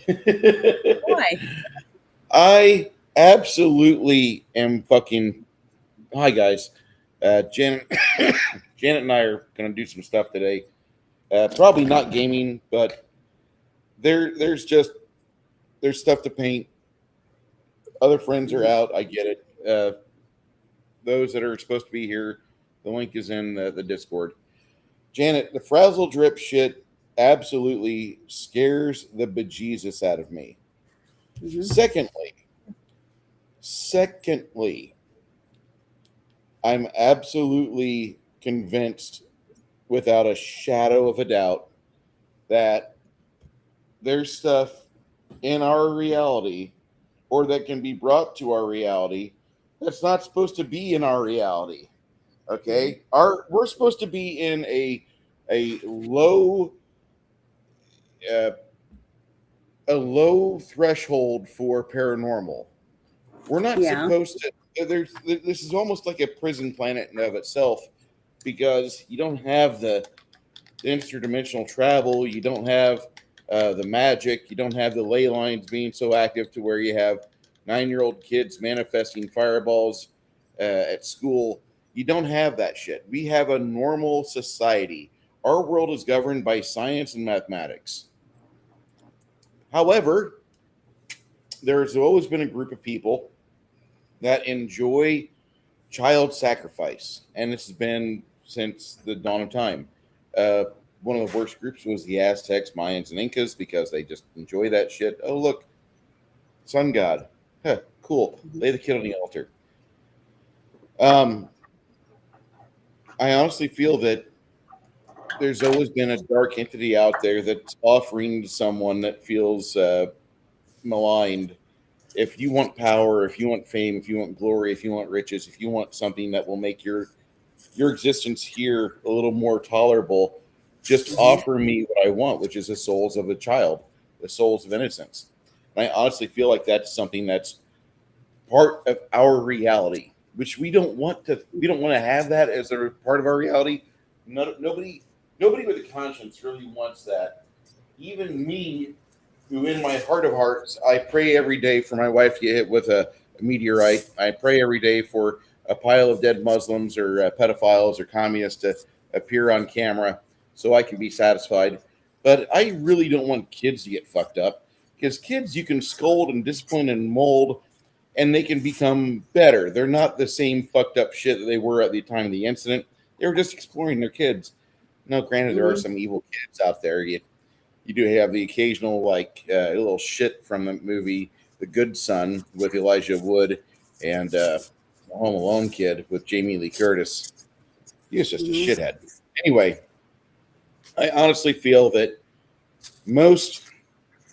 Why? I absolutely am fucking. Hi guys, Janet. Janet and I are gonna do some stuff today. Probably not gaming, but there's stuff to paint. Other friends are out. I get it. Those that are supposed to be here, the link is in the Discord. Janet, the frazzle drip shit absolutely scares the bejesus out of me. Mm-hmm. Secondly, secondly, I'm absolutely convinced, without a shadow of a doubt, that there's stuff in our reality or that can be brought to our reality that's not supposed to be in our reality. Mm-hmm. Okay? We're supposed to be in a low uh, a low threshold for paranormal. We're not Yeah. supposed to. This is almost like a prison planet in and of itself because you don't have the interdimensional travel, you don't have the magic, you don't have the ley lines being so active to where you have 9-year-old kids manifesting fireballs at school. You don't have that shit. We have a normal society. Our world is governed by science and mathematics. However, there's always been a group of people that enjoy child sacrifice, and this has been since the dawn of time. Uh, One of the worst groups was the Aztecs, Mayans, and Incas because they just enjoy that shit. Oh, look, sun god. Huh, cool. Lay the kid on the altar. Um, I honestly feel that there's always been a dark entity out there that's offering to someone that feels maligned. If you want power, if you want fame, if you want glory, if you want riches, if you want something that will make your existence here a little more tolerable, just Mm-hmm. offer me what I want, which is the souls of a child, the souls of innocence. And I honestly feel like that's something that's part of our reality, which we don't want to have that as a part of our reality. No, nobody with a conscience really wants that. Even me, who in my heart of hearts, I pray every day for my wife to get hit with a meteorite. I pray every day for a pile of dead Muslims or pedophiles or communists to appear on camera so I can be satisfied. But I really don't want kids to get fucked up because kids you can scold and discipline and mold and they can become better. They're not the same fucked up shit that they were at the time of the incident. They were just exploring their kids. Now, granted, there are Mm-hmm. some evil kids out there. You do have the occasional like little shit from the movie The Good Son with Elijah Wood and the Home Alone kid with Jamie Lee Curtis. He was just a Mm-hmm. shithead. Anyway, I honestly feel that most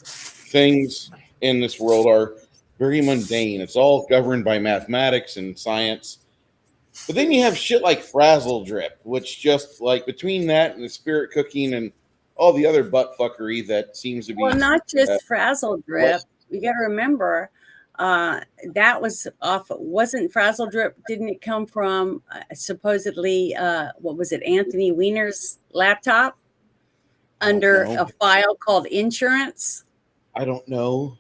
things in this world are very mundane. It's all governed by mathematics and science. But then you have shit like Frazzle Drip, which just like between that and the spirit cooking and all the other butt fuckery that seems to Well, be not uh, just frazzle drip. You got to remember uh, that was off. Wasn't frazzle drip? Didn't it come from supposedly what was it? Anthony Weiner's laptop I don't under know. a file called insurance. I don't know.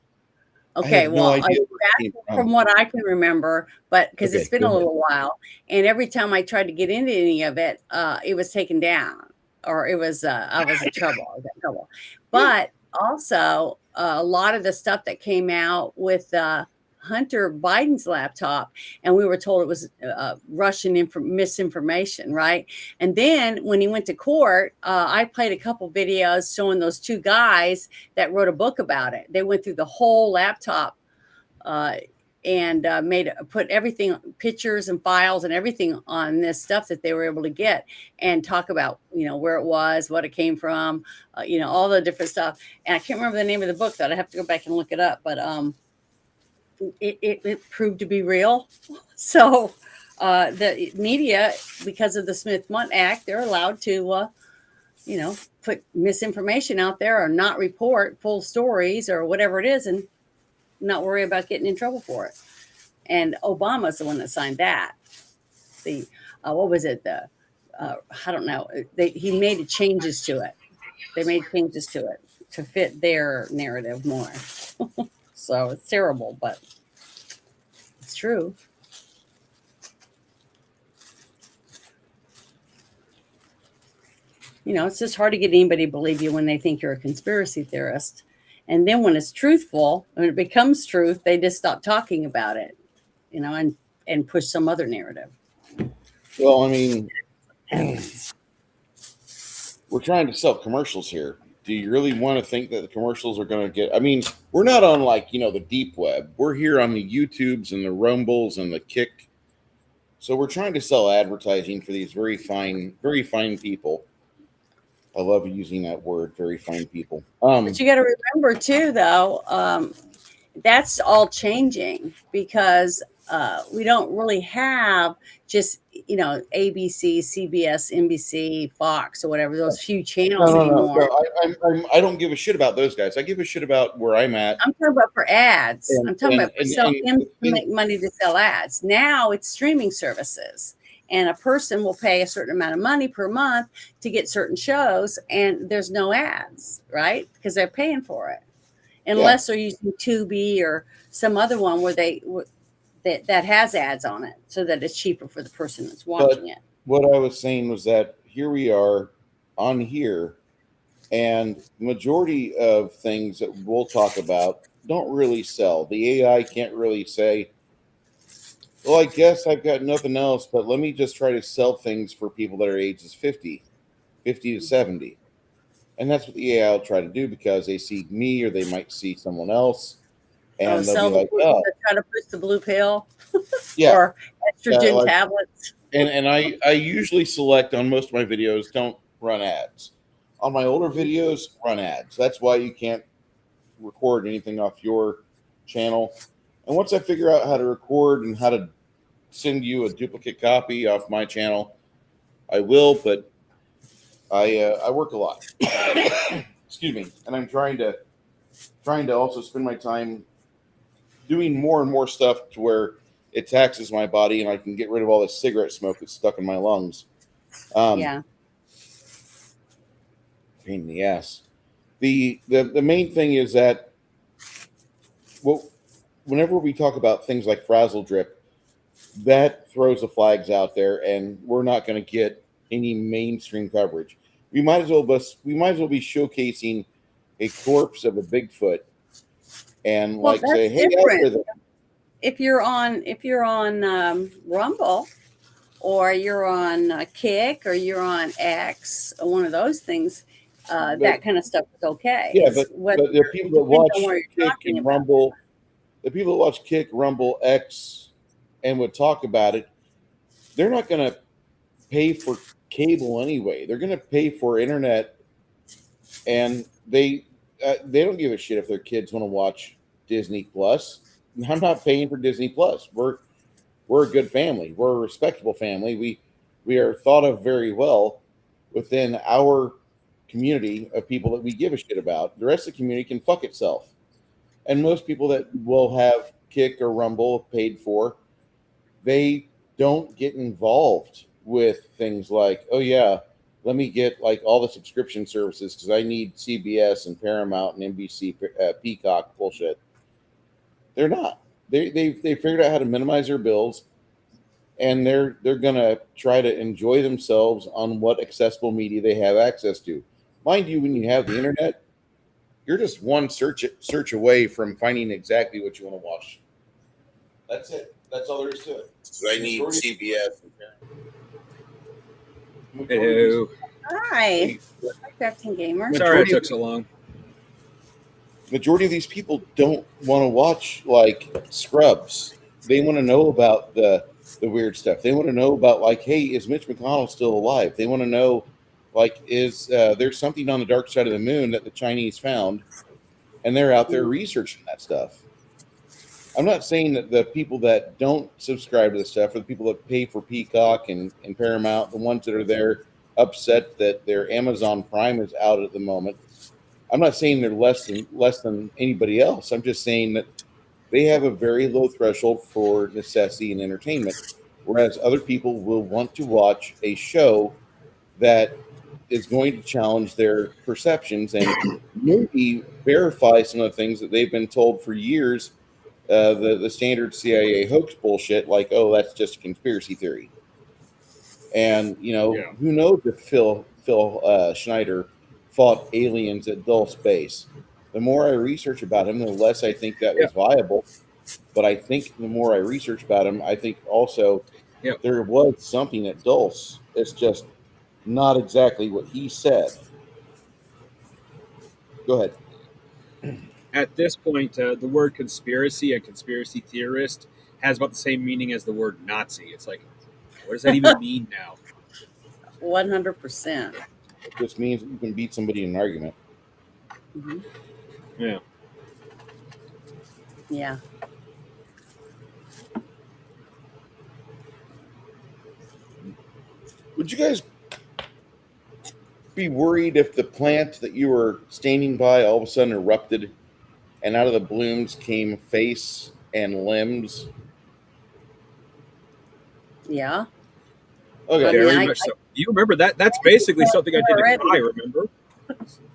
I Okay, have no well, idea where it came that's from. from what I can remember, but because it's Okay, been go a ahead. little while, and every time I tried to get into any of it was taken down, or it was I was in trouble. I was in trouble. But also, a lot of the stuff that came out with Hunter Biden's laptop, and we were told it was Russian misinformation, right? And then when he went to court, I played a couple videos showing those two guys that wrote a book about it. They went through the whole laptop uh, and made put everything, pictures and files and everything on this stuff that they were able to get, and talk about where it was, what it came from, all the different stuff. And I can't remember the name of the book, that I have to go back and look it up, but it proved to be real. So the media, because of the Smith-Mundt Act, they're allowed to put misinformation out there or not report full stories or whatever it is, and not worry about getting in trouble for it. And Obama's the one that signed that. The what was it? The I don't know. He made changes to it. They made changes to it. to fit their narrative more. So it's terrible, but it's true. It's just hard to get anybody to believe you when they think you're a conspiracy theorist. And then when it's truthful, when it becomes truth, they just stop talking about it, and push some other narrative. Well, I mean, we're trying to sell commercials here. Do you really want to think that the commercials are going to get? I mean, we're not on the deep web. We're here on the YouTubes and the Rumbles and the Kick. So we're trying to sell advertising for these very fine people. I love using that word, very fine people. But you got to remember too, though, that's all changing because we don't really have just ABC, CBS, NBC, Fox, or whatever, those few channels anymore. I don't give a shit about those guys. I give a shit about where I'm at. I'm talking about for ads. I'm talking about for them to make money to sell ads. Now it's streaming services. And a person will pay a certain amount of money per month to get certain shows, and there's no ads, right? Because they're paying for it, unless they're using Tubi or some other one where that has ads on it, so that it's cheaper for the person that's watching it. What I was saying was that here we are on here, and the majority of things that we'll talk about don't really sell. The AI can't really say, well, I guess I've got nothing else, but let me just try to sell things for people that are ages 50 to 70. And that's what the AI will try to do because they see me or they might see someone else. And they'll be like, oh. Try to push the blue pill or estrogen tablets. And I usually select on most of my videos, don't run ads. On my older videos, run ads. That's why you can't record anything off your channel. And once I figure out how to record and how to send you a duplicate copy off my channel, I will, but I work a lot. Excuse me. And I'm trying to also spend my time doing more and more stuff to where it taxes my body and I can get rid of all this cigarette smoke that's stuck in my lungs. Pain in the ass. The main thing is that whenever we talk about things like frazzle drip, that throws the flags out there, and we're not going to get any mainstream coverage. We might as well be showcasing a corpse of a Bigfoot, and say, hey, if you're on Rumble, or you're on Kick, or you're on X, or one of those things, that kind of stuff is okay. Yeah, but the people that watch Kick and Rumble, the people that watch Kick, Rumble, X, and would talk about it, they're not going to pay for cable anyway. They're going to pay for internet, and they don't give a shit if their kids want to watch Disney Plus. I'm not paying for Disney Plus. We're a good family. We're a respectable family. We are thought of very well within our community of people that we give a shit about. The rest of the community can fuck itself. And most people that will have Kick or Rumble paid for, they don't get involved with things like, oh yeah, let me get all the subscription services because I need CBS and Paramount and NBC, Peacock bullshit. They're not. They figured out how to minimize their bills, and they're gonna try to enjoy themselves on what accessible media they have access to. Mind you, when you have the internet, you're just one search away from finding exactly what you want to watch. That's it. That's all there is to it. So I need CBS. Hello. Hi. Crafting Gamer. Sorry it took so long. Majority of these people don't want to watch Scrubs. They want to know about the weird stuff. They want to know about hey, is Mitch McConnell still alive? They want to know is there's something on the dark side of the moon that the Chinese found, and they're out there researching that stuff. I'm not saying that the people that don't subscribe to the stuff, or the people that pay for Peacock and Paramount, the ones that are there upset that their Amazon Prime is out at the moment. I'm not saying they're less than anybody else. I'm just saying that they have a very low threshold for necessity and entertainment, whereas other people will want to watch a show that is going to challenge their perceptions and maybe verify some of the things that they've been told for years. The standard CIA hoax bullshit, like, oh, that's just a conspiracy theory. And Yeah. who knows if Phil Schneider fought aliens at Dull Space. The more I research about him, the less I think that Yeah. was viable. But I think the more I research about him, I think also Yeah. there was something at Dulce. It's just not exactly what he said. Go ahead. At this point, the word conspiracy and conspiracy theorist has about the same meaning as the word Nazi. It's like, what does that even mean now? 100%. It just means you can beat somebody in an argument. Hmm. Yeah. Yeah. Would you guys be worried if the plant that you were standing by all of a sudden erupted and out of the blooms came face and limbs? Yeah. Okay. I mean, Very much so. You remember that? That's basically something I did to already. Kai, remember?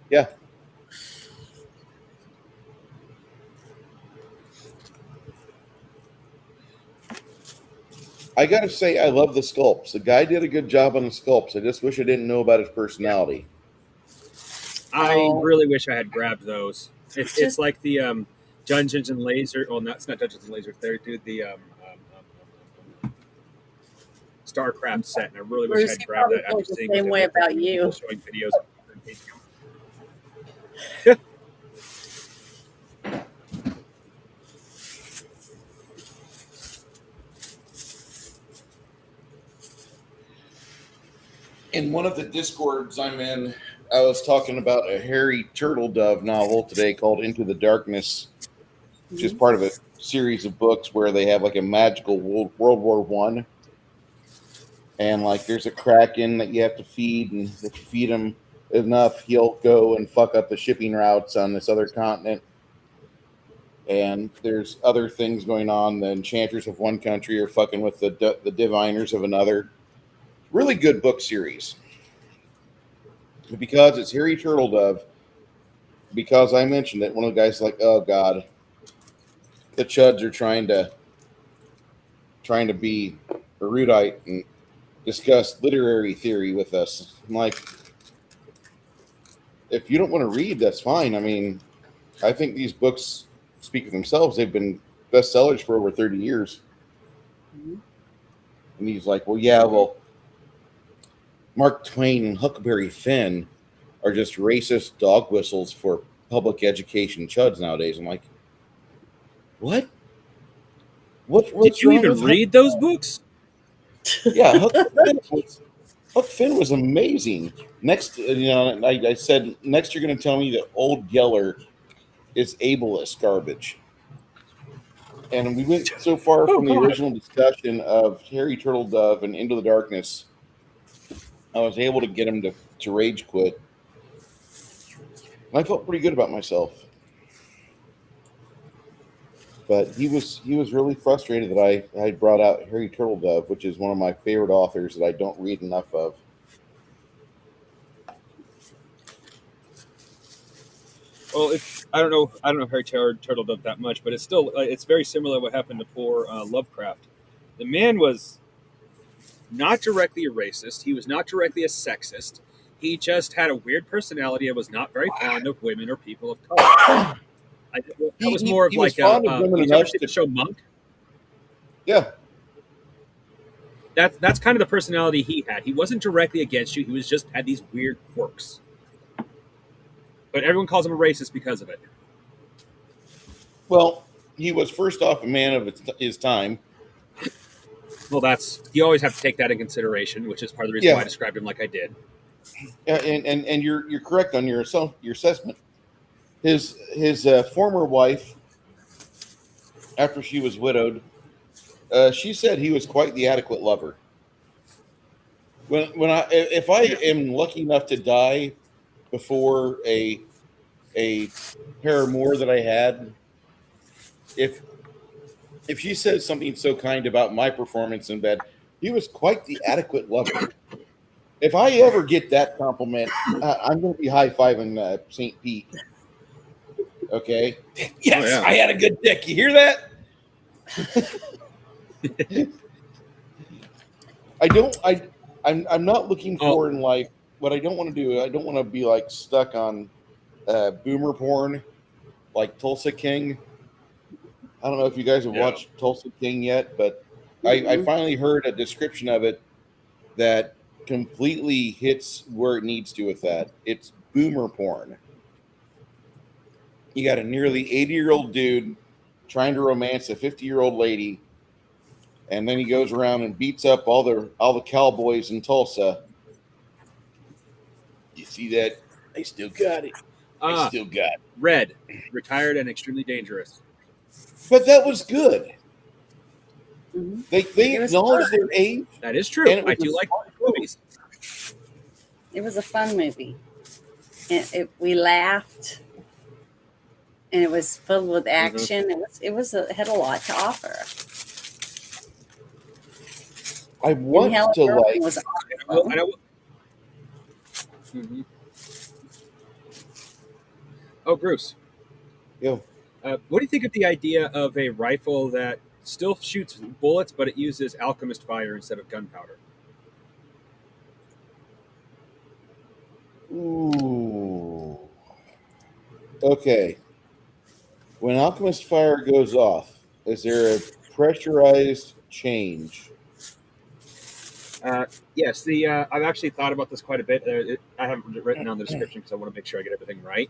Yeah. I gotta say, I love the sculpts. The guy did a good job on the sculpts. I just wish I didn't know about his personality. I Oh, really wish I had grabbed those. It's just like the Dungeons and Laser. Well, no, it's not Dungeons and Lasers. They do the StarCraft set, and I really wish I Bruce. had He grabbed probably that after feels the seeing same way about you. showing videos. In one of the discords I'm in, I was talking about a Harry Turtledove novel today called Into the Darkness, which is Mhm. part of a series of books where they have like a magical World War One, and like there's a kraken that you have to feed, and if you feed him enough, he'll go and fuck up the shipping routes on this other continent. And there's other things going on. The enchanters of one country are fucking with the diviners of another. Really good book series. Because it's Harry Turtledove, because I mentioned it, one of the guys like, oh god, the chuds are trying to be erudite and discuss literary theory with us. I'm like, if you don't want to read, that's fine. I mean, I think these books speak for themselves. They've been bestsellers for over 30 years. Mhm. And he's like, well, yeah, well, Mark Twain and Huckleberry Finn are just racist dog whistles for public education chuds nowadays. I'm like, what? Did What's you wrong even with Huck? read those books? Yeah, Huck Finn was amazing. Next, I said, next you're going to tell me that Old Yeller is ableist garbage. And we went so far Oh from the God! original discussion of Harry Turtledove and Into the Darkness, I was able to get him to rage quit. And I felt pretty good about myself. But he was really frustrated that I brought out Harry Turtledove, which is one of my favorite authors that I don't read enough of. Well, I don't know Harry Turtledove that much, but it's still it's very similar to what happened to poor Lovecraft. The man was not directly a racist. He was not directly a sexist. He just had a weird personality and was not very fond of women or people of color. That He, was he, more of he was like fond of women did you ever enough see the to, show Monk? yeah. That's kind of the personality he had. He wasn't directly against you. He was just had these weird quirks. But everyone calls him a racist because of it. Well, he was first off a man of his time. Well, that's you always have to take that in consideration, which is part of the reason why I Yeah, described him like I did. and you're correct on your assessment. His former wife, after she was widowed, she said he was quite the adequate lover. When I if I Yeah. am lucky enough to die before a paramour that I had, if she says something so kind about my performance in bed, he was quite the adequate lover. If I ever get that compliment, I'm going to be high-fiving St. Pete. Okay. Yes, Oh, yeah. I had a good dick. You hear that? I'm not looking for in life. What I don't want to do, I don't want to be like stuck on boomer porn, like Tulsa King. I don't know if you guys have watched Tulsa King yet, but I finally heard a description of it that completely hits where it needs to with that. It's boomer porn. You got a nearly 80-year-old dude trying to romance a 50-year-old lady, and then he goes around and beats up all the cowboys in Tulsa. You see that? I still got it. I still got it. Red, retired and extremely dangerous. But that was good. Mhm. They acknowledged their age. That is true. And I do like movies. It was a fun movie. And we laughed, and it was filled with action. It had a lot to offer. I want Helen to Mirren like. was I know. Mhm. Oh, Bruce. Yo, What do you think of the idea of a rifle that still shoots bullets, but it uses alchemist fire instead of gunpowder? ooh. Okay. When alchemist fire goes off, is there a pressurized change? Yes, I've actually thought about this quite a bit. I haven't written down the description because I want to make sure I get everything right.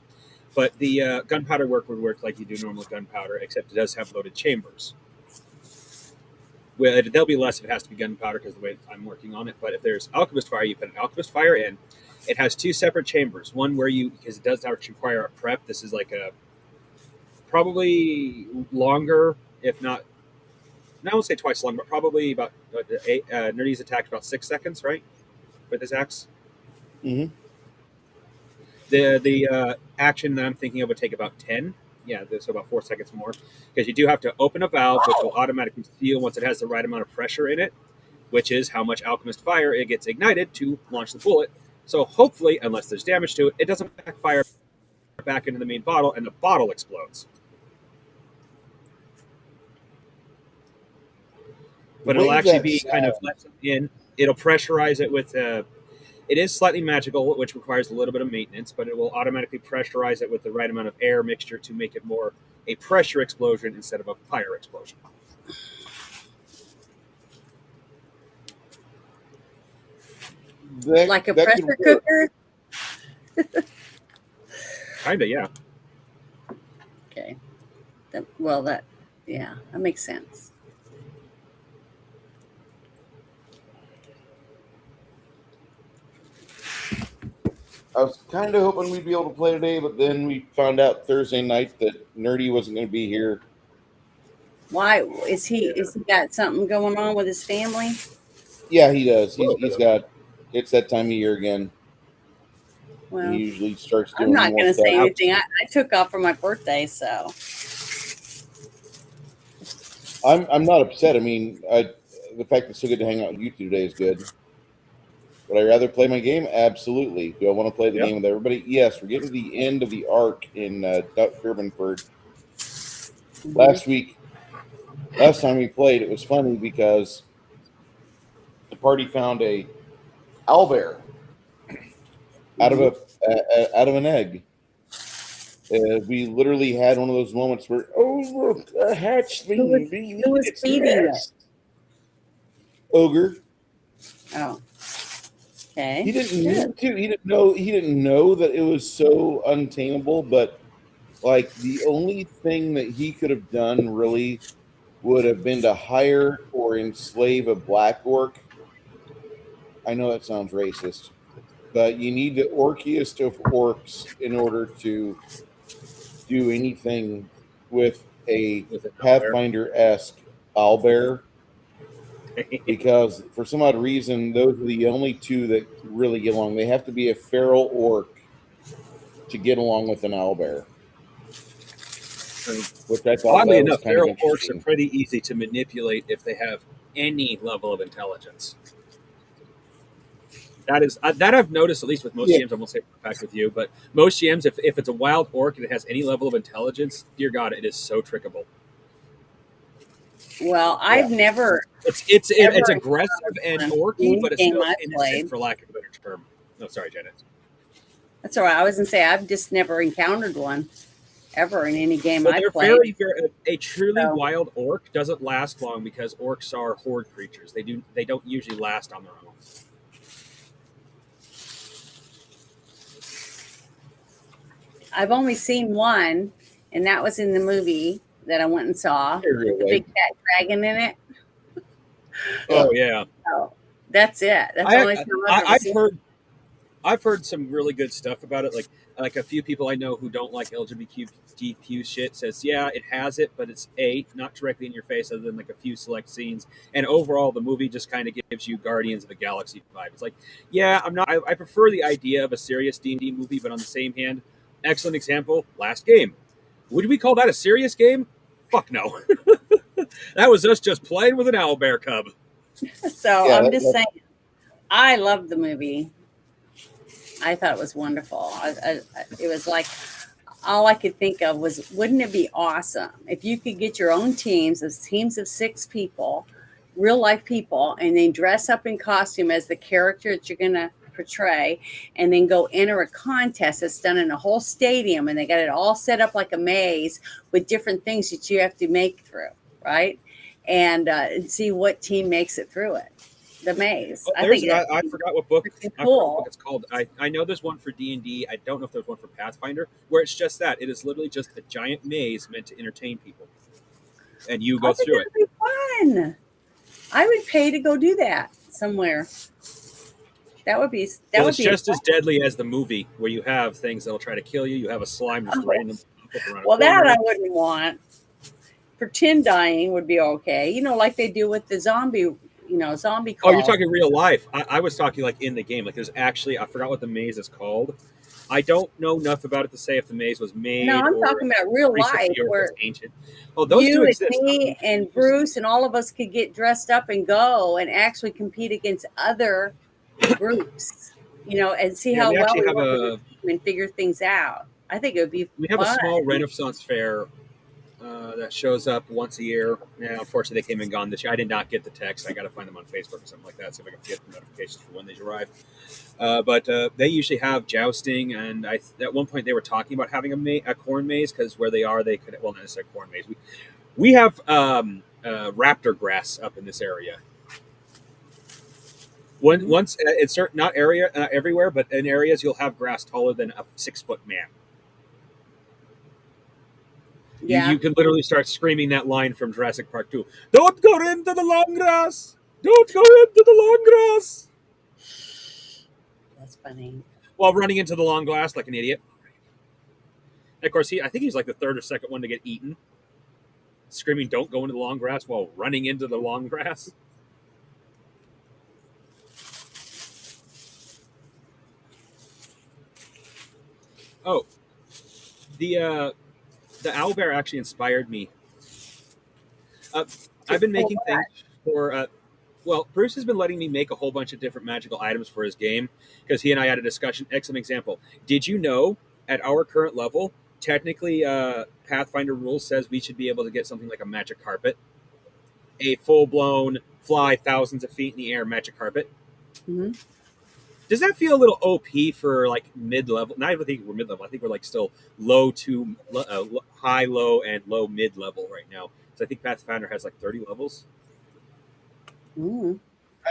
But the gunpowder would work like you do normal gunpowder, except it does have loaded chambers. Well, there'll be less if it has to be gunpowder because the way I'm working on it. But if there's alchemist fire, you put an alchemist fire in. It has two separate chambers. One where because it does require a prep. This is like a probably longer, if not, I won't say twice long, but probably about Nerdy's attack about 6 seconds, right? With his axe. Mm-hmm. The action that I'm thinking of would take about 10. Yeah, so about 4 seconds more. Because you do have to open a valve, which will automatically seal once it has the right amount of pressure in it, which is how much alchemist fire it gets ignited to launch the bullet. So hopefully, unless there's damage to it, it doesn't backfire back into the main bottle and the bottle explodes. But it'll actually be kind of let in. It'll pressurize it with it is slightly magical, which requires a little bit of maintenance, but it will automatically pressurize it with the right amount of air mixture to make it more a pressure explosion instead of a fire explosion. like a pressure cooker? Kinda, yeah. Okay. That makes sense. I was kind of hoping we'd be able to play today, but then we found out Thursday night that Nerdy wasn't going to be here. Why is he got something going on with his family? Yeah, he does. He's got. It's that time of year again. Well, he usually starts doing I'm not more going to stuff. say anything. I took off for my birthday, so I'm not upset. I mean, the fact that it's so good to hang out with you two today is good. Would I rather play my game? Absolutely. Do I want to play the game with everybody? Yes. We're getting to the end of the arc in Durbanford. Last time we played, it was funny because the party found a owlbear out of an egg. We literally had one of those moments where, oh look, a hatchling. Who was feeding it? Ogre. Oh. Okay. He didn't need to. He didn't know that it was so untamable, but like the only thing that he could have done really would have been to hire or enslave a black orc. I know that sounds racist, but you need the orkiest of orcs in order to do anything with a Pathfinder-esque owlbear. Because for some odd reason, those are the only two that really get along. They have to be a feral orc to get along with an owlbear. Which I thought oddly was enough, kind of feral orcs interesting. are pretty easy to manipulate if they have any level of intelligence. That is that I've noticed, at least with most Yeah. GMs. I won't say for a fact with you, but most GMs, if it's a wild orc and it has any level of intelligence, dear God, it is so trickable. Well, Yeah. I've never It's ever aggressive and in orky, any but it's game still I've innocent, played. for lack of a better term. No, sorry, Janet. That's all right. I was gonna say I've just never encountered one ever in any game Well, I they're played. very a truly So wild orc doesn't last long because orcs are horde creatures. They don't usually last on their own. I've only seen one, and that was in the movie that I went and saw Real with the way. big fat dragon in it. Oh yeah, So that's it. That's the I, only time I've ever seen. I've heard some really good stuff about it. Like a few people I know who don't like LGBTQ shit says, yeah, it has it, but it's not directly in your face, other than like a few select scenes. And overall, the movie just kind of gives you Guardians of the Galaxy vibe. It's like, yeah, I'm not. I prefer the idea of a serious D&D movie, but on the same hand, excellent example. Last Game. Would we call that a serious game? Fuck no. That was us just playing with an owlbear cub. So Yeah, I'm just saying, I loved the movie. I thought it was wonderful. It was like all I could think of was, wouldn't it be awesome if you could get your own teams of 6 people, real life people, and then dress up in costume as the character that you're going to portray, and then go enter a contest that's done in a whole stadium, and they got it all set up like a maze with different things that you have to make through, right? And see what team makes it through it. The maze. Oh, I think I forgot what book. it's I forgot what book cool. it's called. I know there's one for D&D. I don't know if there's one for Pathfinder where it's just that. It is literally just a giant maze meant to entertain people, and you go I think through it. that'd be fun. I would pay to go do that somewhere. That would be Well, it's a just as deadly as the movie where you have things that'll try to kill you. You have a slime just Oh, random up around a well, that corner. I wouldn't want. Pretend dying would be okay. Like they do with the zombie, zombie Oh, you're calls. talking real life. I was talking like in the game. Like there's actually, I forgot what the maze is called. I don't know enough about it to say if the maze was No, made I'm or talking about real life recently or if where it's ancient. Oh, those do you and exist. me and Bruce and all of us could get dressed up and go and actually compete against other groups, and see Yeah, how we well actually we have work as a team and figure things out. I think it would be a fun. small Renaissance fair that shows up once a year. Now, unfortunately, they came and gone this year. I did not get the text. I got to find them on Facebook or something like that, see if I can get the notifications for when they arrive. But they usually have jousting, and at one point they were talking about having a corn maze because where they are, they could not necessarily corn maze. We have raptor grass up in this area. Once it's certain not everywhere, but in areas you'll have grass taller than a 6-foot man. Yeah. You can literally start screaming that line from Jurassic Park 2. Don't go into the long grass! Don't go into the long grass! That's funny. While running into the long grass like an idiot. And of course, I think he's like the third or second one to get eaten. Screaming, don't go into the long grass while running into the long grass. Oh, the owlbear actually inspired me. I've been making things for. Well, Bruce has been letting me make a whole bunch of different magical items for his game because he and I had a discussion. Excellent example. Did you know at our current level, technically, Pathfinder rules says we should be able to get something like a magic carpet, a full-blown fly thousands of feet in the air magic carpet. Mm-hmm. Does that feel a little OP for like mid-level? Not even think we're mid-level. I think we're like still low to high, low, and low mid-level right now. So I think Pathfinder has like 30 levels. Mm-hmm.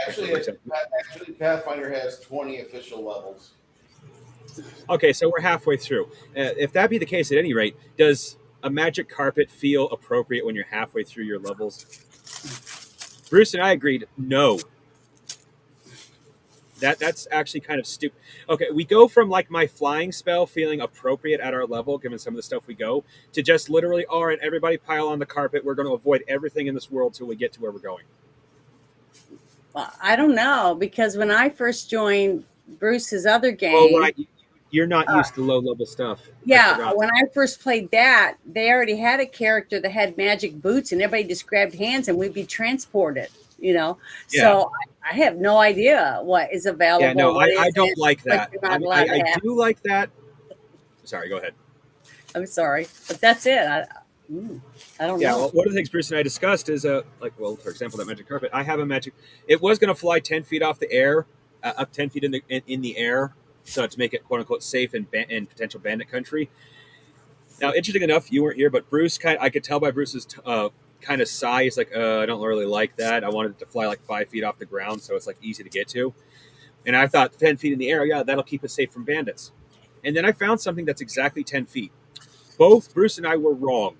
Actually, Pathfinder has 20 official levels. Okay, so we're halfway through. If that be the case, at any rate, does a magic carpet feel appropriate when you're halfway through your levels? Bruce and I agreed, no. That's actually kind of stupid. Okay, we go from like my flying spell feeling appropriate at our level, given some of the stuff we go, to just literally, all right, everybody pile on the carpet. We're going to avoid everything in this world till we get to where we're going. Well, I don't know, because when I first joined Bruce's other game, oh right, you're not used to low level stuff. Yeah, when I first played that, they already had a character that had magic boots, and everybody just grabbed hands, and we'd be transported. you know. Yeah. So I have no idea what is Yeah, available, no, what I don't isn't, like what that. you're I not mean, allowed to I have. do like that. Sorry, go ahead. I'm sorry, but that's it. I don't Yeah, know. well, one of the things Bruce and I discussed is, well, for example, that magic carpet. I have a magic. It was going to fly 10 feet off the air, up 10 feet in the air, so to make it quote unquote safe in potential bandit country. Now, interesting enough, you weren't here, but Bruce I could tell by Bruce's kind of sigh. He's like, I don't really like that. I wanted it to fly like 5 feet off the ground, so it's like easy to get to. And I thought 10 feet in the air, yeah, that'll keep us safe from bandits. And then I found something that's exactly 10 feet. Both Bruce and I were wrong.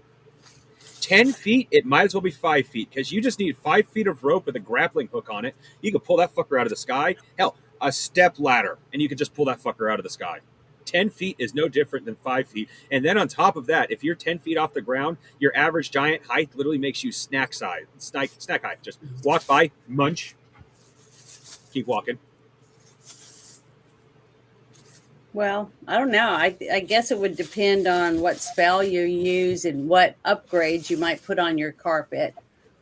10 feet, it might as well be 5 feet because you just need 5 feet of rope with a grappling hook on it. You can pull that fucker out of the sky. Hell, a step ladder, and you can just pull that fucker out of the sky. 10 feet is no different than 5 feet. And then on top of that, if you're 10 feet off the ground, your average giant height literally makes you snack height. Just walk by, munch, keep walking. Well, I don't know. I guess it would depend on what spell you use and what upgrades you might put on your carpet,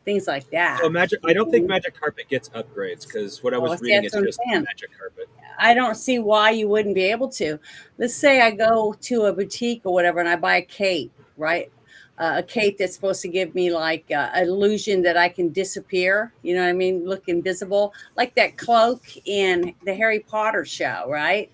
things like So that. magic, I don't think magic carpet gets upgrades because what I Well, was see, reading, that's it's what I'm just saying. magic carpet. I don't see why you wouldn't be able to. Let's say I go to a boutique or whatever and I buy a cape, right? A cape that's supposed to give me like illusion that I can disappear. You know what I mean? Look invisible, like that cloak in the Harry Potter show, right?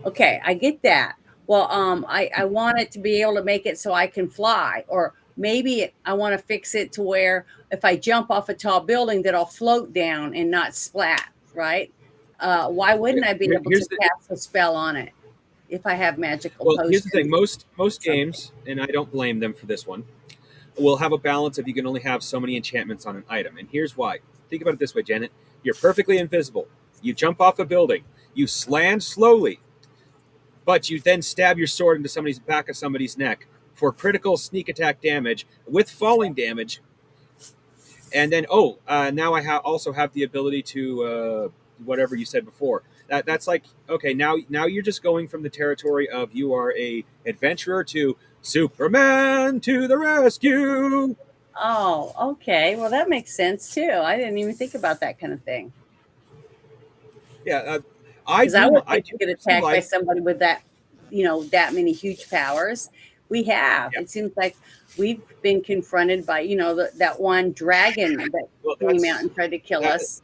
Okay, I get that. Well, I want it to be able to make it so I can fly, or maybe I want to fix it to where if I jump off a tall building, that I'll float down and not splat, right? Why Okay, wouldn't I be able to here's the cast a spell on it if I have magical well. Here's the thing. potions? Most Something. games, and I don't blame them for this one, will have a balance of you can only have so many enchantments on an item. And here's why. Think about it this way, Janet. You're perfectly invisible. You jump off a building. You land slowly, but you then stab your sword into somebody's back of somebody's neck for critical sneak attack damage with falling damage. And then, now I also have the ability to whatever you said before. That's like, okay, now you're just going from the territory of you are a adventurer to Superman to the rescue. Oh, okay. Well, that makes sense too. I didn't even think about that kind of thing. Yeah, Because I would I think to do get personally attacked by like. somebody with that, that many huge powers. We have. Yeah, It seems like we've been confronted by, that one dragon that well, came out that's and tried to kill that. us.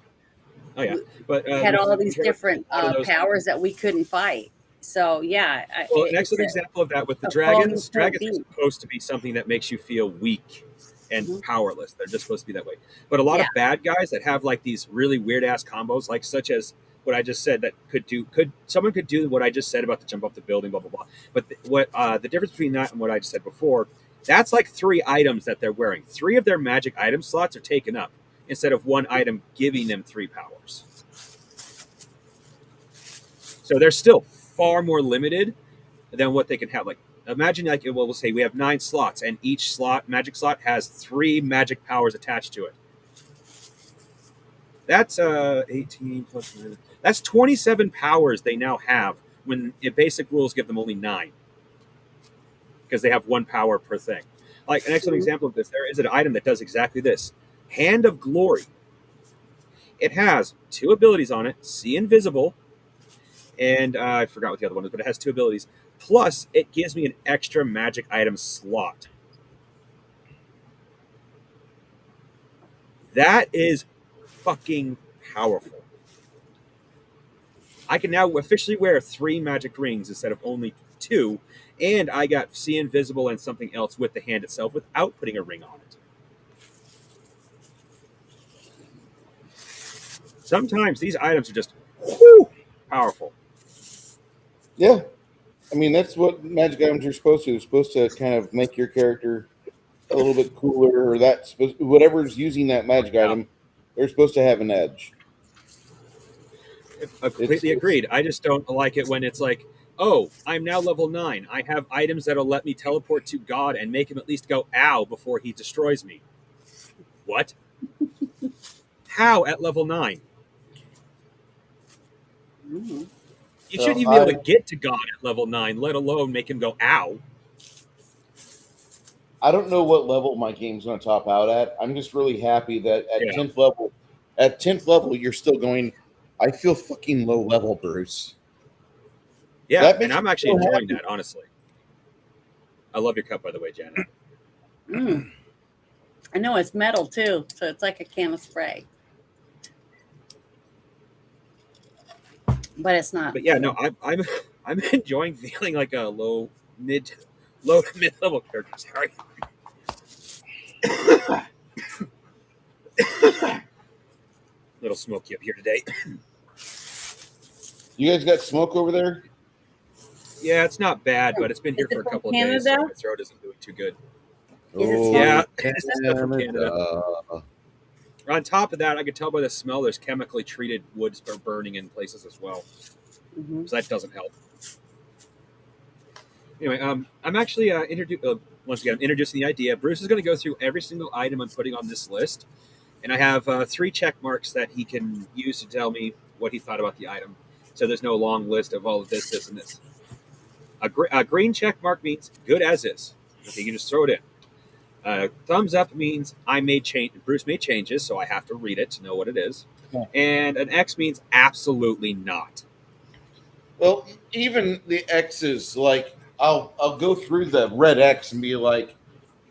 Oh yeah, We but had all when these Jared, different a lot of those. powers that we couldn't fight. So yeah, Well, an it's excellent example of that with the a foe you dragons. can't Dragons are beat. supposed to be something that makes you feel weak and Mhm. powerless. They're just supposed to be that way. But a lot Yeah. of bad guys that have like these really weird ass combos, like such as what I just said, that could someone could do what I just said about the jump off the building, blah blah blah. But what the difference between that and what I just said before? That's like 3 items that they're wearing. 3 of their magic item slots are taken up instead of one item giving them 3 powers. So they're still far more limited than what they can have. Like imagine like we'll say we have 9 slots, and each magic slot has 3 magic powers attached to it. That's 18 plus 9. That's 27 powers they now have when in basic rules give them only 9 because they have 1 power per thing. Like an excellent Mhm. example of this, there is an item that does exactly this. Hand of Glory. It has 2 abilities on it: See Invisible, and I forgot what the other one is, but it has 2 abilities. Plus, it gives me an extra magic item slot. That is fucking powerful. I can now officially wear 3 magic rings instead of only 2, and I got See Invisible and something else with the hand itself without putting a ring on it. Sometimes these items are just powerful. Yeah, I mean that's what magic items are supposed to. They're supposed to kind of make your character a little bit cooler, or whatever's using that magic Yeah, item, they're supposed to have an edge. I completely It's agreed. I just don't like it when it's like, oh, I'm now level 9. I have items that'll let me teleport to God and make him at least go ow before he destroys me. What? How at level 9? Mhm. You shouldn't so even be able to get to God at level 9, let alone make him go ow. I don't know what level my game's going to top out at. I'm just really happy that at Yeah. 10th level, At 10th level, you're still going, I feel fucking low level, Bruce. Yeah, That and makes I'm me actually so enjoying happy. that, honestly. I love your cup, by the way, Janet. Mm. I know it's metal too, so it's like a can of spray, but it's not. But yeah, no, I'm I'm enjoying feeling like a low to mid level character. Sorry, little smoky up here today. You guys got smoke over there? Yeah, it's not bad, but it's been Is here for it a from couple of days, so Canada? my throat isn't doing too good. Is it smoke? Oh, Yeah, this is stuff from Canada. Canada. On top of that, I can tell by the smell there's chemically treated woods are burning in places as well, Mm-hmm. so that doesn't help. Anyway, I'm actually once again introducing the idea. Bruce is going to go through every single item I'm putting on this list, and I have 3 check marks that he can use to tell me what he thought about the item. So there's no long list of all of this, this, and this. A green check mark means good as is. Okay, you can just throw it in. Thumbs up means I made change. Bruce made changes, so I have to read it to know what it is. Yeah. And an X means absolutely not. Well, even the X's, like I'll go through the red X and be like,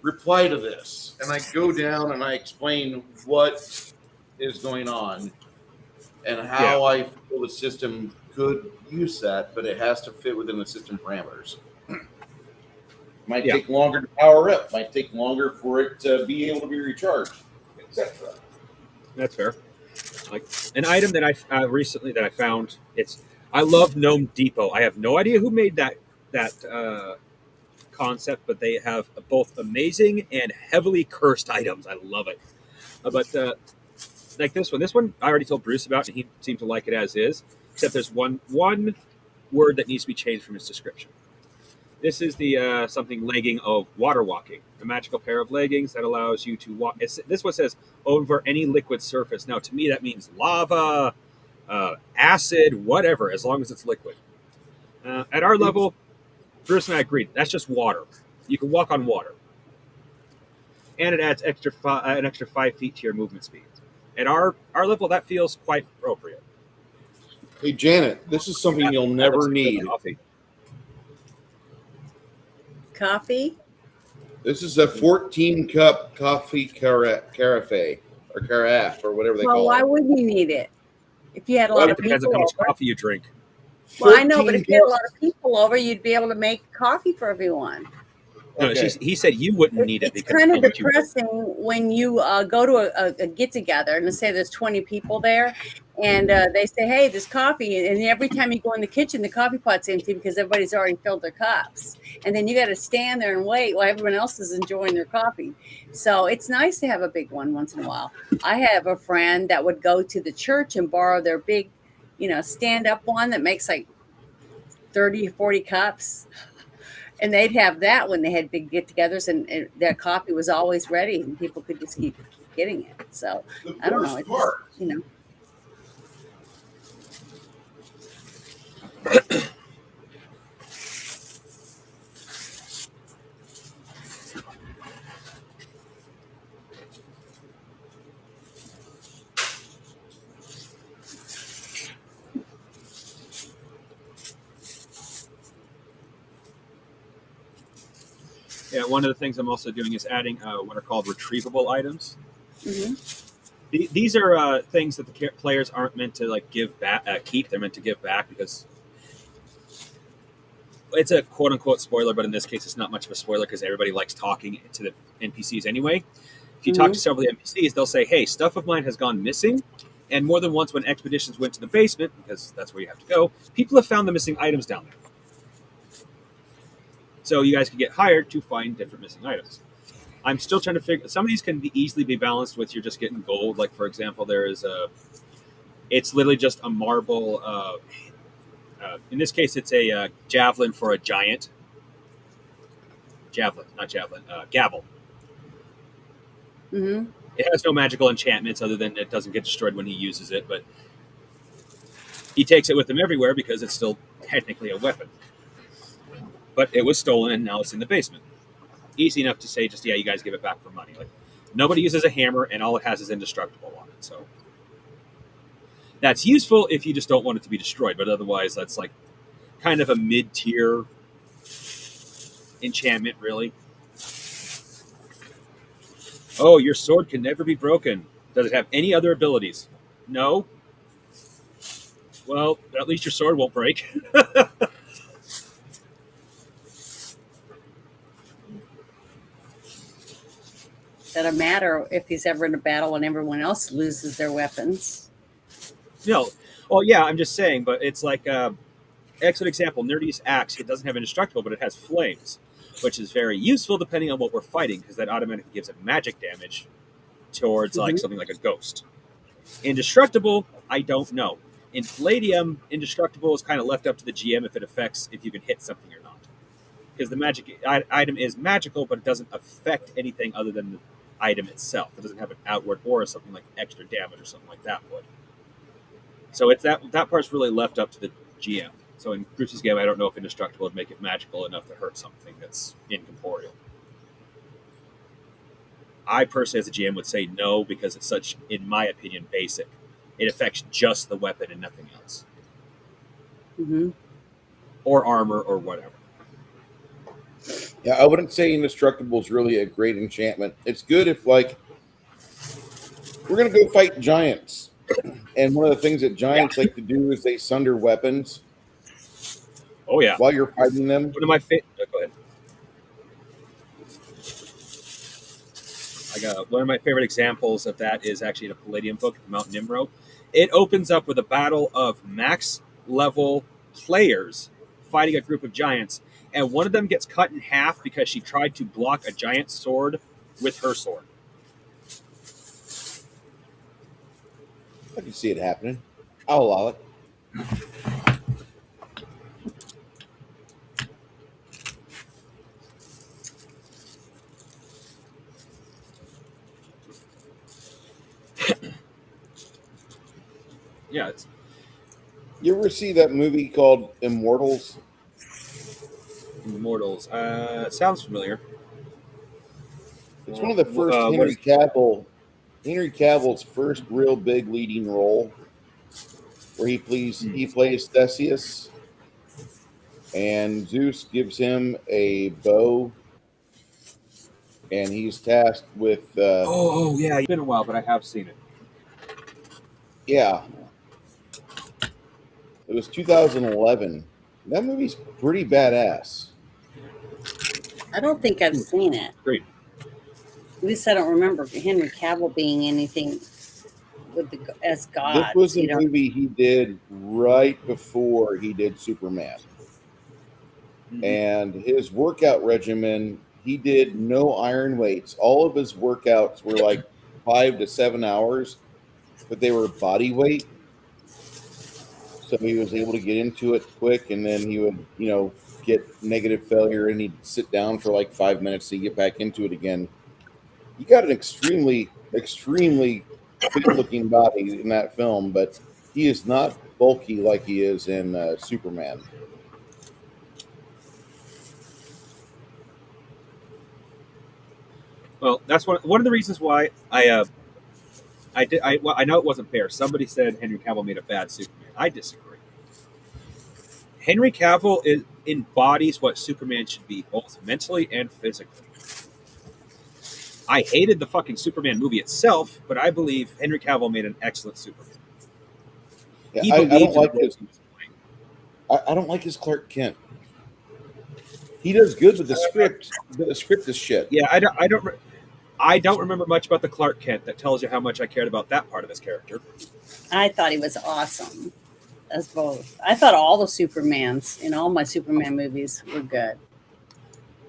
reply to this, and I go down and I explain what is going on and Yeah, how I feel the system could use that, but it has to fit within the system parameters. Might yeah, take longer to power up, might take longer for it to be able to be recharged, etc. that's fair. Like an item that I recently that I found. I love Gnome Depot. I have no idea who made that concept, but they have both amazing and heavily cursed items. I love it. But like this one I already told Bruce about, and he seemed to like it as is. Except there's one word that needs to be changed from its description. This is the something legging of water walking, a magical pair of leggings that allows you to walk. This one says over any liquid surface. Now, to me, that means lava, acid, whatever, as long as it's liquid. At our level, Bruce and I agreed that's just water. You can walk on water, and it adds an extra 5 feet to your movement speed. At our level, that feels quite appropriate. Hey Janet, this is something you'll That never looks like need. coffee. Coffee? This is a 14 cup coffee carafe or carafe or whatever they Well, call why it. wouldn't you need it if you had a Well, lot It of depends on people how much over? coffee you drink. Well, I know, but 14 if you had a lot cups. of people over, you'd be able to make coffee for everyone. No, Okay. he said you wouldn't need it It's because kind of of how much you drink. depressing when you go to a get together and let's say there's 20 people there, and they say, "Hey, there's coffee," and every time you go in the kitchen, the coffee pot's empty because everybody's already filled their cups, and then you got to stand there and wait while everyone else is enjoying their coffee. So it's nice to have a big one once in a while. I have a friend that would go to the church and borrow their big, stand up one that makes like 30 or 40 cups. And they'd have that when they had big get-togethers, and their coffee was always ready, and people could just keep getting it. So The I don't know. worst It's just, part. Yeah, one of the things I'm also doing is adding what are called retrievable items. Mhm. These are things that the players aren't meant to like give back, keep. They're meant to give back because it's a quote unquote spoiler, but in this case, it's not much of a spoiler because everybody likes talking to the NPCs anyway. If you talk to several of the NPCs, they'll say, "Hey, stuff of mine has gone missing." And more than once, when expeditions went to the basement, because that's where you have to go, people have found the missing items down there. So you guys can get hired to find different missing items. I'm still trying to figure. Some of these can easily be balanced with you're just getting gold. Like for example, there is a. It's literally just a marble. In this case, it's a javelin for a giant. Javelin, not javelin. Gavel. Mhm. It has no magical enchantments other than it doesn't get destroyed when he uses it, but he takes it with him everywhere because it's still technically a weapon. But it was stolen and now it's in the basement. Easy enough to say, just yeah, you guys give it back for money. Like nobody uses a hammer, and all it has is indestructible on it. So That's useful if you just don't want it to be destroyed, but otherwise that's like kind of a mid-tier enchantment, really. Oh, your sword can never be broken. Does it have any other abilities? No? Well, at least your sword won't break. Doesn't matter if he's ever in a battle and everyone else loses their weapons. No. Well, yeah, I'm just saying, but it's like excellent example, Nerdy's axe. It doesn't have indestructible, but it has flames, which is very useful depending on what we're fighting, because that automatically gives it magic damage towards like something like a ghost. Indestructible, I don't know. In Palladium, indestructible is kind of left up to the GM if it affects if you can hit something or not, because the magic item is magical, but it doesn't affect anything other than the item itself. It doesn't have an outward aura, something like extra damage or something like that would. So it's that part's really left up to the GM. So in Bruce's game, I don't know if indestructible would make it magical enough to hurt something that's incorporeal. I personally, as a GM, would say no, because it's such, in my opinion, basic. It affects just the weapon and nothing else. Mm-hmm. Or armor or whatever. Yeah, I wouldn't say indestructible is really a great enchantment. It's good if, like, we're going to go fight giants. And one of the things that giants like to do is they sunder weapons. Oh, yeah. While you're fighting them. One of my favorite... go ahead. One of my favorite examples of that is actually in a Palladium book, Mount Nimro. It opens up with a battle of max level players fighting a group of giants, and one of them gets cut in half because she tried to block a giant sword with her sword. I can see it happening. I'll allow it. Yeah, it's... You ever see that movie called Immortals? Immortals. Sounds familiar. It's one of the first Henry Cavill's first real big leading role, where he plays Theseus, and Zeus gives him a bow, and he's tasked with. Yeah, it's been a while, but I have seen it. Yeah, it was 2011. That movie's pretty badass. I don't think I've seen it. Great. At least I don't remember Henry Cavill being anything with as God. This was a movie he did right before he did Superman. Mm-hmm. And his workout regimen, he did no iron weights. All of his workouts were like 5 to 7 hours, but they were body weight. So he was able to get into it quick, and then he would, get negative failure, and he'd sit down for like 5 minutes to get back into it again. You got an extremely, extremely fit-looking body in that film, but he is not bulky like he is in Superman. Well, that's one of the reasons why I know it wasn't fair. Somebody said Henry Cavill made a bad Superman. I disagree. Henry Cavill embodies what Superman should be, both mentally and physically. I hated the fucking Superman movie itself, but I believe Henry Cavill made an excellent Superman. Yeah, I don't like his Clark Kent. He does good with the script, but the script is shit. Yeah, I don't remember much about the Clark Kent. That tells you how much I cared about that part of his character. I thought he was awesome as both. I thought all the Supermans in all my Superman movies were good.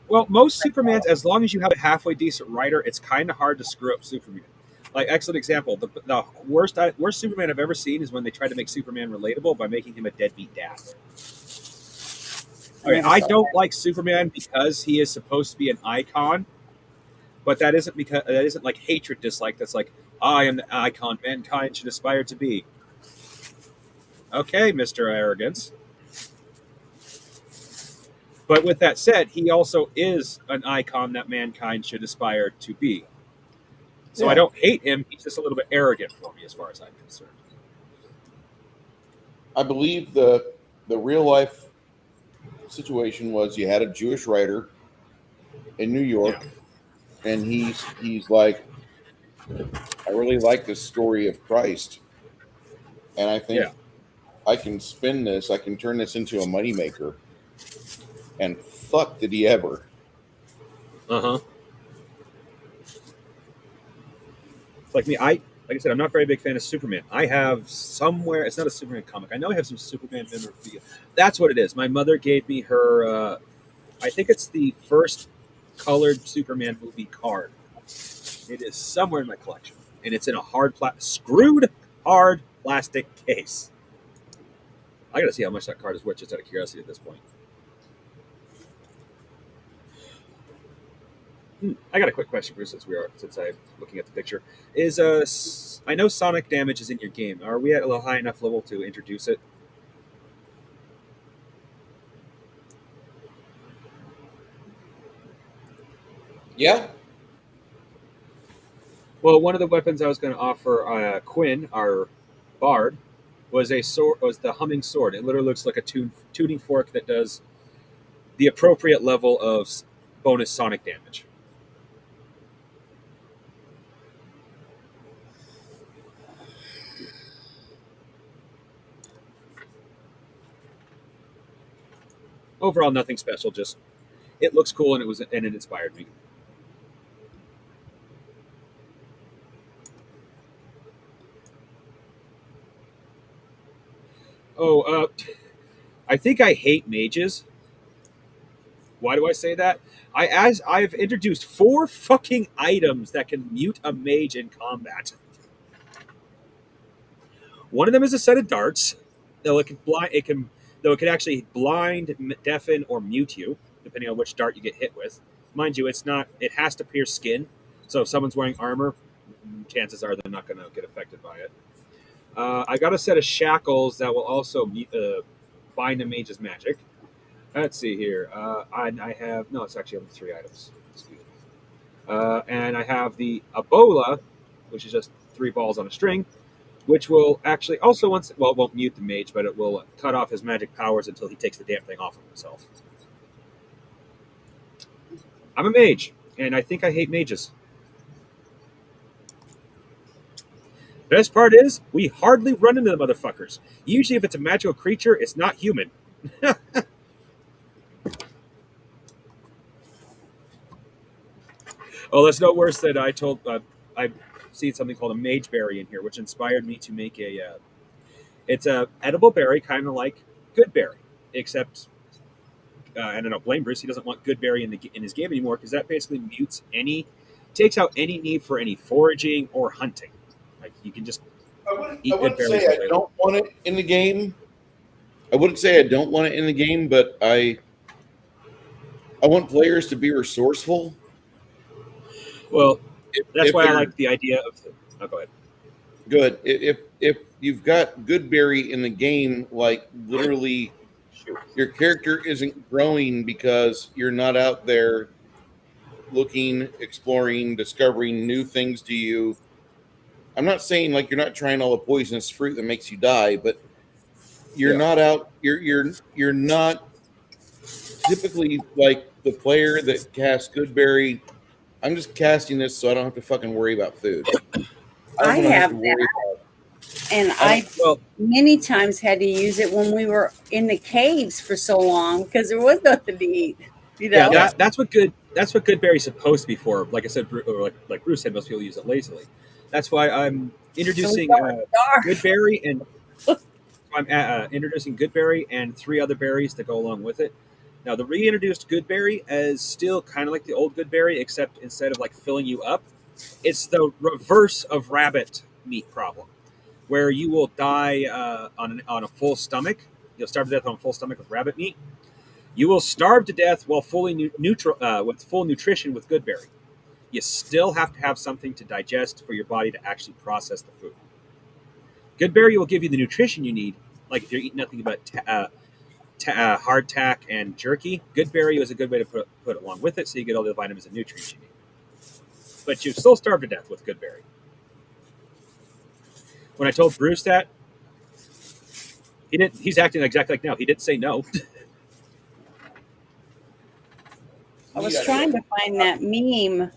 Well, most Supermans, as long as you have a halfway decent writer, it's kind of hard to screw up Superman. Like, excellent example, the worst Superman I've ever seen is when they tried to make Superman relatable by making him a deadbeat dad. Okay, I don't like Superman because he is supposed to be an icon, but that isn't like hatred dislike. That's like, I am the icon mankind should aspire to be. Okay, Mr. Arrogance. But with that said, he also is an icon that mankind should aspire to be. So yeah. I don't hate him. He's just a little bit arrogant for me as far as I'm concerned. I believe the real life situation was you had a Jewish writer in New Yeah. York, and he's like, I really like this story of Christ, and I Yeah. think I can spin this, I can turn this into a moneymaker. And fuck, did he ever? Uh huh. Like me, like I said, I'm not a very big fan of Superman. I have somewhere. It's not a Superman comic. I know I have some Superman memorabilia. That's what it is. My mother gave me her. I think it's the first colored Superman movie card. It is somewhere in my collection, and it's in a screwed hard plastic case. I gotta see how much that card is worth, just out of curiosity at this point. I got a quick question, Bruce. Since I'm looking at the picture, I know sonic damage is in your game. Are we at a high enough level to introduce it? Yeah. Well, one of the weapons I was going to offer Quinn, our bard, was a sword. Was the humming sword. It literally looks like a tuning fork that does the appropriate level of bonus sonic damage. Overall, nothing special. Just it looks cool and it inspired me. Oh, I think I hate mages. Why do I say that? I've introduced 4 fucking items that can mute a mage in combat. One of them is a set of darts. Though it can blind, it can though it can actually blind, deafen, or mute you depending on which dart you get hit with. Mind you, it's not. It has to pierce skin. So if someone's wearing armor, chances are they're not going to get affected by it. I got a set of shackles that will also bind a mage's magic. Let's see here. I have no. It's actually only 3 items. Excuse me. And I have the Ebola, which is just 3 balls on a string, which will actually also it won't mute the mage, but it will cut off his magic powers until he takes the damn thing off of himself. I'm a mage, and I think I hate mages. Best part is, we hardly run into the motherfuckers. Usually, if it's a magical creature, it's not human. Oh, that's no worse than I've seen something called a mage berry in here, which inspired me to make it's a edible berry, kind of like good berry, except I don't know. Blame Bruce. He doesn't want good berry in his game anymore because that basically takes out any need for any foraging or hunting. Like you can just I eat good wouldn't berries say all I day long. don't want it in the game. I wouldn't say I don't want it in the game, but I want players to be resourceful. Well, that's If why I they're like the idea of. Oh, go ahead. good, if you've got good berry in the game, like literally, Shoot. your character isn't growing because you're not out there looking, exploring, discovering new things to you. I'm not saying like you're not trying all the poisonous fruit that makes you die, but you're Yeah. not out. You're not typically like the player that casts Goodberry. I'm just casting this so I don't have to fucking worry about food. I don't I want to have have to that, worry. and I don't. I Well, many times had to use it when we were in the caves for so long because there was nothing to eat, you yeah, know? Yeah, that's what good berry's supposed to be for. Like I said, or like Bruce said, most people use it lazily. That's why I'm So we introducing go good starve. berry and introducing Goodberry and 3 other berries that go along with it. Now, the reintroduced Goodberry is still kind of like the old Goodberry, except instead of like filling you up, it's the reverse of rabbit meat problem, where you will die on a full stomach. You'll starve to death on a full stomach with rabbit meat. You will starve to death while fully neutral with full nutrition with Goodberry. You still have to have something to digest for your body to actually process the food. Goodberry will give you the nutrition you need, like if you're eating nothing but hardtack and jerky. Goodberry is a good way to put it along with it, so you get all the vitamins and nutrients you need. But you still starve to death with Goodberry. When I told Bruce that, He didn't. He's acting exactly like now. He didn't say no. I was trying to find that meme,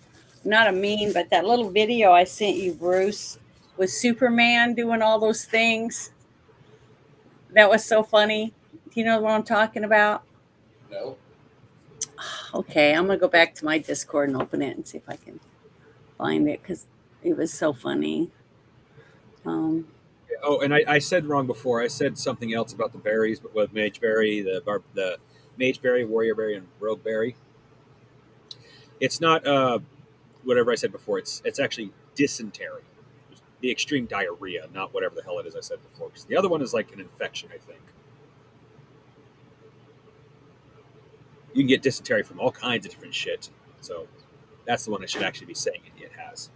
not a meme, but that little video I sent you, Bruce, with Superman doing all those things. That was so funny. Do you know what I'm talking about? No. Okay, I'm gonna go back to my Discord and open it and see if I can find it because it was so funny. Oh, and I said wrong before. I said something else about the berries, but with mage berry, the mage berry, warrior berry, and rogue berry. It's not whatever I said before. It's actually dysentery, the extreme diarrhea, not whatever the hell it is I said before. Because the other one is like an infection, I think. You can get dysentery from all kinds of different shit. So that's the one I should actually be saying it has.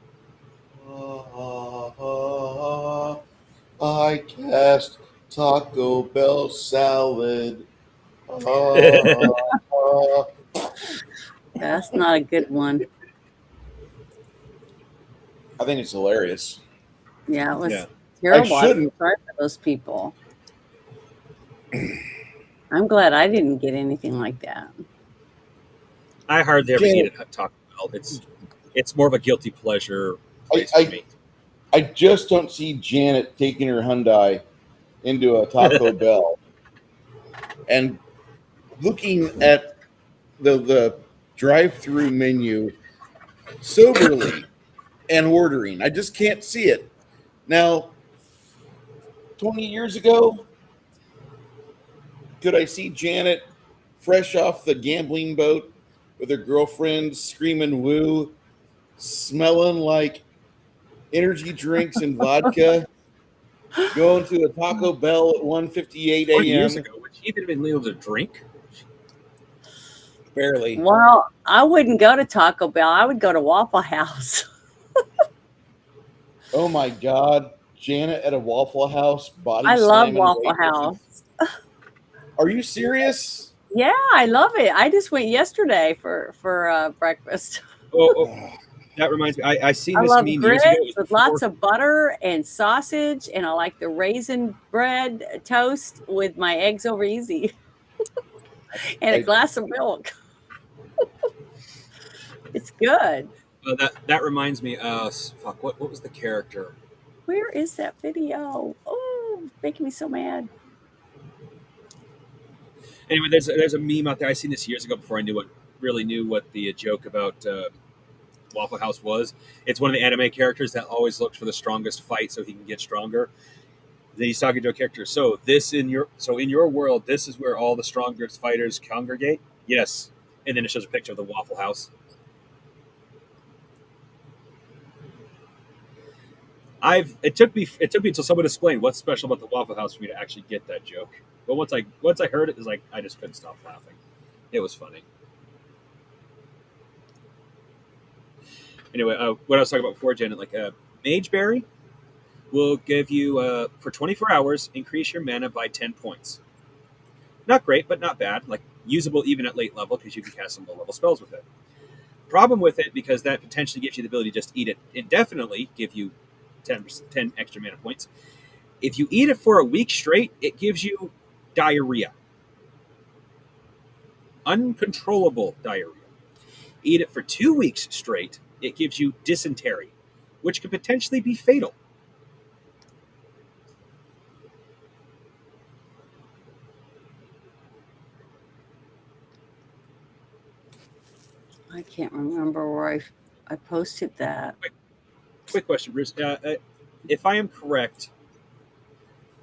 I cast Taco Bell salad. That's not a good one. I think it's hilarious. Yeah, it was Yeah. terrible. I feel shouldn't. sorry for those people. I'm glad I didn't get anything like that. I hardly ever Janet- eat it at Taco Bell. It's more of a guilty pleasure place I- for me. I just don't see Janet taking her Hyundai into a Taco Bell and looking at the drive-through menu soberly and ordering. I just can't see it. Now, 20 years ago, could I see Janet fresh off the gambling boat with her girlfriend screaming woo, smelling like energy drinks and vodka, going to a Taco Bell at 1:58 20 years a.m. ago, would she even been able to drink? Barely. Well, I wouldn't go to Taco Bell. I would go to Waffle House. Oh my God. Janet at a Waffle House body I love slamming Waffle waitresses. House. Are you serious? Yeah, I love it. I just went yesterday for breakfast. Oh, that reminds me. I seen I this love meme grits years ago. It was with before- lots of butter and sausage, and I like the raisin bread toast with my eggs over easy and a glass of milk. It's good. that reminds me. Fuck. What was the character? Where is that video? Oh, it's making me so mad. Anyway, there's a meme out there. I seen this years ago before I really knew what the joke about Waffle House was. It's one of the anime characters that always looks for the strongest fight so he can get stronger. Then he's talking to a character. So in your world, this is where all the strongest fighters congregate. Yes, and then it shows a picture of the Waffle House. It took me until someone explained what's special about the Waffle House for me to actually get that joke. But once I heard it, I just couldn't stop laughing. It was funny. Anyway, what I was talking about before, Janet, Mageberry will give you for 24 hours increase your mana by 10 points. Not great, but not bad. Like usable even at late level because you can cast some low level spells with it. Problem with it, because that potentially gives you the ability to just eat it indefinitely, give you 10 extra mana points. If you eat it for a week straight, it gives you diarrhea. Uncontrollable diarrhea. Eat it for 2 weeks straight, it gives you dysentery, which could potentially be fatal. I can't remember where I posted that. Quick question, Bruce. If I am correct,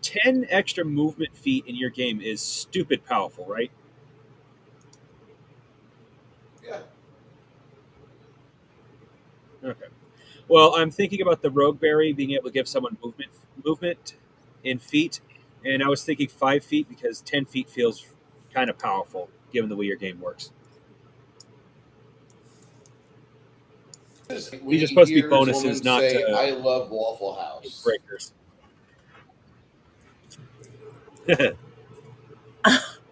10 extra movement feet in your game is stupid powerful, right? Yeah. Okay. Well, I'm thinking about the rogue berry being able to give someone movement in feet, and I was thinking 5 feet because 10 feet feels kind of powerful given the way your game works. These are supposed to be bonuses, not I love Waffle House. breakers.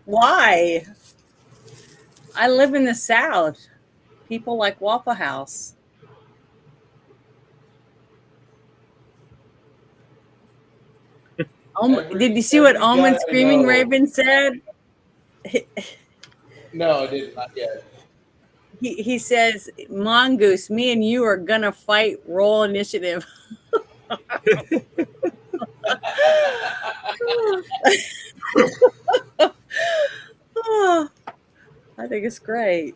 Why? I live in the South. People like Waffle House. Did you see what Every Omen guy I Screaming know. Raven said? No, I did not yet. He says, Mongoose, me and you are gonna fight roll initiative. Oh, I think it's great.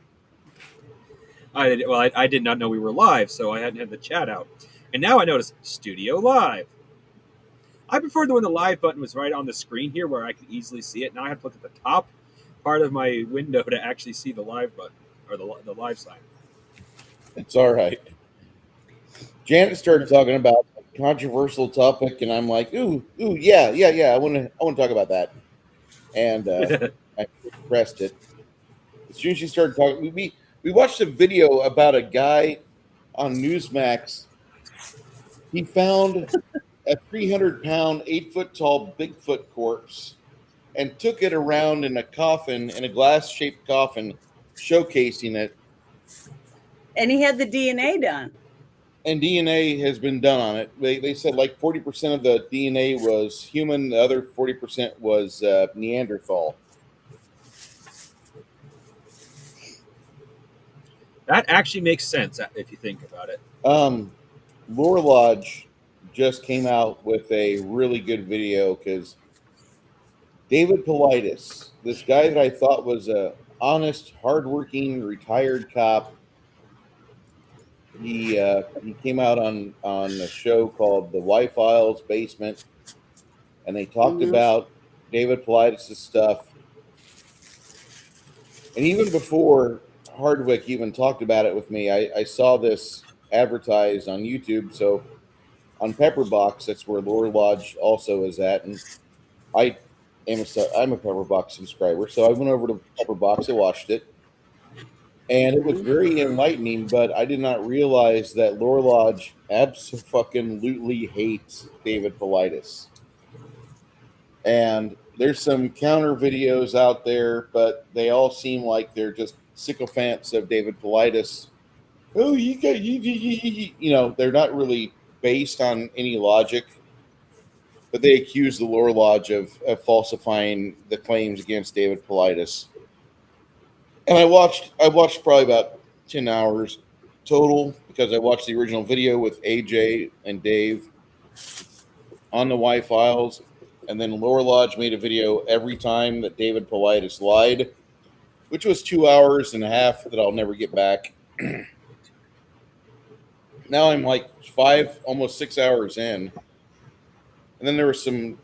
I did not know we were live, so I hadn't had the chat out. And now I notice Studio Live. I preferred when the live button was right on the screen here where I could easily see it. Now I have to look at the top part of my window to actually see the live button or the live sign. It's all right. Janet started talking about a controversial topic, and I'm like, ooh, yeah. I want to talk about that. And I pressed it. As soon as she started talking, we watched a video about a guy on Newsmax. He found a 300-pound, 8-foot tall Bigfoot corpse and took it around in a coffin, in a glass-shaped coffin, showcasing it. And he had the DNA done. And DNA has been done on it. They said like 40% of the DNA was human, the other 40% was Neanderthal. That actually makes sense if you think about it. Lore Lodge just came out with a really good video because David Politis, this guy that I thought was a honest, hardworking, retired cop, he came out on a show called The Y-Files Basement, and they talked Mm-hmm. about David Politis' stuff. And even before Hardwick even talked about it with me, I saw this advertised on YouTube. So on Pepperbox, that's where Lore Lodge also is at, and I'm a Pepperbox subscriber, so I went over to Pepperbox and watched it, and it was very enlightening. But I did not realize that Lore Lodge absolutely hates David Politis, and there's some counter videos out there, but they all seem like they're just sycophants of David Politis. Oh, you got you know, they're not really based on any logic, but they accuse the Lore Lodge of falsifying the claims against David Politis. And I watched probably about 10 hours total because I watched the original video with AJ and Dave on the Y Files, and then Lore Lodge made a video every time that David Politis lied, which was 2 hours and a half that I'll never get back. Now I'm like almost 6 hours in, and then there were some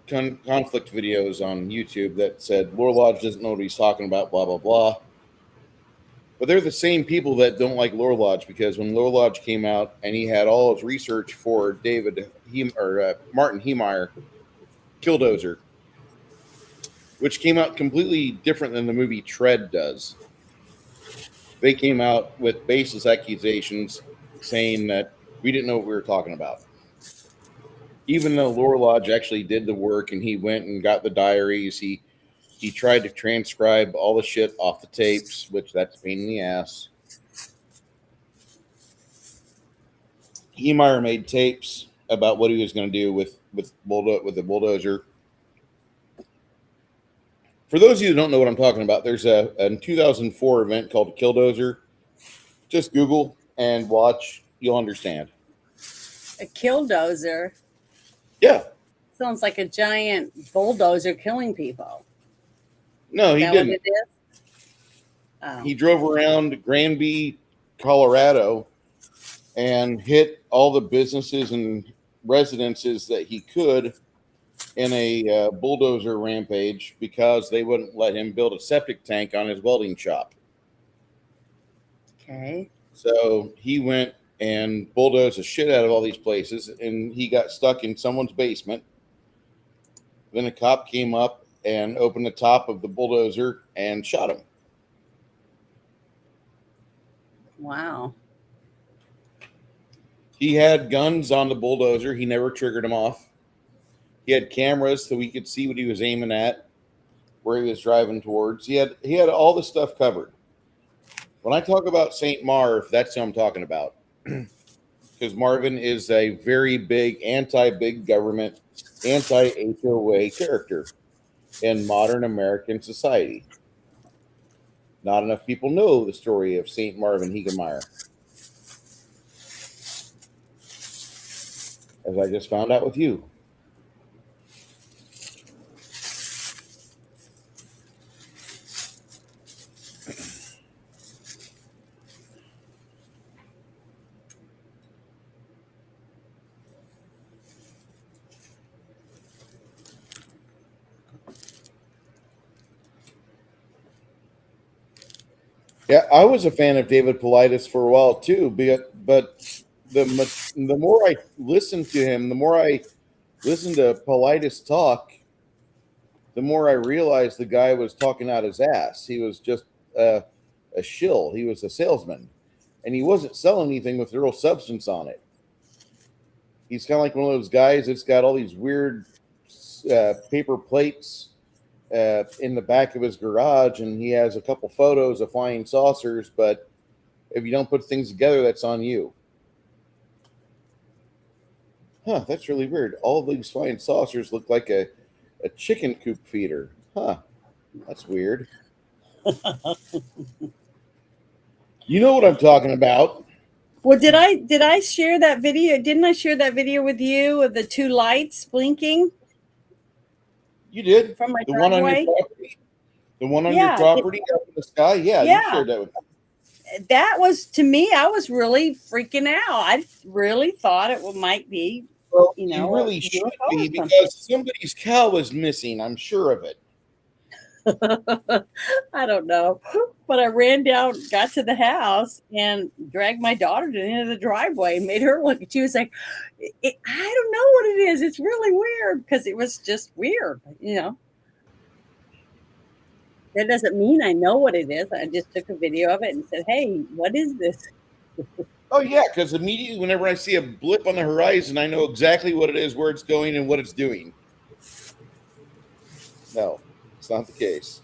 conflict videos on YouTube that said Lore Lodge doesn't know what he's talking about, blah blah blah. But they're the same people that don't like Lore Lodge because when Lore Lodge came out and he had all his research for Martin Heemeyer, Killdozer, which came out completely different than the movie Tread does. They came out with baseless accusations saying that we didn't know what we were talking about. Even though Lore Lodge actually did the work and he went and got the diaries, he tried to transcribe all the shit off the tapes, which that's a pain in the ass. Heemeyer made tapes about what he was going to do with the bulldozer. For those of you who don't know what I'm talking about, there's a 2004 event called Killdozer. Just Google and watch. You'll understand. A killdozer Yeah. sounds like a giant bulldozer killing people. No, Is he that didn't. what it is? Oh. He drove around Granby, Colorado, and hit all the businesses and residences that he could in a bulldozer rampage because they wouldn't let him build a septic tank on his welding shop. Okay. So he went and bulldozed the shit out of all these places, and he got stuck in someone's basement. Then a cop came up and opened the top of the bulldozer and shot him. Wow. He had guns on the bulldozer. He never triggered them off. He had cameras so we could see what he was aiming at, where he was driving towards. He had all the stuff covered. When I talk about St. Marv, that's who I'm talking about. Because Marvin is a very big anti-big government anti-HOA character in modern American society. Not enough people know the story of St. Marvin Hegemeyer, as I just found out with you. Yeah, I was a fan of David Paulides for a while too, but the more I listened to him, the more I listened to Paulides talk, the more I realized the guy was talking out his ass. He was just a shill. He was a salesman, and he wasn't selling anything with real substance on it. He's kind of like one of those guys that's got all these weird paper plates in the back of his garage, and he has a couple photos of flying saucers. But if you don't put things together, that's on you. Huh, that's really weird. All of these flying saucers look like a chicken coop feeder. Huh, that's weird. You know what I'm talking about. Well, did I share that video? Didn't I share that video with you of the two lights blinking You did. from my The one on your driveway? property. The one on your Yeah, property up in the sky. Yeah, you yeah. shared that with me. That was, to me, I was really freaking out. I really thought it might be, Well, you you know, a really should UFO be or something. because somebody's cow is missing. I'm sure of it. I don't know. But I ran down, got to the house, and dragged my daughter to the end of the driveway, made her look. She was like, I don't know what it is. It's really weird, because it was just weird, you know. That doesn't mean I know what it is. I just took a video of it and said, hey, what is this? Oh yeah, because immediately whenever I see a blip on the horizon, I know exactly what it is, where it's going, and what it's doing. No, it's not the case.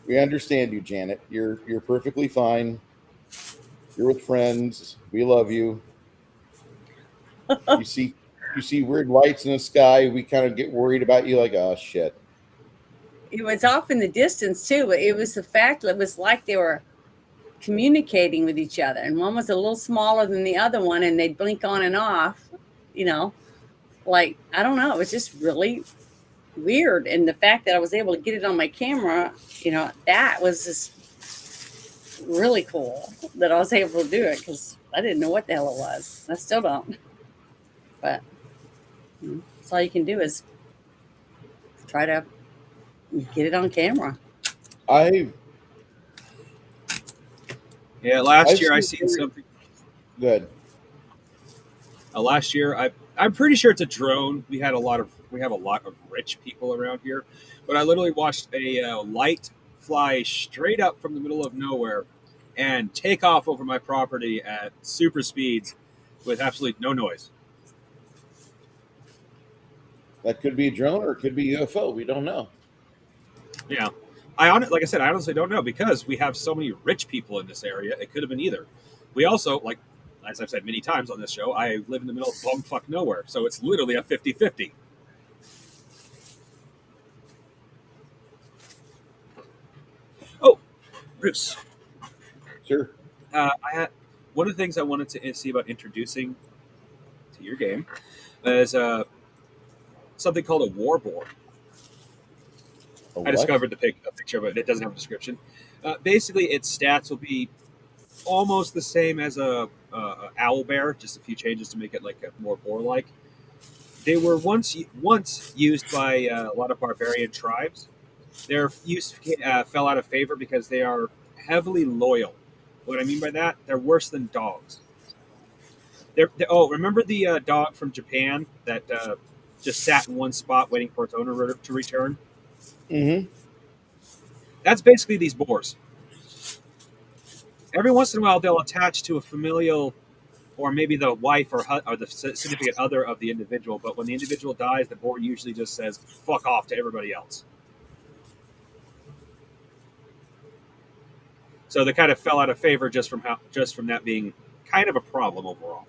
We understand you, Janet. You're perfectly fine. You're with friends. We love you. You see you see weird lights in the sky. We kind of get worried about you, like, oh shit. It was off in the distance, too. But it was the fact that it was like they were communicating with each other. And one was a little smaller than the other one, and they'd blink on and off, you know, like, I don't know. It was just really weird. And the fact that I was able to get it on my camera, that was just really cool that I was able to do it, because I didn't know what the hell it was. I still don't. But that's all you can do is try to get it on camera. I've Yeah, last I've year I seen seen something. good. Last year I'm pretty sure it's a drone. We have a lot of rich people around here, but I literally watched a light fly straight up from the middle of nowhere and take off over my property at super speeds with absolutely no noise. That could be a drone or it could be UFO. We don't know. Yeah, like I said, I honestly don't know because we have so many rich people in this area. It could have been either. We also, like, as I've said many times on this show, I live in the middle of bumfuck nowhere, so it's literally a 50-50. Oh, Bruce, Sure. I had one of the things I wanted to see about introducing to your game is something called a war board. A I what? discovered a picture, but it doesn't have a description. Basically, its stats will be almost the same as a owl bear, just a few changes to make it like a more boar-like. They were once used by a lot of barbarian tribes. Their use fell out of favor because they are heavily loyal. What I mean by that, they're worse than dogs. Remember the dog from Japan that just sat in one spot waiting for its owner to return? Mm-hmm. That's basically these boars. Every once in a while, they'll attach to a familial, or maybe the wife or the significant other of the individual. But when the individual dies, the boar usually just says "fuck off" to everybody else. So they kind of fell out of favor just from that being kind of a problem overall.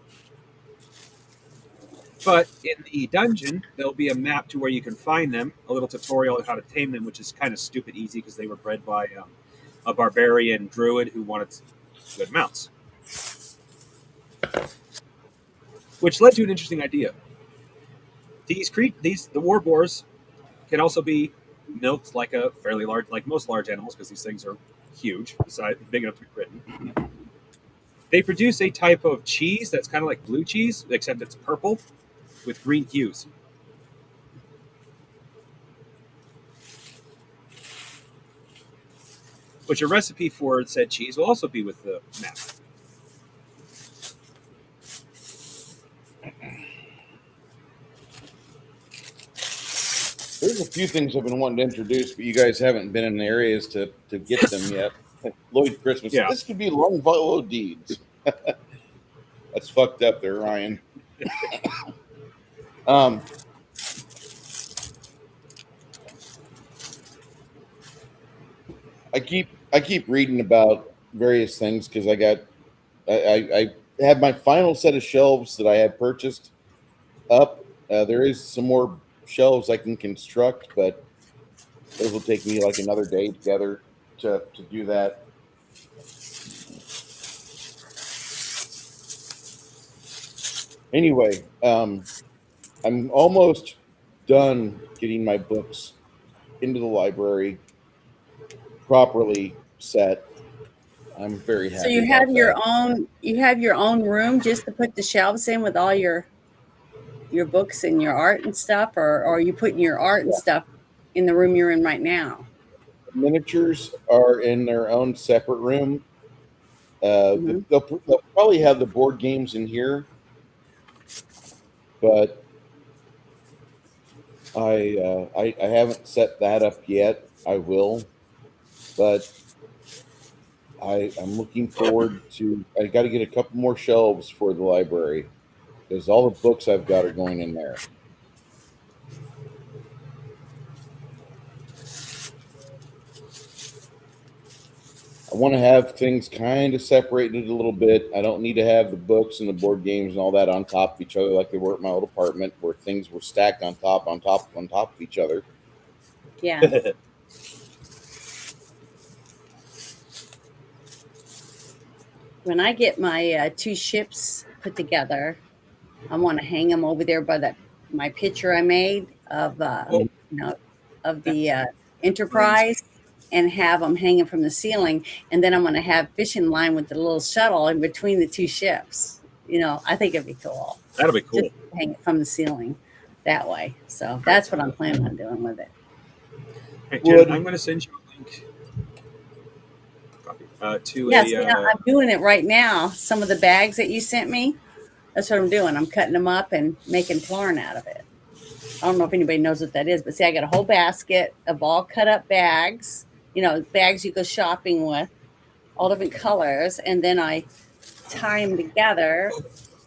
But in the dungeon, there'll be a map to where you can find them, a little tutorial on how to tame them, which is kind of stupid easy because they were bred by a barbarian druid who wanted good mounts. Which led to an interesting idea. The war boars can also be milked like a fairly large, like most large animals, because these things are huge, big enough to be ridden. They produce a type of cheese that's kind of like blue cheese, except it's purple with green hues. Which a recipe for said cheese will also be with the map. There's a few things I've been wanting to introduce, but you guys haven't been in the areas to get them yet. Lloyd Christmas. Yeah. This could be Longfellow deeds. That's fucked up there, Ryan. I keep reading about various things because I have my final set of shelves that I have purchased up. There is some more shelves I can construct, but those will take me like another day together to do that. Anyway, I'm almost done getting my books into the library properly set. I'm very happy. So you have your own room just to put the shelves in with all your books and your art and stuff, or are you putting your art and stuff in the room you're in right now? Miniatures are in their own separate room. Mhm. They'll probably have the board games in here, but I haven't set that up yet. I will, but I'm looking forward to. I got to get a couple more shelves for the library because all the books I've got are going in there. I want to have things kind of separated a little bit. I don't need to have the books and the board games and all that on top of each other like they were at my old apartment where things were stacked on top of each other. Yeah. When I get my 2 ships put together, I want to hang them over there by my picture I made of Oh, of the Enterprise, and have them hanging from the ceiling. And then I'm going to have fishing line with the little shuttle in between the 2 ships. I think it'd be cool. that'll be cool. Just hang it from the ceiling that way. So that's what I'm planning on doing with it. Hey, Jen, I'm going to send you a link to Yes, I'm doing it right now. Some of the bags that you sent me, that's what I'm doing. I'm cutting them up and making yarn out of it. I don't know if anybody knows what that is, but see, I got a whole basket of all cut up bags, bags you go shopping with, all different colors. And then I tie them together,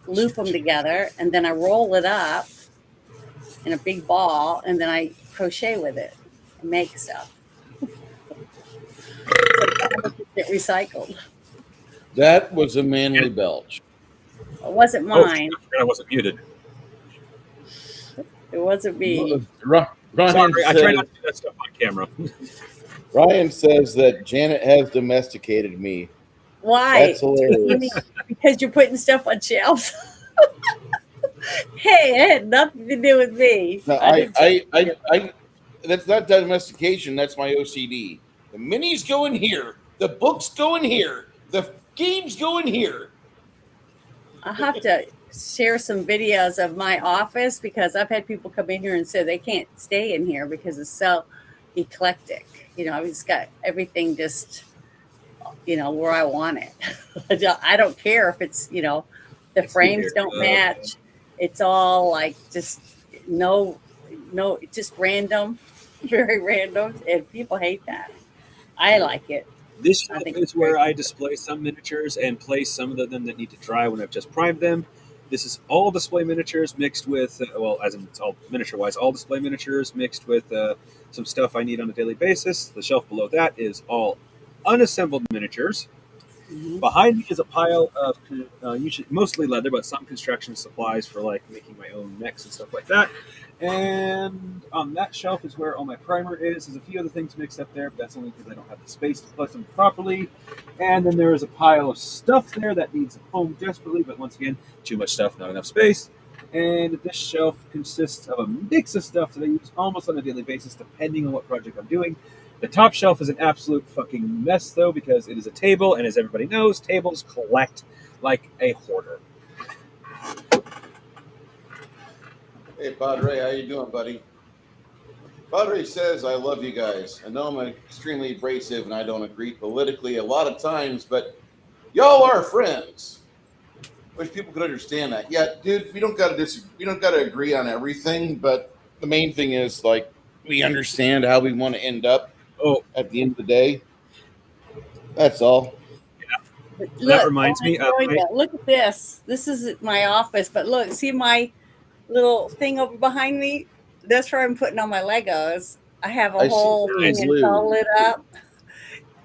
loop them together, and then I roll it up in a big ball, and then I crochet with it and make stuff. So get recycled. That was a manly belch. It wasn't mine. I wasn't muted. It wasn't me. Ryan Sorry, I try not to do that stuff on camera. Ryan says that Janet has domesticated me. Why? That's hilarious. Because you're putting stuff on shelves. Hey, it had nothing to do with me. No, that's not domestication. That's my OCD. The minis go in here. The books go in here. The games go in here. I'll have to share some videos of my office because I've had people come in here and say they can't stay in here because it's so eclectic. I've just got everything just, where I want it. I don't care if it's, the frames don't match. It's all like just just random, very random. And people hate that. I like it. This shelf is where I display some miniatures and place some of them that need to dry when I've just primed them. This is all display miniatures mixed with, as in it's all miniature-wise, all display miniatures mixed with some stuff I need on a daily basis. The shelf below that is all unassembled miniatures. Mhm. Behind me is a pile of usually mostly leather, but some construction supplies for like making my own necks and stuff like that. And on that shelf is where all my primer is. There's a few other things mixed up there, but that's only because I don't have the space to place them properly. And then there is a pile of stuff there that needs a home desperately, but once again, too much stuff, not enough space. And this shelf consists of a mix of stuff that I use almost on a daily basis, depending on what project I'm doing. The top shelf is an absolute fucking mess, though, because it is a table, and as everybody knows, tables collect like a hoarder. Hey, Padre, how you doing, buddy? Padre says, I love you guys. I know I'm extremely abrasive and I don't agree politically a lot of times, but y'all are friends. Wish people could understand that. Yeah, dude, we don't gotta disagree. We don't gotta agree on everything, but the main thing is like we understand how we want to end up Oh, at the end of the day. That's all. But that look, I reminds want me. to show you. Look at this. This is my office, but look, see my little thing over behind me? That's where I'm putting all my Legos. I have a I see whole that in thing Nice. and it's all blue. lit up.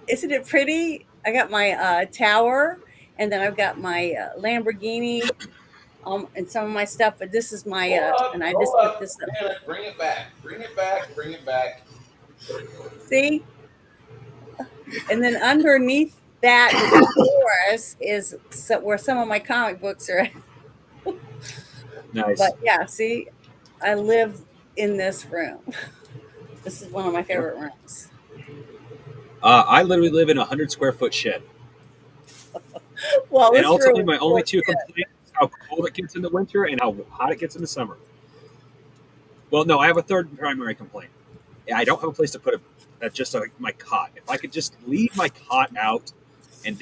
Isn't it pretty? I got my tower, and then I've got my Lamborghini, and some of my stuff. But this is my and I Hold just put up. this up. Man, bring it back. Bring it back. Bring it back. See, and then underneath that, the drawers is where some of my comic books are. Nice. But yeah, see, I live in this room. This is one of my Yep. favorite rooms. I literally live in a 100 square foot shed. Well, And this I'll tell room you, is my full only of two shit. complaints is how cold it gets in the winter and how hot it gets in the summer. Well, no, I have a third primary complaint. I don't have a place to put just like my cot. If I could just leave my cot out and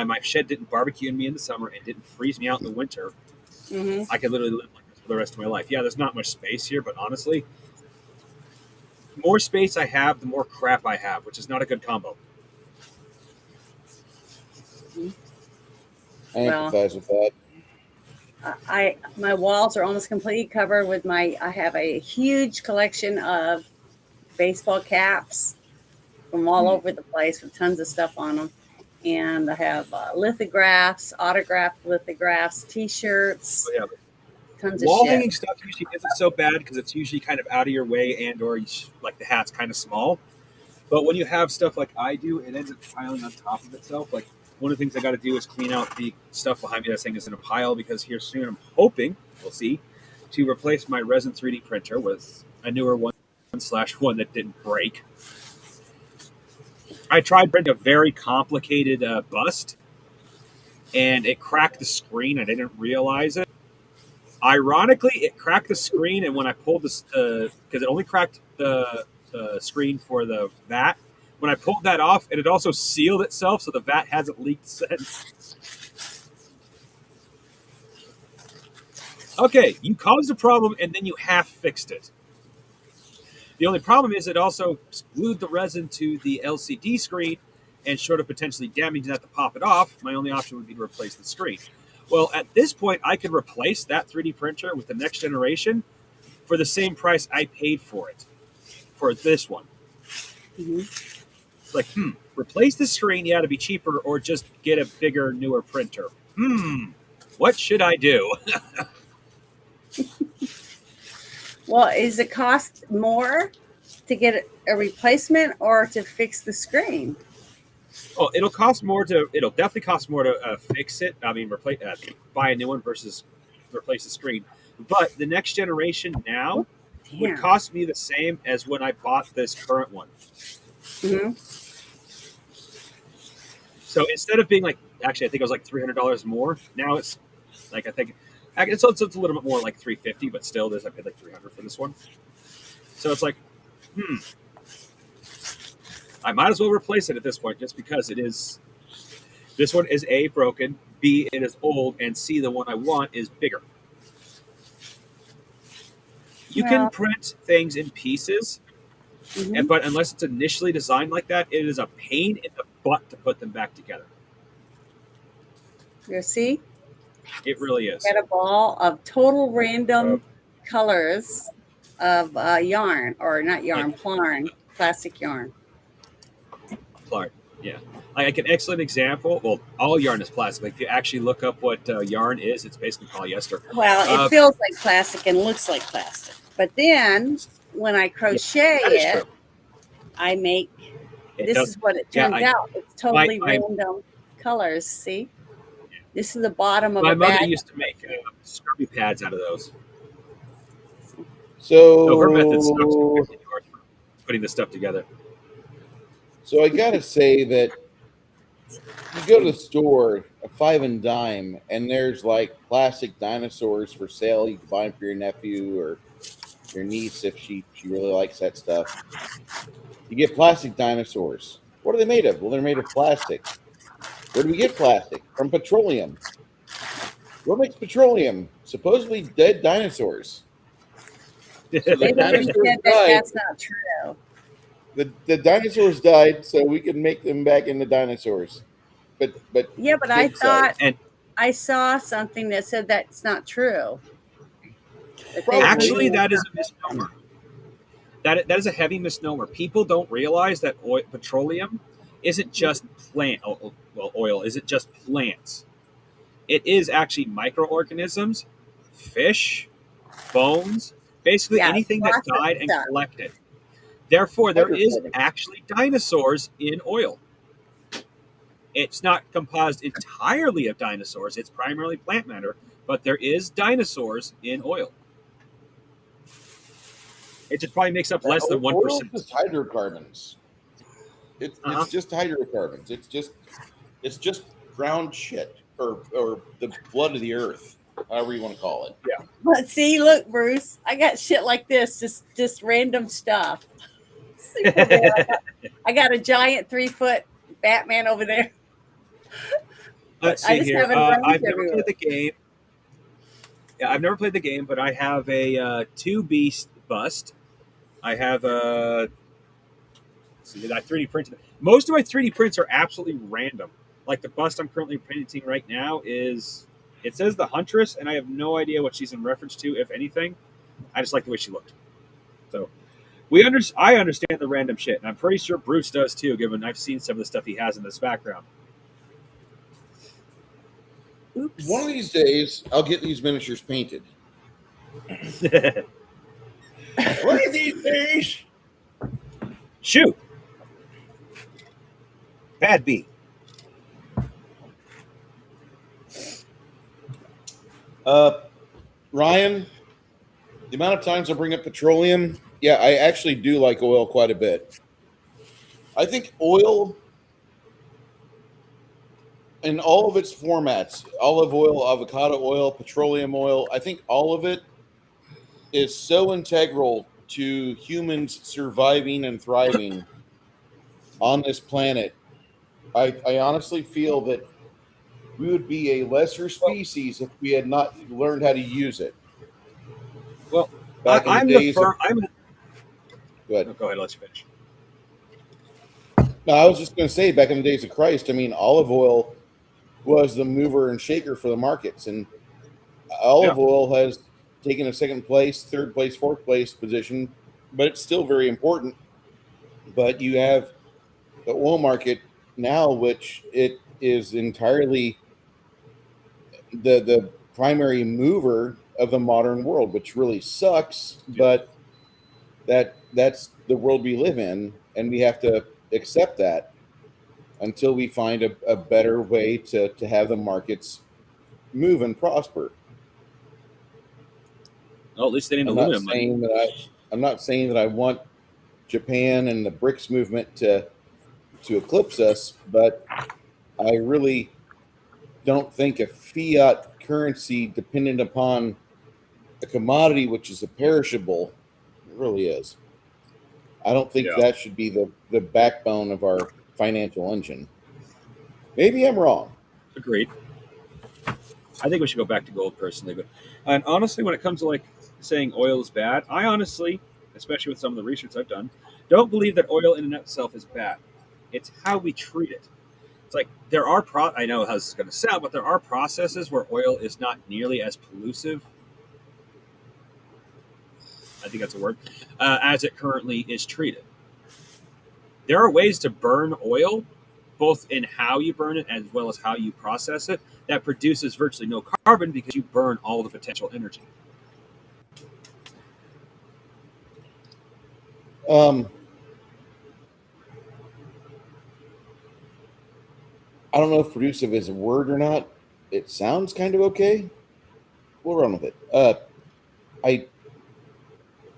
my shed didn't barbecue me in the summer and didn't freeze me out in the winter, Mm-hmm. I could literally live like this for the rest of my life. Yeah, there's not much space here, but honestly, the more space I have, the more crap I have, which is not a good combo. I Well, empathize with that. I my walls are almost completely covered with my. I have a huge collection of baseball caps from all over the place with tons of stuff on them, and I have lithographs, autographed lithographs, So T-shirts, yeah, tons of wall shit. hanging stuff usually isn't so bad because it's usually kind of out of your way and or like the hat's kind of small. But when you have stuff like I do, it ends up piling on top of itself. Like one of the things I got to do is clean out the stuff behind me that's saying is in a pile because here soon I'm hoping we'll see to replace my resin 3D printer with a newer one/one that didn't break. I tried printing a very complicated bust and it cracked the screen. I didn't realize it. Ironically, it cracked the screen, and when I pulled this, because it only cracked the screen for the vat, when I pulled that off, it had also sealed itself, so the vat hasn't leaked since. Okay, you caused a problem, and then you half fixed it. The only problem is it also glued the resin to the LCD screen, and short of potentially damaging that to pop it off, my only option would be to replace the screen. Well, at this point, I could replace that 3D printer with the next generation for the same price I paid for it for this one. Mm-hmm. It's like, replace the screen, yeah, to be cheaper, or just get a bigger, newer printer. What should I do? Well, is it cost more to get a replacement or to fix the screen? Oh, it'll definitely cost more to fix it. I mean, buy a new one versus replace the screen. But the next generation now would Damn. cost me the same as when I bought this current one. Mm-hmm. So instead of being like, actually, I think it was like $300 more. Now it's like it's a little bit more like $350, but still, I paid like $300 for this one. So it's like, I might as well replace it at this point, just because it is. This one is A, broken, B, it is old, and C, the one I want is bigger. You can Well, print things in pieces, mm-hmm. but unless it's initially designed like that, it is a pain in the butt to put them back together. You see, It really is. get a ball of total random colors of yarn, or not yarn, Like, plarn, plastic yarn. Clark. Yeah, like an excellent example. Well, all yarn is plastic. Like if you actually look up what yarn is, it's basically polyester. Well, it Uh, feels like plastic and looks like plastic. But then when I yeah, crochet that is true. it, I make It this does. is what it Yeah, turns out. It's my totally my random colors. See? This is the bottom of my a mother bag. used to make scrubby pads out of those. So her method sucks compared So, to yours for putting the stuff together. so I gotta say that you go to the store, a five and dime, and there's like plastic dinosaurs for sale. You can buy them for your nephew or your niece if she really likes that stuff. You get plastic dinosaurs. What are they made of? Well, they're made of plastic. Where do we get plastic? From petroleum. What makes petroleum? Supposedly dead dinosaurs. So the They've already dinosaurs said that died. that's not true. The dinosaurs died, so we can make them back into dinosaurs. But Yeah, but I kids say thought And I saw something that said that's not true. That they were probably actually, doing that is a something. misnomer. That is a heavy misnomer. People don't realize that petroleum isn't just oil isn't just plants. It is actually microorganisms, fish, bones, basically Yeah, anything that lots of died and stuff. collected. Therefore, there is hydrocarbons. actually dinosaurs in oil. It's not composed entirely of dinosaurs, it's primarily plant matter, but there is dinosaurs in oil. It just probably makes up less than Oil is 1%. just hydrocarbons. It's Uh-huh. just hydrocarbons. It's just ground shit or the blood of the earth, however you want to call it. Yeah. But see, look, Bruce, I got shit like this, just random stuff. See over there, I got a giant 3 foot Batman over there. But Let's I see just here. have it arranged I've never everywhere. played the game. Yeah, I've never played the game, but I have a two beast bust. I have a see that 3D printed. Most of my 3D prints are absolutely random. Like the bust I'm currently printing right now is it says the Huntress, and I have no idea what she's in reference to, if anything. I just like the way she looked. So I understand the random shit, and I'm pretty sure Bruce does too, given I've seen some of the stuff he has in this background. One of Oops. these days, I'll get these miniatures painted. One of these days. Shoot, bad B. Uh, Ryan, the amount of times I bring up petroleum, yeah, I actually do like oil quite a bit. I think oil in all of its formats, olive oil, avocado oil, petroleum oil, I think all of it is so integral to humans surviving and thriving on this planet. I honestly feel that we would be a lesser Well, species if we had not learned how to use it well, back in the I'm the days of. firm. I'm. Go ahead. Oh, go ahead. I'll let you finish. No, I was just going to say, back in the days of Christ, I mean, olive oil was the mover and shaker for the markets, and Yeah. olive oil has taken a second place, third place, fourth place position, but it's still very important. But you have the oil market now, which it is entirely the primary mover of the modern world, which really sucks. Yeah. But that's the world we live in, and we have to accept that until we find a better way to have the markets move and prosper. Well, at least they need I'm not aluminum money. saying that I'm not saying that I want Japan and the BRICS movement to eclipse us, but I really don't think a fiat currency dependent upon a commodity which is a perishable, it really is. I don't think Yeah. that should be the backbone of our financial engine. Maybe I'm wrong. Agreed. I think we should go back to gold personally, but and honestly, when it comes to like saying oil is bad, I honestly, especially with some of the research I've done, don't believe that oil in and of itself is bad. It's how we treat it. It's like there are I know how this is going to sound, but there are processes where oil is not nearly as pollutive. I think that's a word, as it currently is treated. There are ways to burn oil both in how you burn it as well as how you process it, that produces virtually no carbon because you burn all the potential energy. I don't know if producive is a word or not. It sounds kind of okay. We'll run with it. I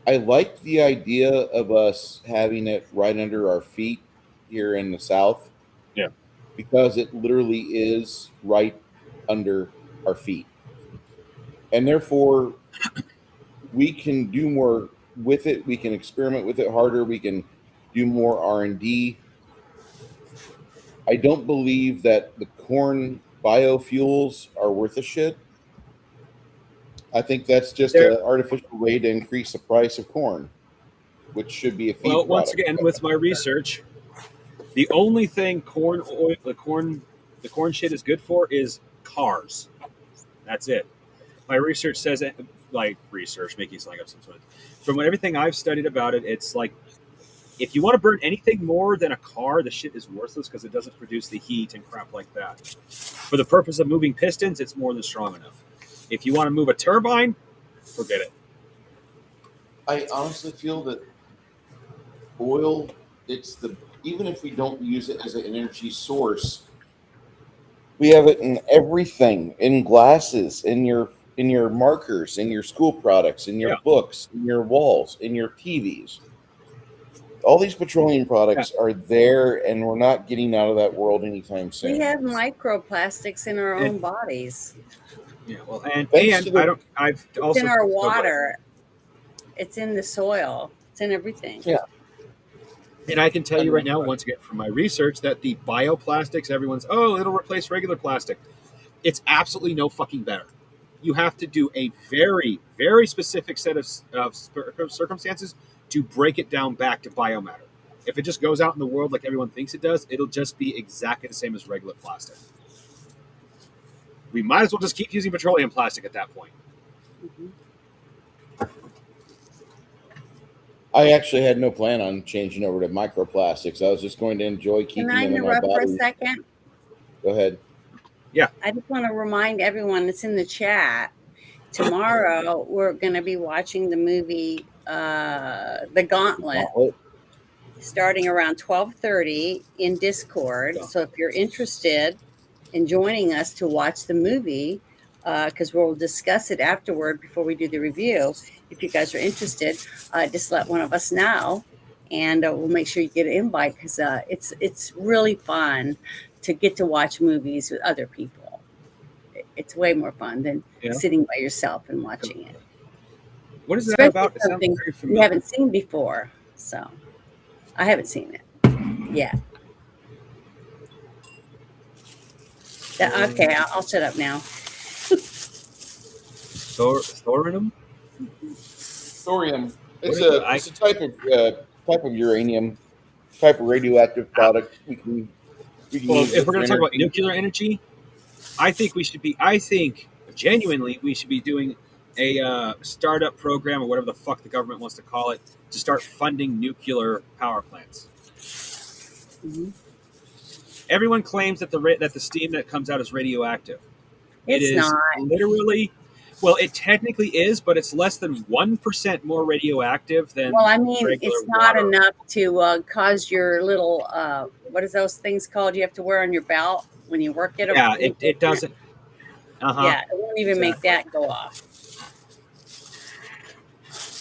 I like the idea of us having it right under our feet here in the South Yeah. because it literally is right under our feet, and therefore we can do more with it. We can experiment with it harder. We can do more R&D. I don't believe that the corn biofuels are worth a shit. I think that's just There, an artificial way to increase the price of corn, which should be a well, feed once product. again, with my research, the only thing corn oil, the corn shit is good for is cars. That's it. My research says it, like research, making something up sometimes. From everything I've studied about it, it's like if you want to burn anything more than a car, the shit is worthless because it doesn't produce the heat and crap like that. For the purpose of moving pistons, it's more than strong enough. If you want to move a turbine, forget it. I honestly feel that oil, it's the even if we don't use it as an energy source, we have it in everything, in glasses, in your markers, in your school products, in your Yeah, books, in your walls, in your TVs. All these petroleum yeah, products are there, and we're not getting out of that world anytime We soon. have microplastics in our and own bodies. yeah. Well, Thanks to I the don't. I've It's in also. our Oh, go ahead. water. It's in the soil. It's in everything. yeah, And I can tell you right and now, once again, from my research, that the bioplastics, everyone's, oh, it'll replace regular plastic. It's absolutely no fucking better. You have to do a very, very specific set of circumstances to break it down back to biomatter. If it just goes out in the world like everyone thinks it does, it'll just be exactly the same as regular plastic. We might as well just keep using petroleum plastic at that point. Mhm. I actually had no plan on changing over to microplastics. I was just going to enjoy Can keeping I them in my interrupt for a body. second? Go ahead. Yeah. I just want to remind everyone that's in the chat. Tomorrow we're going to be watching the movie The Gauntlet, Gauntlet. starting around 12:30 in Discord. So if you're interested in joining us to watch the movie, because we'll discuss it afterward before we do the review. If you guys are interested, just let one of us know, and we'll make sure you get an invite because it's really fun to get to watch movies with other people. It's way more fun than Yeah. sitting by yourself and watching it, What is that especially about? It sounds something very you familiar. haven't seen before. So I haven't seen it yet. Okay, I'll shut up now. Thorinum? Thorium. What is it? It's a type of uranium, type of radioactive product. We can Well, use if it we're for going to talk about energy. nuclear energy, I think we should be. I think genuinely we should be doing a startup program or whatever the fuck the government wants to call it to start funding nuclear power plants. Mhm. Everyone claims that the steam that comes out is radioactive. It It's is not. literally, well, it technically is, but it's less than 1% more radioactive Well, than I mean, regular it's not water. enough to cause your little what is those things called you have to wear on your belt when you work at a Yeah, nuclear it plant? doesn't. Uh huh. Yeah, it won't even make Exactly. that go off.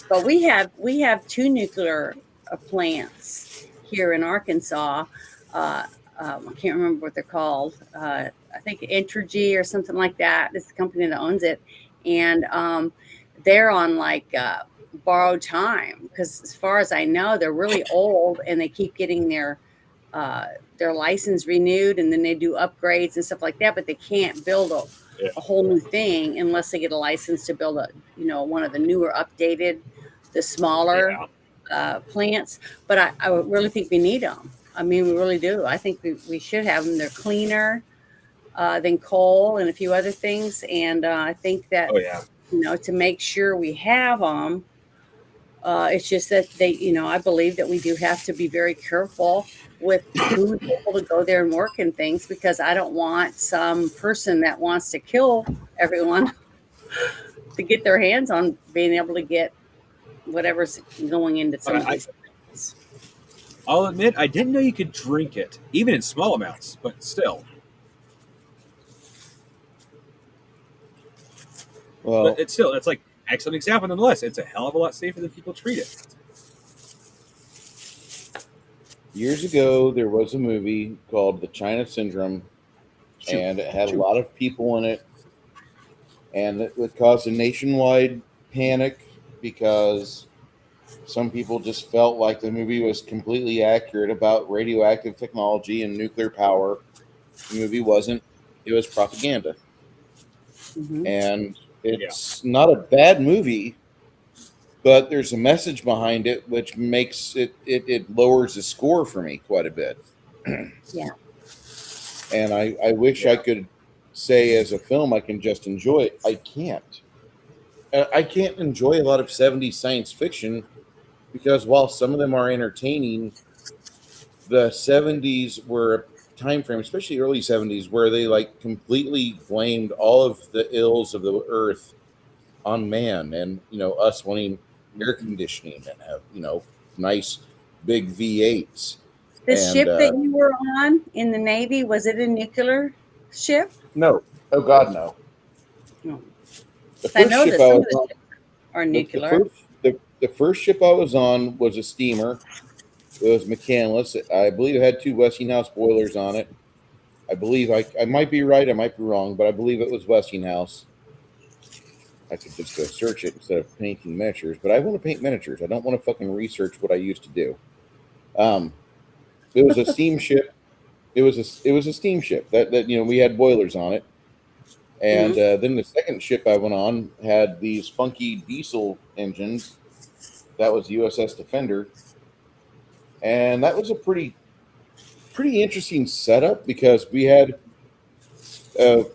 But we have two nuclear plants here in Arkansas. I can't remember what they're called. I think Entergy or something like that. It's the company that owns it, and they're on like borrowed time because, as far as I know, they're really old and they keep getting their license renewed, and then they do upgrades and stuff like that. But they can't build Yeah. a whole new thing unless they get a license to build one of the newer, updated, the smaller Yeah. plants. But I really think we need them. I mean, we really do. I think we should have them. They're cleaner than coal and a few other things. And I think that, Oh yeah. to make sure we have them, it's just that I believe that we do have to be very careful with who's able to go there and work and things, because I don't want some person that wants to kill everyone to get their hands on being able to get whatever's going into some of these things. I'll admit, I didn't know you could drink it, even in small amounts, but still. Well, But it's like excellent example nonetheless. It's a hell of a lot safer than people treat it. years ago, there was a movie called The China Syndrome, and it had a lot of people in it, and it caused a nationwide panic because some people just felt like the movie was completely accurate about radioactive technology and nuclear power. The movie wasn't. It was propaganda. Mhm. And it's not a bad movie, but there's a message behind it which makes it lowers the score for me quite a bit. Yeah. And I wish I could say as a film I can just enjoy it. I can't. I can't enjoy a lot of 70s science fiction because while some of them are entertaining, the 70s were a time frame, especially early 70s, where they like completely blamed all of the ills of the earth on man, and us wanting air conditioning and have nice big V8s. The And ship that you were on in the Navy, was it a nuclear ship? no, oh God, no. No. The I first know ship that I some of was the on, ships are the nuclear. first the first ship I was on was a steamer. It was McCandless. I believe it had two Westinghouse boilers on it. I believe I might be right, I might be wrong, but I believe it was Westinghouse. I could just go search it instead of painting miniatures, but I want to paint miniatures. I don't want to fucking research what I used to do. Um, it was a steamship. It was a steamship that we had boilers on it, and Mhm. then the second ship I went on had these funky diesel engines. That was USS Defender, and that was a pretty interesting setup because we had a,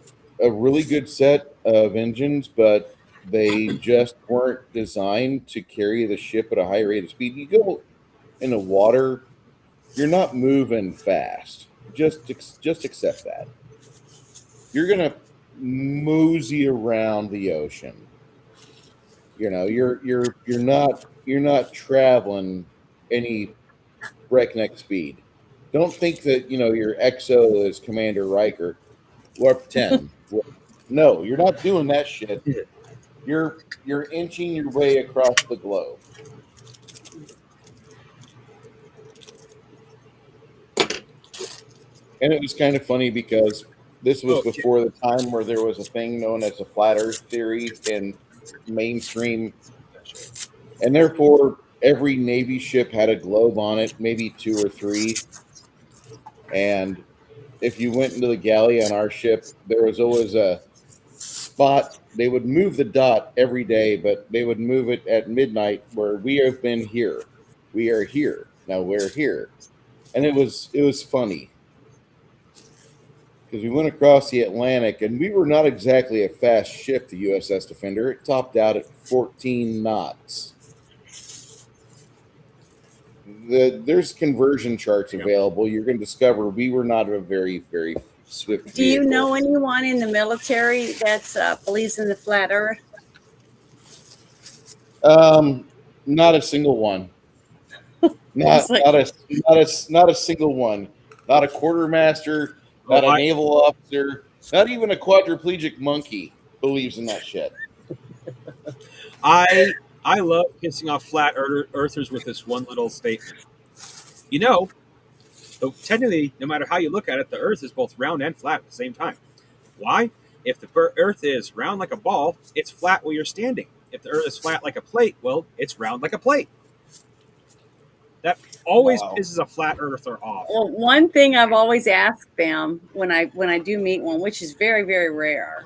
a really good set of engines, but they just weren't designed to carry the ship at a high rate of speed. You go in the water, you're not moving fast. Just accept that. You're gonna mosey around the ocean. You're not traveling any breakneck speed. Don't think that your XO is Commander Riker. Warp 10. No, you're not doing that shit. You're inching your way across the globe. And it was kind of funny because this was Oh, before the time where there was a thing known as a flat earth theory in mainstream, and therefore every Navy ship had a globe on it, maybe two or three. And if you went into the galley on our ship, there was always a spot. They would move the dot every day, but they would move it at midnight where we have been here. We are here. Now we're here. And it was funny because we went across the Atlantic and we were not exactly a fast ship, the USS Defender. It topped out at 14 knots. There's conversion charts available. You're going to discover we were not a very, very swift Do you vehicle. know anyone in the military that's believes in the flat Earth? Not a single one. Not It's like, not a not a single one. Not a quartermaster. oh, Not a naval officer. Not even a quadriplegic monkey believes in that shit. I love pissing off flat earthers with this one little statement. You know, so technically, no matter how you look at it, the Earth is both round and flat at the same time. Why? If the Earth is round like a ball, it's flat where you're standing. If the Earth is flat like a plate, well, it's round like a plate. That always Wow. pisses a flat earther off. well, one thing I've always asked them when I do meet one, which is very, very rare,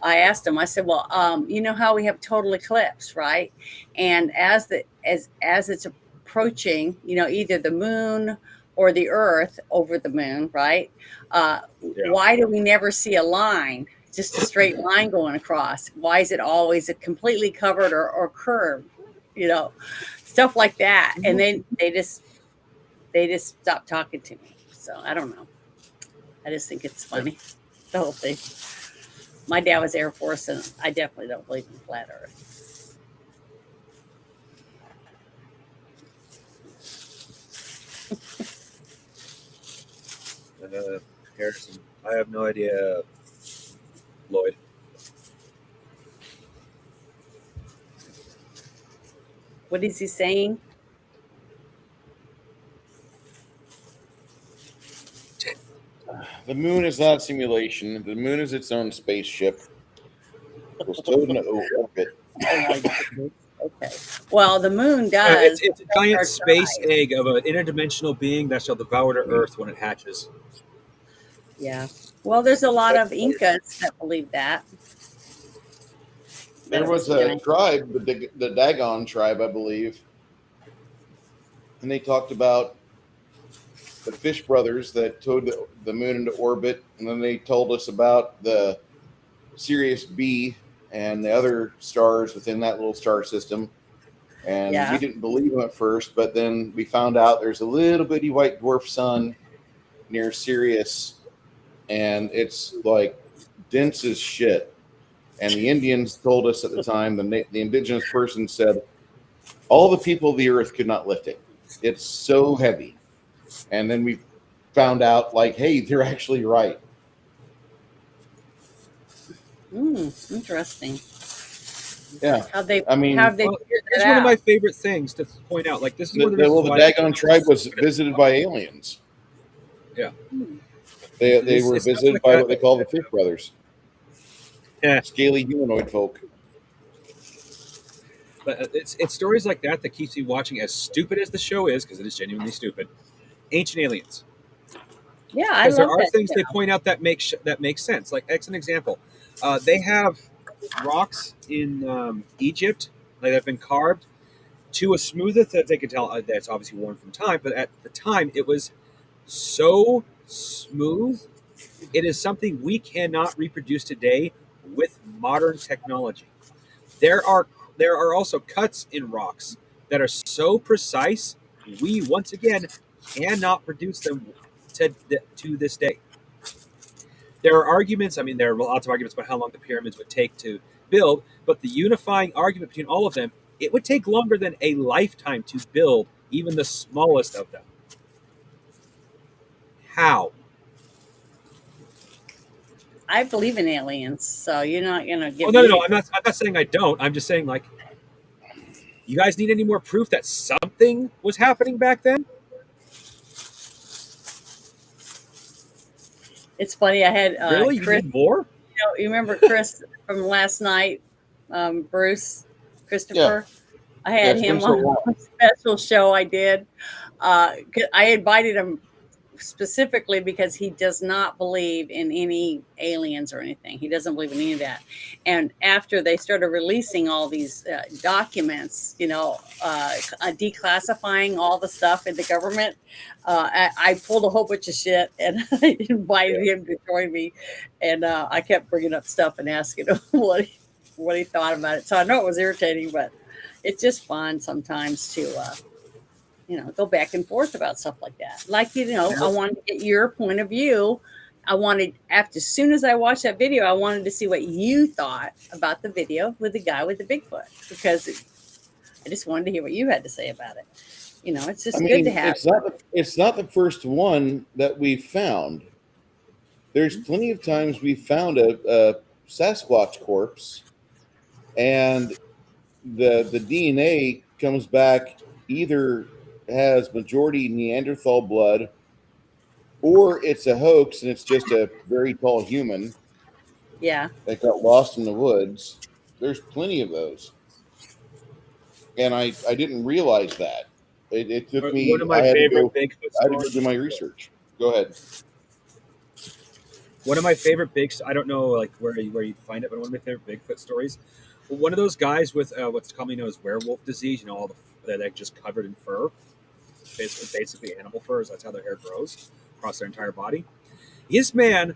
I asked them. I said, "Well, you know how we have total eclipse, right? And as it's approaching, either the moon or the Earth over the moon, right? Why do we never see a line, just a straight line going across? Why is it always completely covered or curved? You know, stuff like that." And they just they just stopped talking to me. So I don't know. I just think it's funny, the whole thing. My dad was Air Force, and I definitely don't believe in flat Earth. Harrison, I have no idea, Lloyd. What is he saying? The moon is not a simulation. The moon is its own spaceship. It was towed into orbit. Oh my goodness. Okay. Well, the moon It's does it's a affect giant our space tide. egg of an interdimensional being that shall devour the Earth when it hatches. Yeah. Well, there's a lot of Incas that believe that. That There it was a a giant. tribe, the Dagon tribe, I believe, and they talked about the Fish brothers that towed the moon into orbit, and then they told us about the Sirius B and the other stars within that little star system. And we Yeah. didn't believe them at first, but then we found out there's a little bitty white dwarf sun near Sirius, and it's like dense as shit. And the Indians told us at the time, the indigenous person said, all the people of the earth could not lift it. It's so heavy. And then we found out, like, hey, they're actually right. Interesting. Yeah. How they I mean, how they Well, figured this is that one of my out. favorite things to point out. Like, this is one of the reasons the why Dagon tribe was visited by aliens. Yeah, They were it's stuff visited like by that. what they call the Fish brothers, Yeah, scaly humanoid folk. but it's stories like that that keeps me watching. As stupid as the show is, because it is genuinely stupid. Ancient aliens, Yeah, I because there love are that things they show. point out that make sense. Like, as an example, they have rocks in Egypt that have been carved to a smoother that they can tell that's obviously worn from time. But at the time, it was so smooth. It is something we cannot reproduce today with modern technology. There are there are also cuts in rocks that are so precise we once again cannot produce them to this day. There are arguments. I mean, there are lots of arguments about how long the pyramids would take to build, but the unifying argument between all of them, it would take longer than a lifetime to build even the smallest of them. How? I believe in aliens, so you're not gonna Oh, give no, me no, no. any. I'm not saying I don't. I'm just saying, like, you guys need any more proof that something was happening back then? It's funny. I had Really? You Chris. need more? You remember Chris from last night? Bruce, Yeah, Christopher. I yeah. had It's been him so on long. a special show I did. 'Cause I invited him specifically because he does not believe in any aliens or anything. He doesn't believe in any of that. And after they started releasing all these documents, declassifying all the stuff in the government, I pulled a whole bunch of shit and I invited him to join me. And I kept bringing up stuff and asking him what he thought about it. So I know it was irritating, but it's just fun sometimes to go back and forth about stuff like that. Like, I Now, wanted to get your point of view. I wanted, after, as soon as I watched that video, I wanted to see what you thought about the video with the guy with the Bigfoot, because I just wanted to hear what you had to say about it. It's I just good to mean, have. it's not the first one that we found. There's plenty of times we found a Sasquatch corpse, and the DNA comes back either has majority Neanderthal blood, or it's a hoax and it's just a very tall human Yeah. that got lost in the woods. There's plenty of those, and I didn't realize that. It took one of me. my favorite Bigfoot I had to go do stories. my research. Go ahead. One of my favorite I don't know like where you find it, but one of my favorite Bigfoot stories. One of those guys with what's commonly known as werewolf disease. All they're just covered in fur, basically animal furs. That's how their hair grows across their entire body. This man,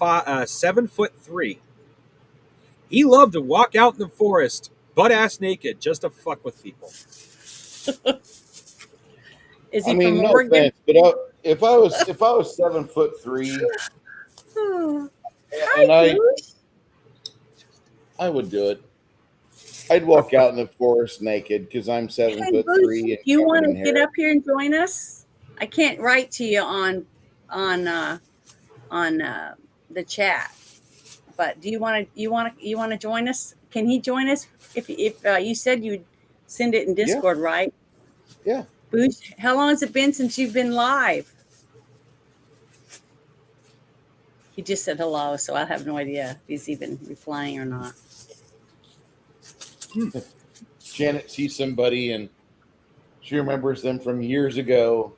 7'3". He loved to walk out in the forest, butt ass naked, just to fuck with people. Is I he from mean, no Oregon? offense, but if I was 7'3", Oh, and hi, Boosh. I would do it. I'd walk out in the forest naked because I'm seven Hey, foot Boosh, three and you covered want in to get hair. up here and join us? I can't write to you on uh, on the chat, but do you want to join us? Can he join us? If you said you'd send it in Yeah, Discord, right? yeah. Boosh, how long has it been since you've been live? He just said hello, so I have no idea if he's even replying or not. Janet sees somebody and she remembers them from years ago.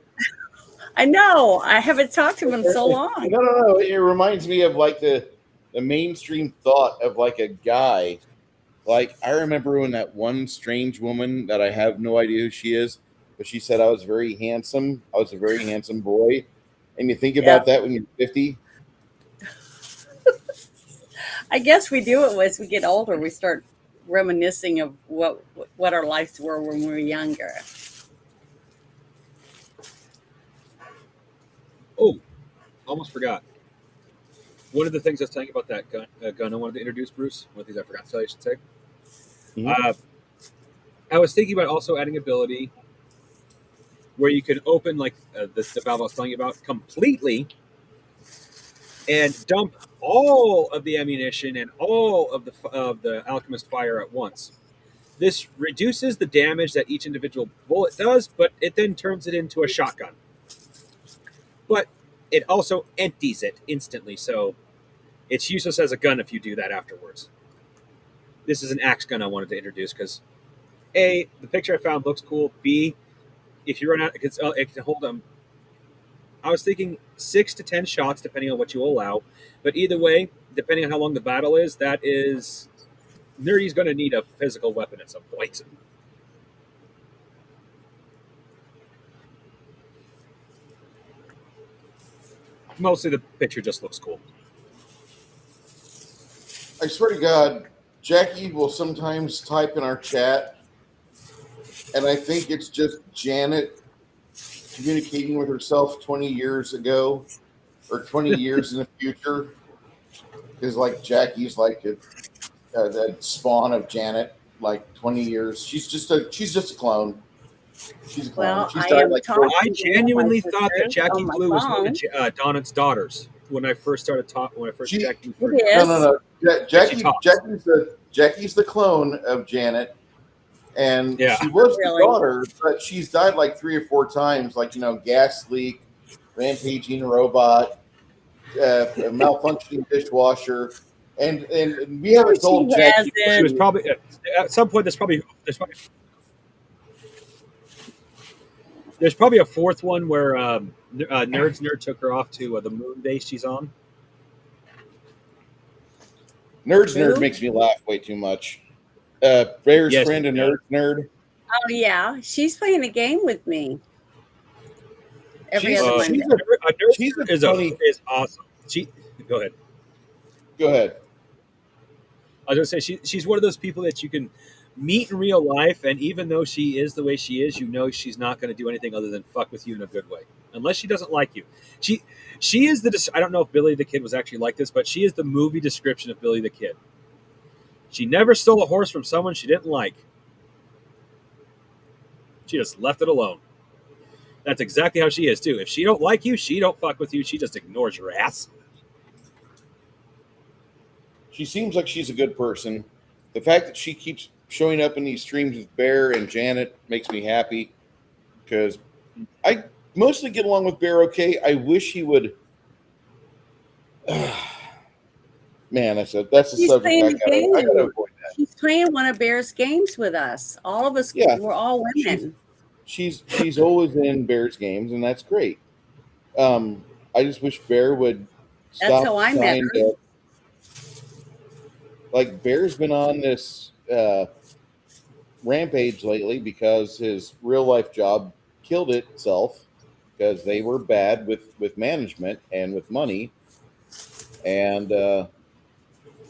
I know. I haven't talked to him in so long. No. It reminds me of like the mainstream thought of like a guy. Like I remember when that one strange woman that I have no idea who she is, but she said I was very handsome. I was a very handsome boy. And you think Yeah. about that when you're 50. I guess we do it as we get older. We start reminiscing of what our lives were when we were younger. Oh, almost forgot. One of the things I was telling you about that gun I wanted to introduce, Bruce. One of the things I forgot to tell you, I should say. Mhm. I was thinking about also adding ability where you can open like the valve I was telling you about completely and dump all of the ammunition and all of the alchemist fire at once. This reduces the damage that each individual bullet does, but it then turns it into a shotgun. But it also empties it instantly, so it's useless as a gun if you do that afterwards. This is an axe gun I wanted to introduce because A, the picture I found looks cool. B, if you run out, it can hold them. I was thinking 6 to 10 shots, depending on what you allow. But either way, depending on how long the battle is, that is Nerdy's going to need a physical weapon at some point. Mostly the picture just looks cool. I swear to God, Jackie will sometimes type in our chat, and I think it's just Janet communicating with herself 20 years ago or 20 years in the future. Because like Jackie's like that spawn of Janet, like 20 years. She's just a clone. She's a clone. Well, She's I died am like talking 4. I to my genuinely thought that sister Jackie on my Blue was one of phone. Donut's daughters when I first started talking. When I first She Jackie It first is. no. she talks. Jackie's the clone of Janet, and Yeah, she was the Really. daughter, but she's died like 3 or 4 times, like gas leak, rampaging robot, a malfunctioning dishwasher, and we No, haven't she told Jackie. she was hasn't. probably at some point. There's probably a fourth one where Nerd took her off to the moon base she's on. Nerds Nerd Who? makes me laugh way too much. Bear's Yes, friend, a Nerd. Oh yeah, she's playing a game with me every She's other Uh, Monday. she's a a she's a nerd funny. is awesome. She go ahead. Go ahead. I was gonna say she's one of those people that you can meet in real life, and even though she is the way she is, she's not going to do anything other than fuck with you in a good way, unless she doesn't like you. She she is the. I don't know if Billy the Kid was actually like this, but she is the movie description of Billy the Kid. She never stole a horse from someone she didn't like. She just left it alone. That's exactly how she is too. If she don't like you, she don't fuck with you. She just ignores your ass. She seems like she's a good person. The fact that she keeps showing up in these streams with Bear and Janet makes me happy because I mostly get along with Bear okay. I wish he would. Man, that's a She's subject playing the I gotta game. avoid that. She's playing one of Bear's games with us. All of us, Yeah, we're all she's women. she's always in Bear's games, and that's great. I just wish Bear would That's how stop I met trying her. to, like, Bear's been on this rampage lately because his real life job killed itself because they were bad with management and with money, and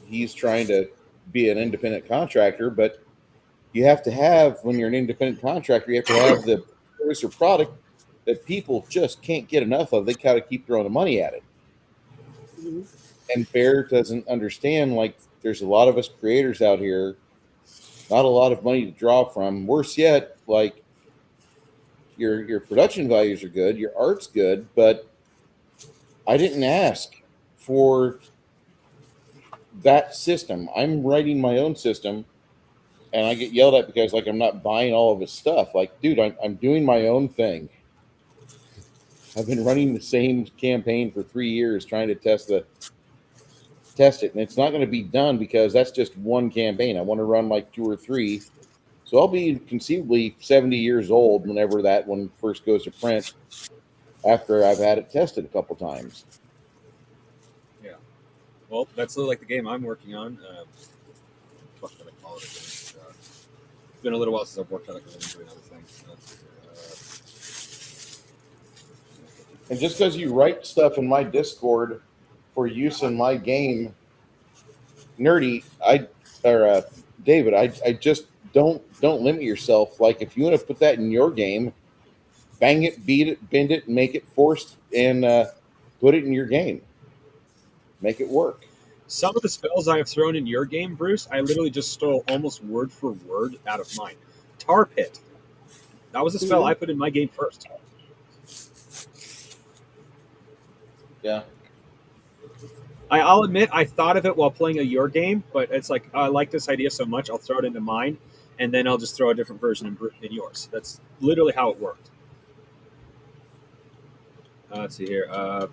he's trying to be an independent contractor, but you have to have, when you're an independent contractor, you have to have the service or product that people just can't get enough of. They gotta keep throwing the money at it. Mhm. And Bear doesn't understand, like, there's a lot of us creators out here, not a lot of money to draw from. Worse yet, like, your production values are good, your art's good, but I didn't ask for that system. I'm writing my own system, and I get yelled at because, like, I'm not buying all of his stuff. Like, dude, I'm doing my own thing. I've been running the same campaign for 3 years, trying to test it, and it's not going to be done because that's just one campaign. I want to run like 2 or 3. So I'll be conceivably 70 years old whenever that one first goes to print, after I've had it tested a couple times. Yeah. Well, that's like the game I'm working on. What can I call it again? It's been a little while since I've worked on it because I've been doing other things. And just because you write stuff in my Discord for use in my game, nerdy, David, I just don't limit yourself. Like, if you want to put that in your game, bang it, beat it, bend it, and make it forced, and put it in your game. Make it work. Some of the spells I have thrown in your game, Bruce, I literally just stole almost word for word out of mine. Tar Pit. That was a spell I put in my game first. Yeah. I'll admit I thought of it while playing your game, but it's like, I like this idea so much, I'll throw it into mine, and then I'll just throw a different version in yours. That's literally how it worked. Let's see here. I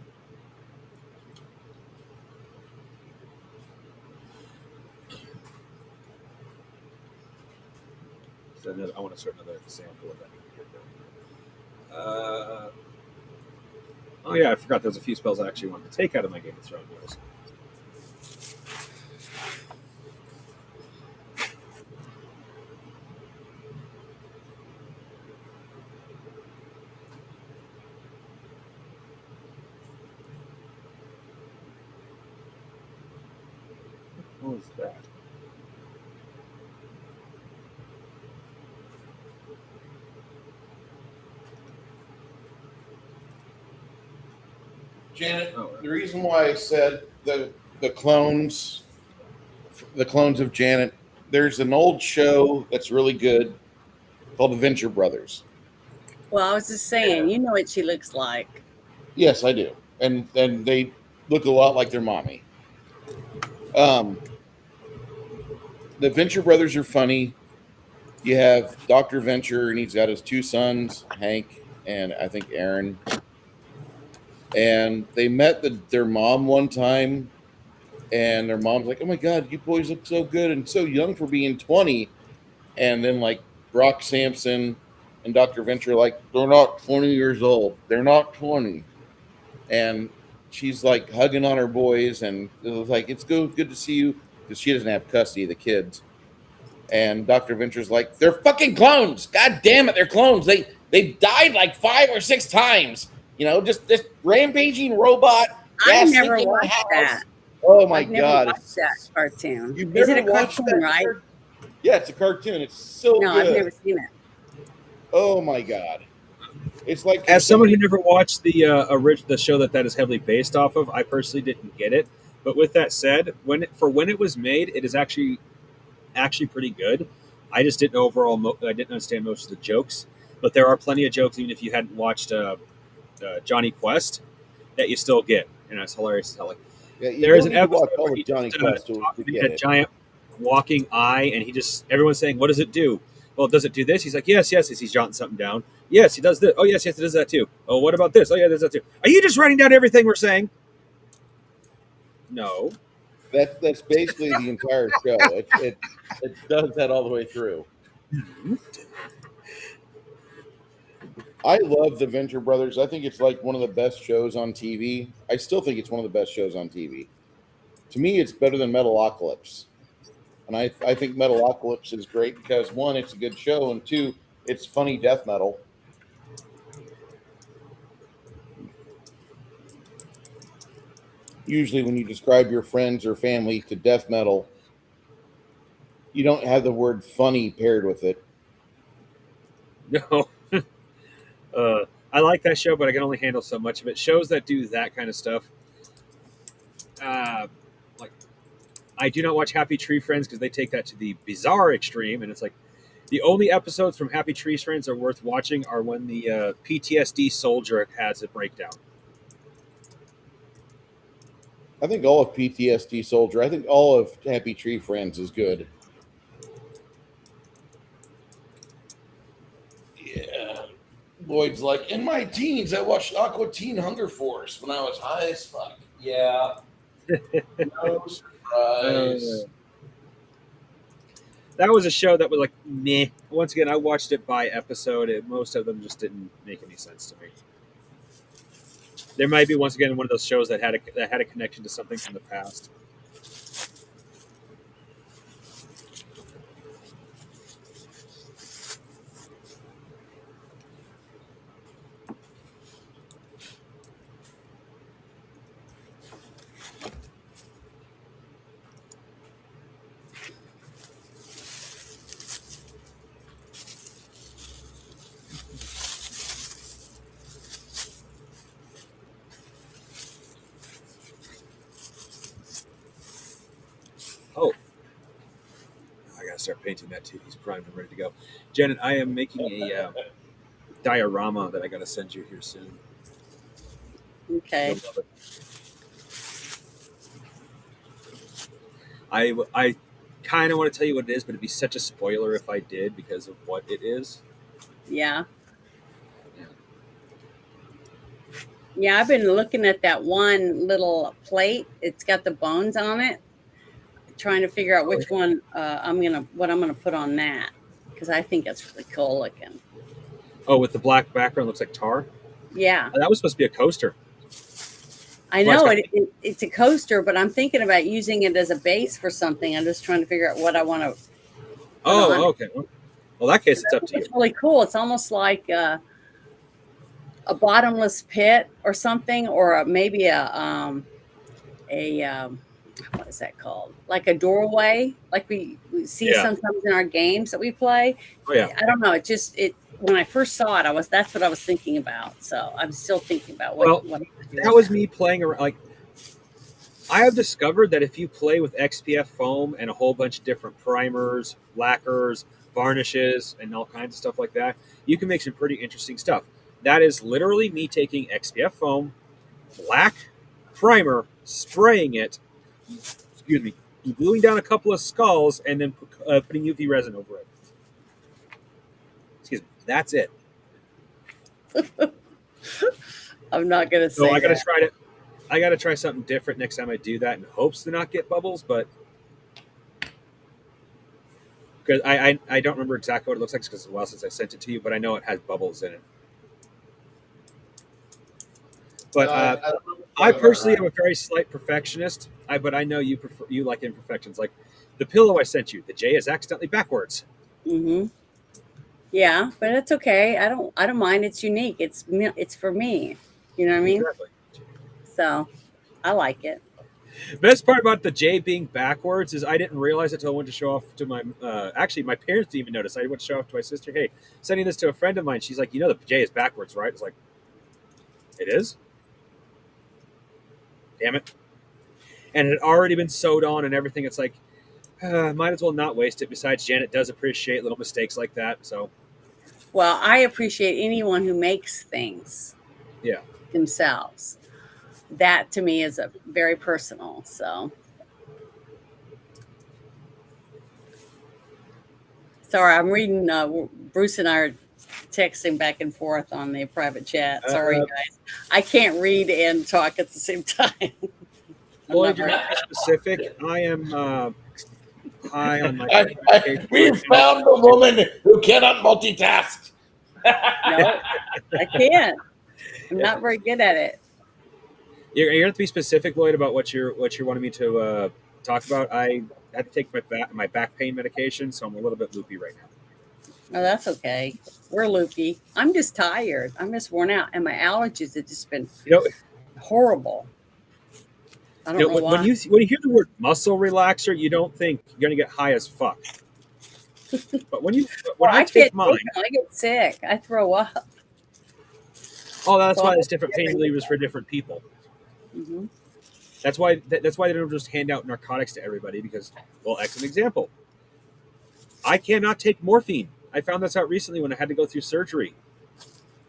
want to start another example of that. Oh yeah, I forgot there's a few spells I actually wanted to take out of my game and throw in yours. What was that? Janet, the reason why I said the clones of Janet, there's an old show that's really good called The Venture Brothers. Well, I was just saying, you know what she looks like. Yes, I do, and they look a lot like their mommy. The Venture Brothers are funny. You have Dr. Venture, and he's got his 2 sons, Hank and I think Aaron. And they met their mom one time, and their mom's like, "Oh my God, you boys look so good and so young for being 20." And then, like, Brock Sampson and Dr. Venture, like, they're not 20 years old. They're not 20. And she's like hugging on her boys, and it was like, "It's good to see you," because she doesn't have custody of the kids. And Dr. Venture's like, "They're fucking clones. God damn it, they're clones. They've died like 5 or 6 times. You know, just this rampaging robot. I've Yeah, never sneaking in the watched house." that. Oh my I've never God. watched that cartoon. You've Is never it a watched cartoon, that? right? Yeah, it's a cartoon. It's so No, good. I've never seen it. Oh my God. It's like, as someone who never watched the show that is heavily based off of, I personally didn't get it. But with that said, when it was made, it is actually pretty good. I just didn't I didn't understand most of the jokes, but there are plenty of jokes even if you hadn't watched Johnny Quest that you still get, and it's hilarious as hell. Like, yeah, you there is don't an need to watch episode all where of he Johnny just Quest to get a it. giant walking eye, and everyone's saying, "What does it do?" Well, does it do this? He's like, "Yes, yes." He's jotting something down. Yes, he does this. Oh, yes, yes, it does that too. Oh, what about this? Oh, yeah, it does that too. Are you just writing down everything we're saying? No. That's basically the entire show. It does that all the way through. I love the Venture Brothers. I think it's like one of the best shows on TV. I still think it's one of the best shows on TV. To me, it's better than Metalocalypse. And I think Metalocalypse is great because, one, it's a good show, and 2, it's funny death metal. Usually when you describe your friends or family to death metal, you don't have the word funny paired with it. No. I like that show, but I can only handle so much of it. Shows that do that kind of stuff, like I do not watch Happy Tree Friends because they take that to the bizarre extreme, and it's like the only episodes from Happy Tree Friends are worth watching are when the PTSD soldier has a breakdown. I think all of PTSD Soldier, I think all of Happy Tree Friends is good. Yeah. Lloyd's like, in my teens, I watched Aqua Teen Hunger Force when I was high as fuck. Yeah. No surprise. That was a show that was like meh. Once again, I watched it by episode. Most of them just didn't make any sense to me. There might be once again one of those shows that had a connection to something from the past. Oh, I gotta start painting that too. He's primed and ready to go. Janet, I am making a diorama that I gotta send you here soon. Okay. You'll love it. I kind of want to tell you what it is, but it'd be such a spoiler if I did because of what it is. Yeah. Yeah. Yeah, I've been looking at that one little plate. It's got the bones on it. Trying to figure out which one I'm gonna put on that because I think it's really cool looking. Oh, with the black background, looks like tar. Yeah, That was supposed to be a coaster. I Well, know it's it's a coaster, but I'm thinking about using it as a base for something. I'm just trying to figure out what I want to. Oh, okay. Well, in that case, it's up to you. It's really cool. It's almost like a bottomless pit or something, or maybe a what is that called? Like a doorway, like we see Yeah. sometimes in our games that we play. Oh, yeah. I don't know. It when I first saw it, that's what I was thinking about. So I'm still thinking about Well, what that was me playing around. Like, I have discovered that if you play with XPF foam and a whole bunch of different primers, lacquers, varnishes, and all kinds of stuff like that, you can make some pretty interesting stuff. That is literally me taking XPF foam, black primer, spraying it, excuse me, gluing down a couple of skulls, and then putting UV resin over it. Excuse me. That's it. I'm not gonna say So I gotta that. try it. I gotta try something different next time I do that in hopes to not get bubbles, but because I don't remember exactly what it looks like because it's a while since I sent it to you, but I know it has bubbles in it. But I personally am a very slight perfectionist. But I know you like imperfections. Like the pillow I sent you, the J is accidentally backwards. Mm-hmm. Yeah, but it's okay. I don't mind. It's unique. It's for me. You know what I mean? Exactly. So I like it. Best part about the J being backwards is I didn't realize it until I went to show off to my. Actually, my parents didn't even notice. I went to show off to my sister. Hey, sending this to a friend of mine. She's like, the J is backwards, right? It's like, it is. Damn it! And it had already been sewed on and everything. It's like, might as well not waste it. Besides, Janet does appreciate little mistakes like that. So, Well, I appreciate anyone who makes things yeah. themselves. That to me is a very personal. So sorry, I'm reading. Bruce and I are texting back and forth on the private chat. Sorry, guys. I can't read and talk at the same time. Lloyd, you're not specific. I am high on my. We've found a woman who cannot multitask. No, I can't. I'm not very good at it. You're going to have to be specific, Lloyd, about what you're wanting me to talk about. I had to take my back pain medication, so I'm a little bit loopy right now. Oh, that's okay. We're loopy. I'm just tired. I'm just worn out, and my allergies have just been horrible. I don't know why. When you hear the word muscle relaxer, you don't think you're going to get high as fuck. But when I take mine, I get sick. I throw up. Oh, that's So why there's different pain relievers for different people. Mhm. That's why they don't just hand out narcotics to everybody because, well, excellent example. I cannot take morphine. I found this out recently when I had to go through surgery.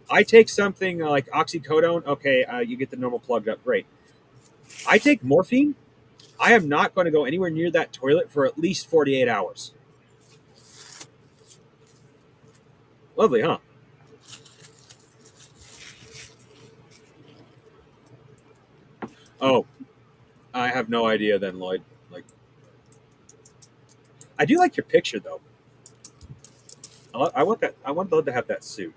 I take something like oxycodone. Okay, you get the normal plugged up. Great. I take morphine. I am not going to go anywhere near that toilet for at least 48 hours. Lovely, huh? Oh, I have no idea then, Lloyd. Like, I do like your picture though. I want that. I want Lloyd to have that suit.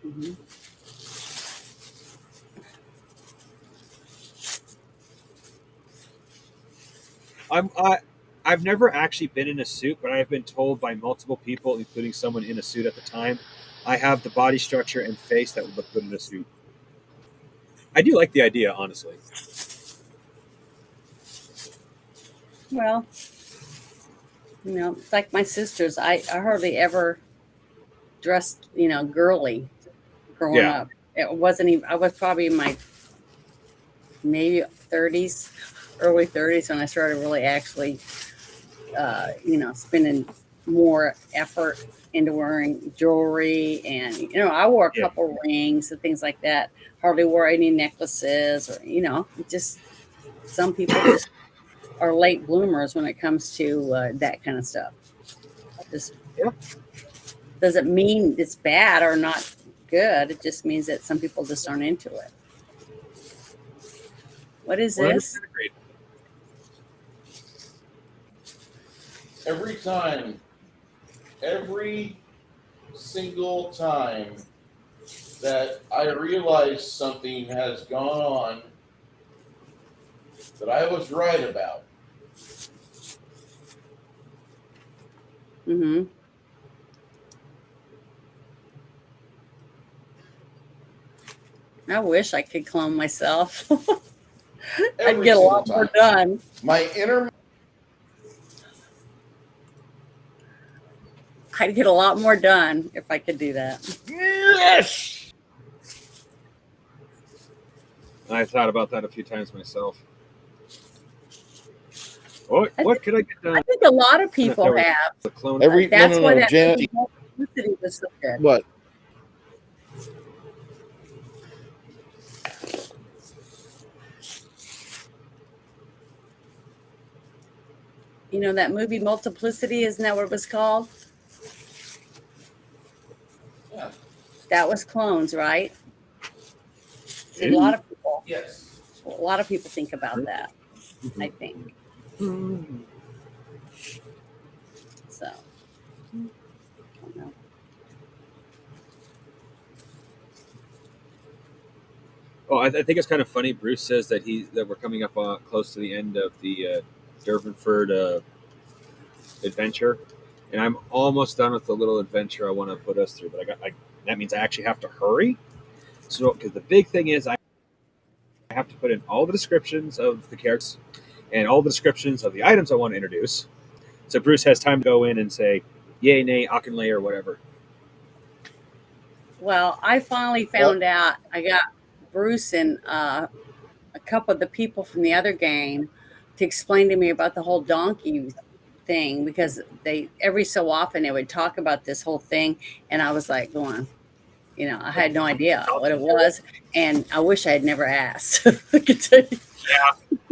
Mhm. I've never actually been in a suit, but I have been told by multiple people, including someone in a suit at the time, I have the body structure and face that would look good in a suit. I do like the idea, honestly. Well, it's like my sisters. I hardly ever dressed, girly growing Yeah. up. It wasn't even. I was probably in my maybe 30s, early 30s when I started really actually, spending more effort into wearing jewelry. And, I wore a Yeah. couple rings and things like that. Hardly wore any necklaces or, just some people just are late bloomers when it comes to that kind of stuff. Just Yeah. doesn't mean it's bad or not good. It just means that some people just aren't into it. What is this? 100% agreed. Every single time that I realize something has gone on that I was right about, Mm-hmm. I wish I could clone myself. I'd every get a single lot more time, done. my inner I'd get a lot more done if I could do that. yes. I thought about that a few times myself. What could I get I done? think a lot of people There was have. a clone. Every That's why no, that Janet. publicity was so good. What? That movie Multiplicity, isn't that what it was called? Yeah. That was clones, right? See, a lot of people Yes. think about that, I think. So, I don't know. Oh, I think it's kind of funny. Bruce says that we're coming up close to the end of the Durbanford adventure, and I'm almost done with the little adventure I want to put us through. But that means I actually have to hurry. So, because the big thing is, I have to put in all the descriptions of the characters and all the descriptions of the items I want to introduce. So Bruce has time to go in and say, "Yay, nay, Auchenlay," or whatever. Well, I finally found out. I got Bruce and a couple of the people from the other game to explain to me about the whole donkey thing, because they every so often they would talk about this whole thing, and I was like going, I had no idea what it was, and I wish I had never asked. I could tell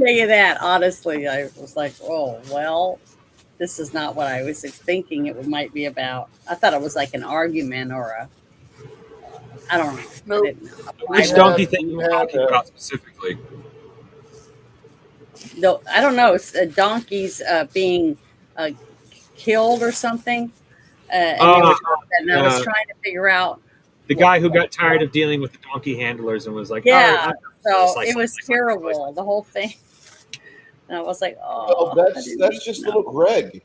you that honestly. I was like, oh well, this is not what I was thinking it might be about. I thought it was like an argument or I don't know. No. I didn't know. Which donkey thing you talking about specifically? No, I don't know. It's donkeys being uh, killed or something, and they were talking, and I was trying to figure out the guy who got tired of dealing with the donkey handlers and was like, yeah. "Oh, So it was terrible, the whole thing. And I was like, oh, Well, that's just little Greg.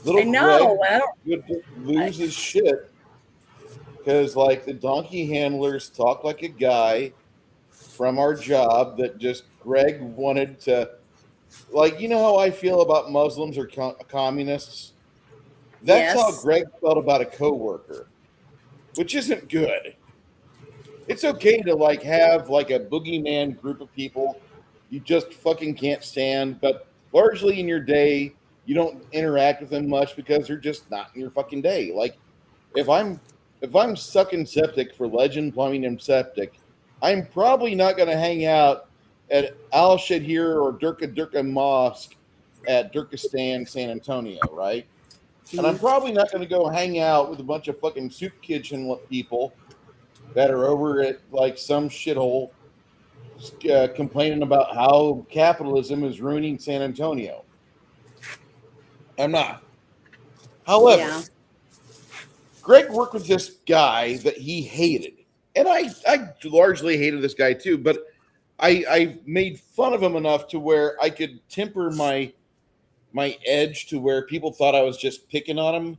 Little I know. Greg would lose his shit because, like, the donkey handlers talk like a guy from our job that just Greg wanted to, like, you know how I feel about Muslims or communists? That's how Yes. Greg felt about a coworker, which isn't good. it's okay to like have like a boogeyman group of people you just fucking can't stand, but largely in your day you don't interact with them much because they're just not in your fucking day. Like if I'm if I'm sucking septic for Legend Plumbing and Septic, I'm probably not going to hang out at Al Shahir or Durka Durka Mosque at Durkistan, San Antonio, right? And I'm Mhm. probably not going to go hang out with a bunch of fucking soup kitchen people that are over at like some shithole complaining about how capitalism is ruining San Antonio. I'm not. However, Yeah. Greg worked with this guy that he hated. And I largely hated this guy too, but I made fun of him enough to where I could temper my edge to where people thought I was just picking on him.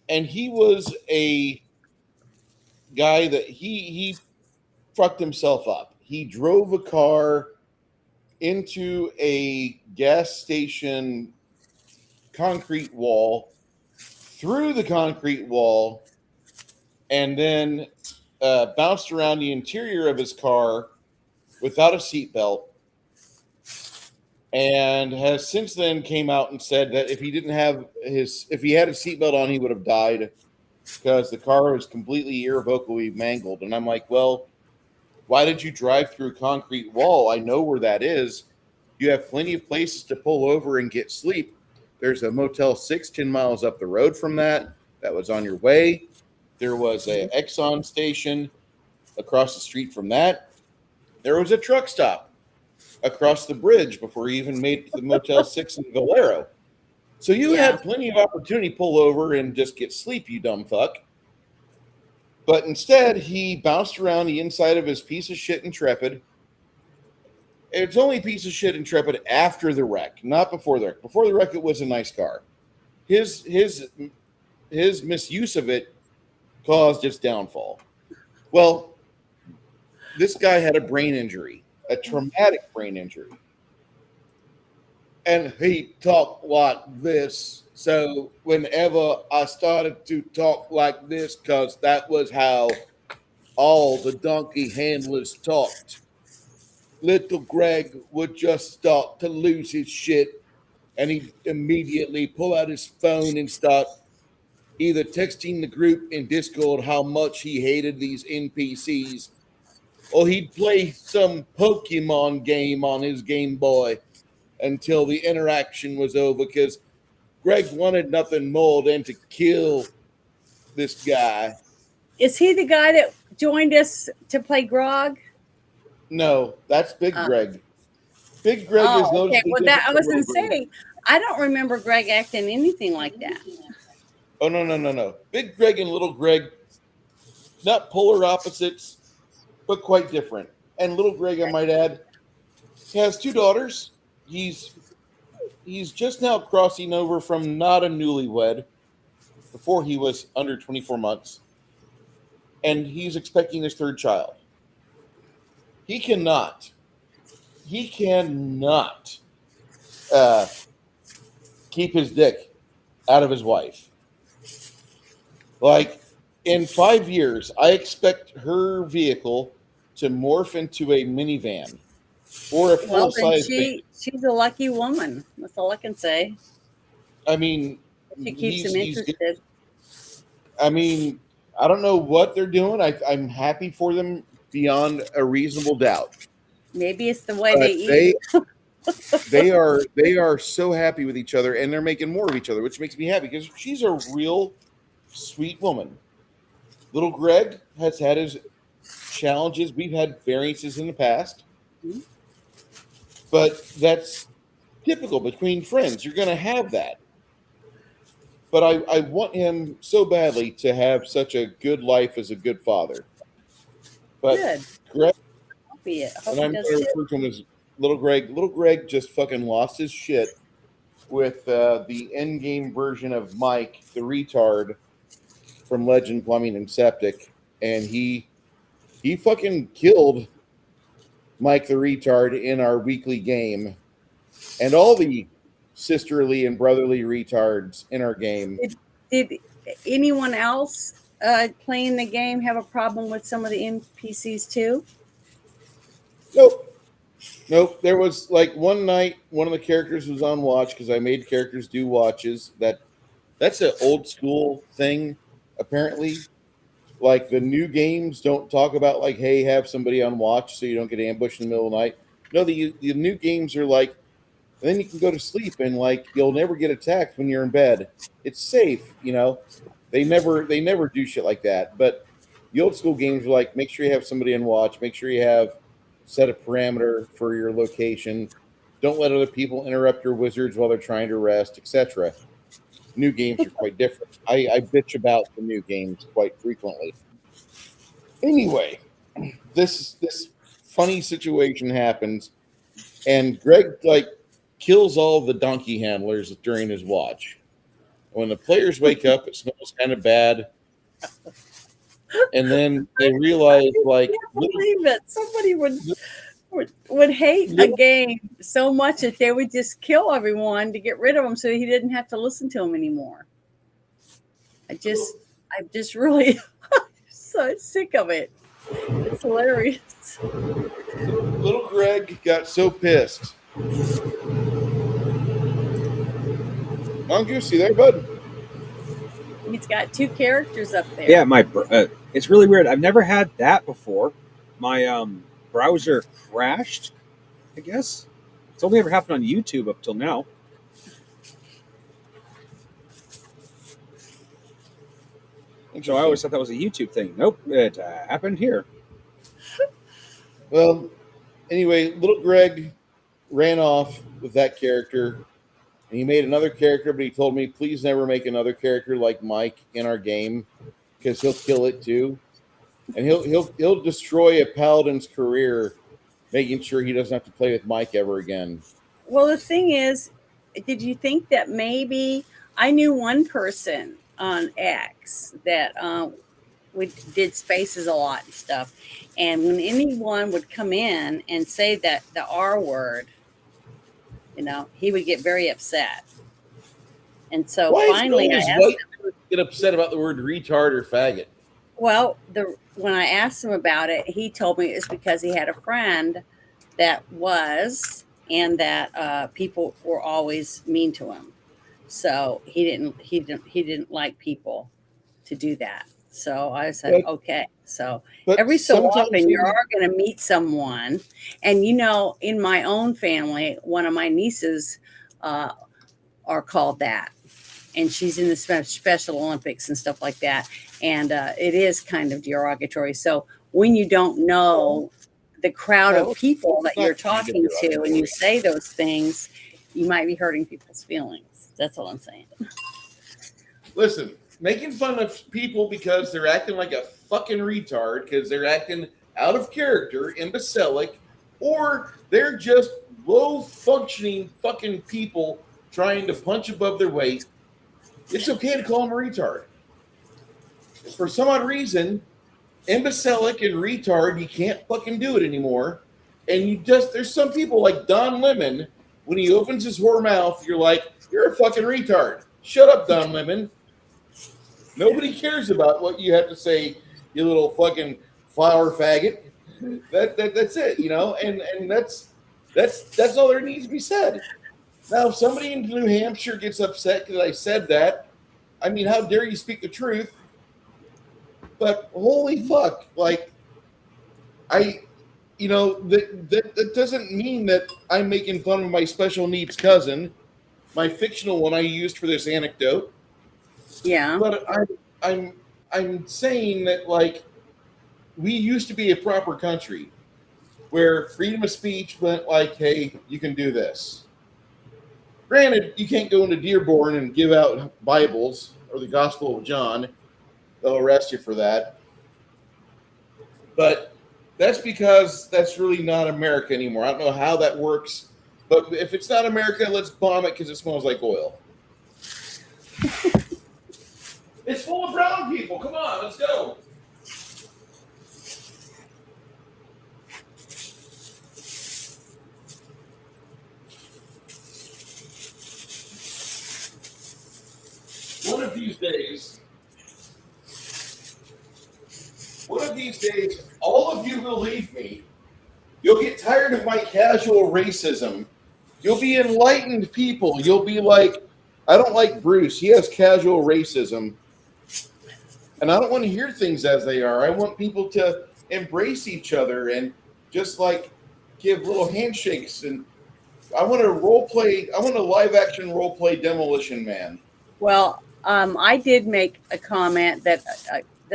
And he was a guy that he fucked himself up. He drove a car into a gas station concrete wall, through the concrete wall, and then bounced around the interior of his car without a seatbelt, and has since then came out and said that if he had a seatbelt on, he would have died because the car was completely irrevocably mangled. And I'm like, well, why did you drive through a concrete wall? I know where that is. You have plenty of places to pull over and get sleep. There's a Motel 6 10 miles up the road from that. That was on your way. There was a Exxon station across the street from that. There was a truck stop across the bridge before you even made the Motel 6 in Valero. So you Yeah. had plenty of opportunity to pull over and just get sleep, you dumb fuck. But instead, he bounced around the inside of his piece of shit Intrepid. It's only a piece of shit Intrepid after the wreck, not before the wreck. Before the wreck, it was a nice car. His misuse of it caused its downfall. Well, this guy had a brain injury, a traumatic brain injury. And he talked like this. So whenever I started to talk like this, because that was how all the donkey handlers talked, little Greg would just start to lose his shit, and he'd immediately pull out his phone and start either texting the group in Discord how much he hated these NPCs, or he'd play some Pokemon game on his Game Boy until the interaction was over because Greg wanted nothing more than to kill this guy. Is he the guy that joined us to play Grog? No, that's Big Uh, Greg. Big Greg is oh, okay. noticeably Well, that different I from was Little gonna Greg. say, I don't remember Greg acting anything like that. Oh, no. Big Greg and Little Greg, not polar opposites, but quite different. And Little Greg, I might add, has two daughters. He's he's just now crossing over from not a newlywed. Before he was under 24 months, and he's expecting his third child. He cannot. He cannot uh, keep his dick out of his wife. Like in 5 years, I expect her vehicle to morph into a minivan or a Well, full then size van. she's a lucky woman. That's all I can say. I mean, She keeps him he's. interested. I mean, I don't know what they're doing. I'm happy for them beyond a reasonable doubt. Maybe it's the way they But eat. they are so happy with each other, and they're making more of each other, which makes me happy because she's a real sweet woman. Little Greg has had his challenges. We've had variances in the past, Mhm. but that's typical between friends. You're going to have that. But I want him so badly to have such a good life as a good father. But Good. Greg, I hope and he I'm does going to too. refer to him as Little Greg. Little Greg just fucking lost his shit with the end game version of Mike, the retard from Legend Plumbing and Septic, and he fucking killed Mike the retard in our weekly game, and all the sisterly and brotherly retards in our game. Did anyone else playing the game have a problem with some of the NPCs too? Nope. Nope. There was like one night, one of the characters was on watch because I made characters do watches. That's an old school thing, apparently. Like the new games don't talk about like, hey, have somebody on watch so you don't get ambushed in the middle of the night. No, the new games are like, then you can go to sleep and like you'll never get attacked when you're in bed. It's safe, you know. They never do shit like that. But the old school games are like, make sure you have somebody on watch, make sure you have set a parameter for your location. Don't let other people interrupt your wizards while they're trying to rest, etc. New games are quite different. I bitch about the new games quite frequently. Anyway, this funny situation happens, and Greg like kills all the donkey handlers during his watch. When the players wake up, it smells kind of bad, and then they I realize like can't believe it. Somebody would hate a little game so much that they would just kill everyone to get rid of him, so he didn't have to listen to him anymore. I'm just really so sick of it. It's hilarious. little Greg got so pissed. Mongoose, you there, bud? He's got two characters up Yeah, there. it's really weird. I've never had that before. My browser crashed. I guess it's only ever happened on YouTube up till now. So I always Interesting. thought that was a YouTube thing. Nope, it happened here. Well, anyway, little Greg ran off with that character, and he made another character, but he told me, please never make another character like Mike in our game because he'll kill it too, and he'll destroy a paladin's career, making sure he doesn't have to play with Mike ever again. Well, the thing is, did you think that maybe I knew one person on X that we did spaces a lot and stuff, and when anyone would come in and say that the R word, he would get very upset. And so Why is it finally, I always asked white dudes get upset about the word retard or faggot? Well, the when I asked him about it, he told me it's because he had a friend that was, and that people were always mean to him. So he didn't like people to do that. So I said, But okay. So but every so sometimes often you are going to meet someone, and in my own family, one of my nieces uh, are called that, and she's in the Special Olympics and stuff like that. And it is kind of derogatory. So when you don't no, know the crowd of no, people it's that you're not kind of talking to and you derogatory. say those things, you might be hurting people's feelings. That's all I'm saying. Listen, making fun of people because they're acting like a fucking retard, because they're acting out of character, imbecilic, or they're just low functioning fucking people trying to punch above their weight. It's okay to call them a retard. For some odd reason, imbecilic and retard, you can't fucking do it anymore. And there's some people like Don Lemon, when he opens his whore mouth, you're like, you're a fucking retard. Shut up, Don Lemon. Nobody cares about what you have to say, you little fucking flower faggot. That's it, and that's all there needs to be said. Now, if somebody in New Hampshire gets upset because I said that, I mean, how dare you speak the truth? But holy fuck, like I, that doesn't mean that I'm making fun of my special needs cousin, my fictional one I used for this anecdote. Yeah. But I'm I'm saying that like we used to be a proper country where freedom of speech meant like, hey, you can do this. Granted, you can't go into Dearborn and give out Bibles or the Gospel of John. They'll arrest you for that. But that's because that's really not America anymore. I don't know how that works. But if it's not America, let's bomb it because it smells like oil. It's full of brown people. Come on, let's go. One of these days, one of these days, all of you will leave me. You'll get tired of my casual racism. You'll be enlightened people. You'll be like, I don't like Bruce. He has casual racism. And I don't want to hear things as they are. I want people to embrace each other and just like give little handshakes. And I want to role play. I want a live action role play Demolition Man. Well, I did make a comment that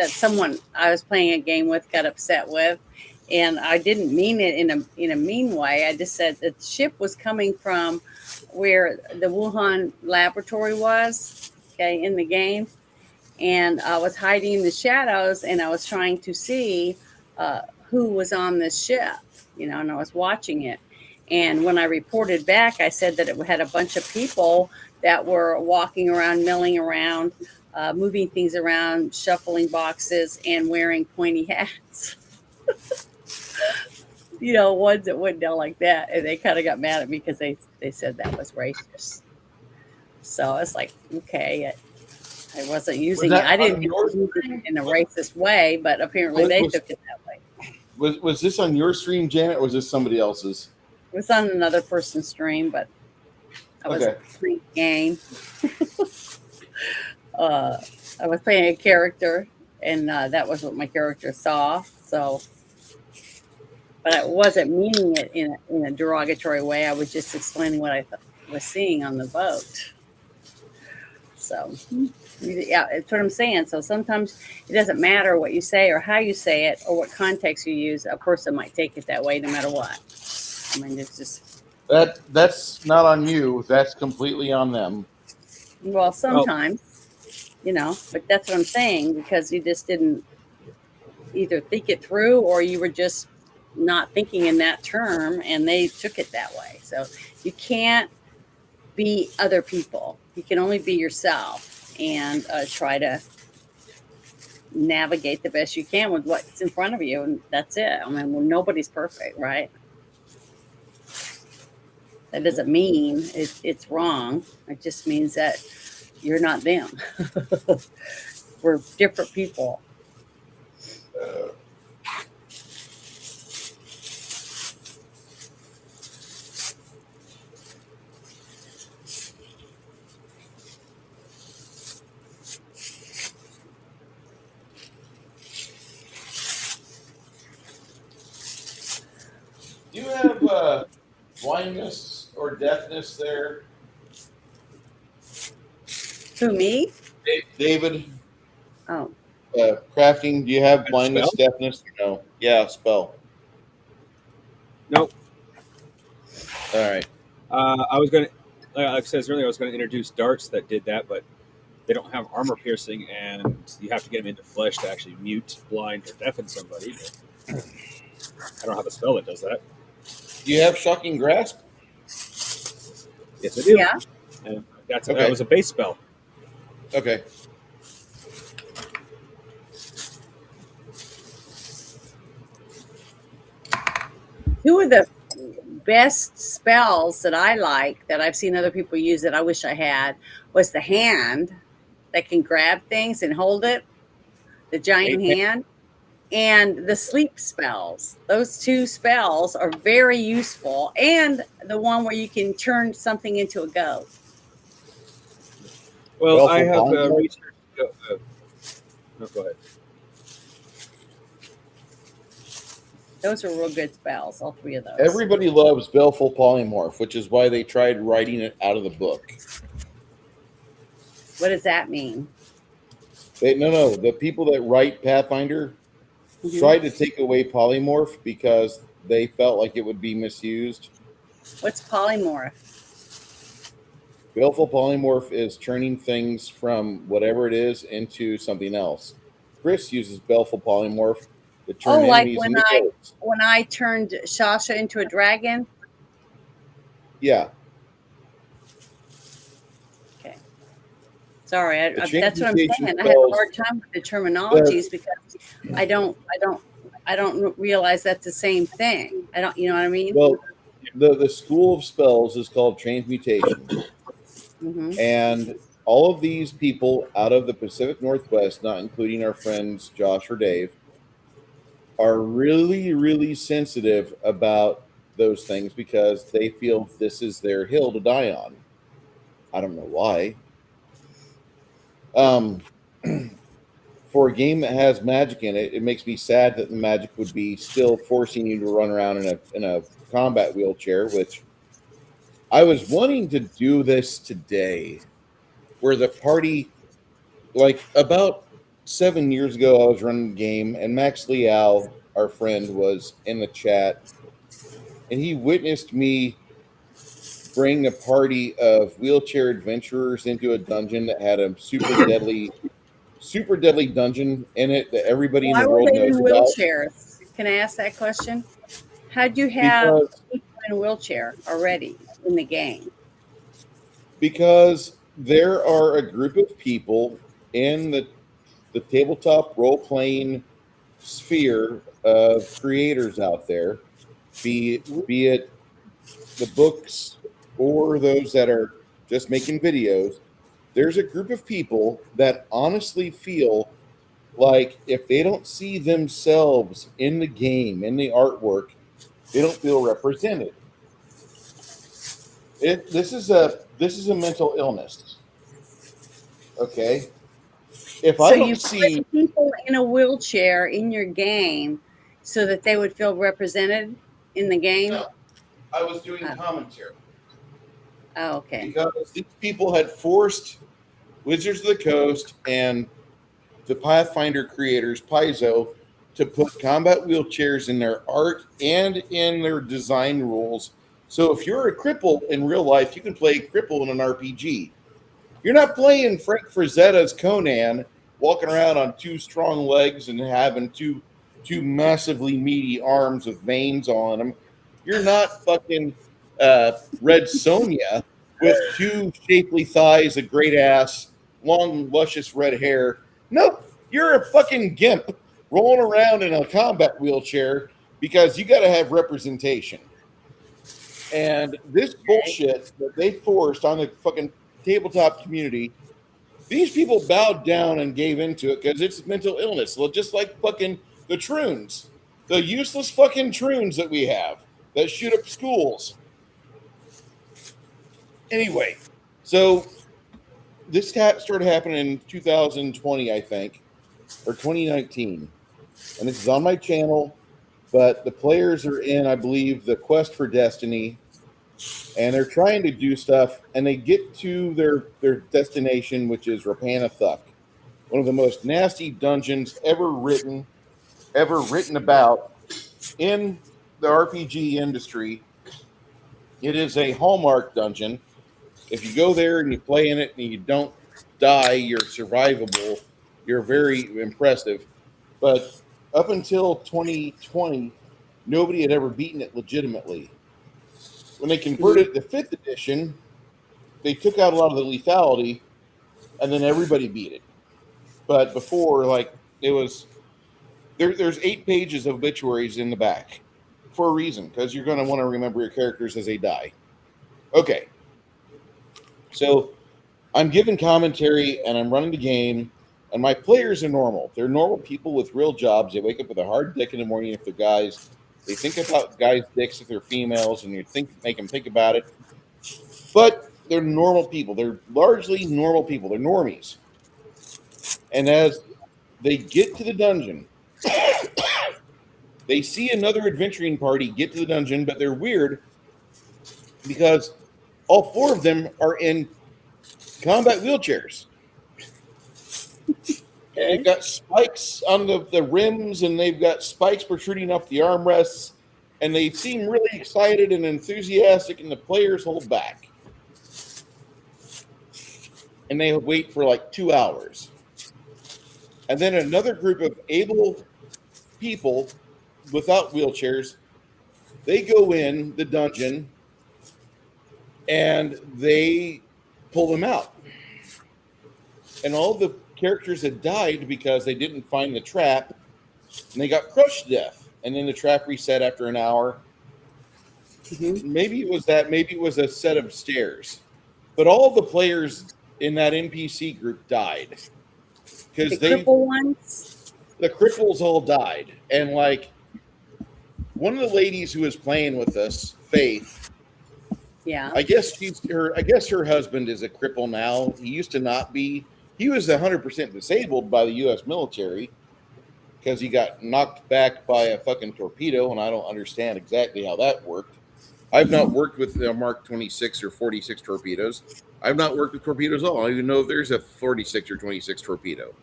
someone I was playing a game with got upset with, and I didn't mean it in a mean way. I just said the ship was coming from where the Wuhan laboratory was, okay, in the game, and I was hiding in the shadows, and I was trying to see who was on this ship, and I was watching it. And when I reported back, I said that it had a bunch of people that were walking around, milling around, moving things around, shuffling boxes, and wearing pointy hats. Ones that wouldn't know like that. And they kind of got mad at me because they said that was racist. So it's like, okay, I wasn't using it. I didn't use it in a racist way, but apparently they took it that way. Was this on your stream, Janet, or was this somebody else's? It was on another person's stream, but I was playing a game. I was playing a character, and that was what my character saw. So, but I wasn't meaning it in a derogatory way. I was just explaining what I was seeing on the boat. So, yeah, it's what I'm saying. So sometimes it doesn't matter what you say or how you say it or what context you use. A person might take it that way no matter what. I mean, it's just that's not on you. That's completely on them. Well, sometimes, but that's what I'm saying, because you just didn't either think it through or you were just not thinking in that term and they took it that way. So you can't be other people. You can only be yourself and try to navigate the best you can with what's in front of you. And that's it. I mean, well, nobody's perfect, right? That doesn't mean it's wrong. It just means that you're not them. We're different people. Do you have blindness or deafness there? Who, me? David? Oh. Crafting, do you have blindness, Spell? deafness? No. Yeah, spell. Nope. All right. I was going to, like I said earlier, I was going to introduce darts that did that, but they don't have armor piercing, and you have to get them into flesh to actually mute, blind, or deafen somebody. But I don't have a spell that does that. Do you have shocking grasp? Yes, I do. Yeah. And that was a base spell. Okay. Two of the best spells that I like that I've seen other people use that I wish I had was the hand that can grab things and hold it, the giant hand, and the sleep spells. Those two spells are very useful, and the one where you can turn something into a goat. Well, I have researched. No, go ahead. Those are real good spells, all three of those. Everybody loves Baleful Polymorph, which is why they tried writing it out of the book. What does that mean? No. The people that write Pathfinder tried to take away polymorph because they felt like it would be misused. What's polymorph? Baleful Polymorph is turning things from whatever it is into something else. Chris uses Baleful Polymorph to turn enemies into goats. When I turned Shasha into a dragon? Yeah. Okay. Sorry, that's what I'm saying. I have a hard time with the terminologies because I don't realize that's the same thing. I don't, you know what I mean? Well, the school of spells is called transmutation. Mm-hmm. And all of these people out of the Pacific Northwest, not including our friends Josh or Dave, are really, really sensitive about those things because they feel this is their hill to die on. I don't know why. Um, for a game that has magic in it, it makes me sad that the magic would be still forcing you to run around in a combat wheelchair. Which I was wanting to do this today, where the party, like about 7 years ago, I was running a game, and Max Leal, our friend, was in the chat, and he witnessed me bring a party of wheelchair adventurers into a dungeon that had a super deadly dungeon in it that everybody in the Why were world they in knows about. wheelchairs? Can I ask that question? How'd you have because people in a wheelchair already in the game? because there are a group of people in the tabletop role playing sphere of creators out there, be it the books or those that are just making videos. There's a group of people that honestly feel like if they don't see themselves in the game, in the artwork, they don't feel represented. This is a mental illness. Okay, if So I you don't put see, people in a wheelchair in your game so that they would feel represented in the game? no, I was doing Oh, commentary oh, okay. because these people had forced Wizards of the Coast and the Pathfinder creators, Paizo, to put combat wheelchairs in their art and in their design rules. So if you're a cripple in real life, you can play cripple in an RPG. You're not playing Frank Frazetta's Conan, walking around on two strong legs and having two massively meaty arms with veins on them. You're not fucking Red Sonja with two shapely thighs, a great ass, long luscious red hair. Nope, you're a fucking gimp rolling around in a combat wheelchair because you got to have representation. And this Okay. bullshit that they forced on the fucking tabletop community, these people bowed down and gave into it because it's mental illness. Well, just like fucking the troons, the useless fucking troons that we have that shoot up schools. Anyway, so this started happening in 2020, I think, or 2019. And this is on my channel, but the players are in, I believe, the Quest for Destiny, and they're trying to do stuff, and they get to their destination, which is Rapana Thuck, one of the most nasty dungeons ever written about in the RPG industry. It is a hallmark dungeon. If you go there and you play in it and you don't die, you're survivable. You're very impressive. But up until 2020, nobody had ever beaten it legitimately. When they Mhm. converted it to fifth edition, they took out a lot of the lethality, and then everybody beat it. But before, like it was there's 8 pages of obituaries in the back for a reason, because you're going to want to remember your characters as they die. Okay, so I'm giving commentary and I'm running the game, and my players are normal. They're normal people with real jobs. They wake up with a hard dick in the morning if they're guys. They think about guys' dicks if they're females, and you make them think about it. But they're normal people. They're largely normal people. They're normies. And as they get to the dungeon, they see another adventuring party get to the dungeon, but they're weird because all four of them are in combat wheelchairs. And they've Okay. got spikes on the rims, and they've got spikes protruding off the armrests, and they seem really excited and enthusiastic, and the players hold back. And they wait for like 2 hours. And then another group of able people without wheelchairs, they go in the dungeon and they pull them out. And all the characters had died because they didn't find the trap, and they got crushed to death. And then the trap reset after an hour. Mhm. Maybe it was that. Maybe it was a set of stairs. But all the players in that NPC group died The because they cripple ones? the cripples all died, and like one of the ladies who was playing with us, Faith. Yeah. I guess her husband is a cripple now. He used to not be. He was 100% disabled by the U.S. military because he got knocked back by a fucking torpedo, and I don't understand exactly how that worked. I've not worked with Mark 26 or 46 torpedoes. I've not worked with torpedoes at all. I don't even know if there's a 46 or 26 torpedo.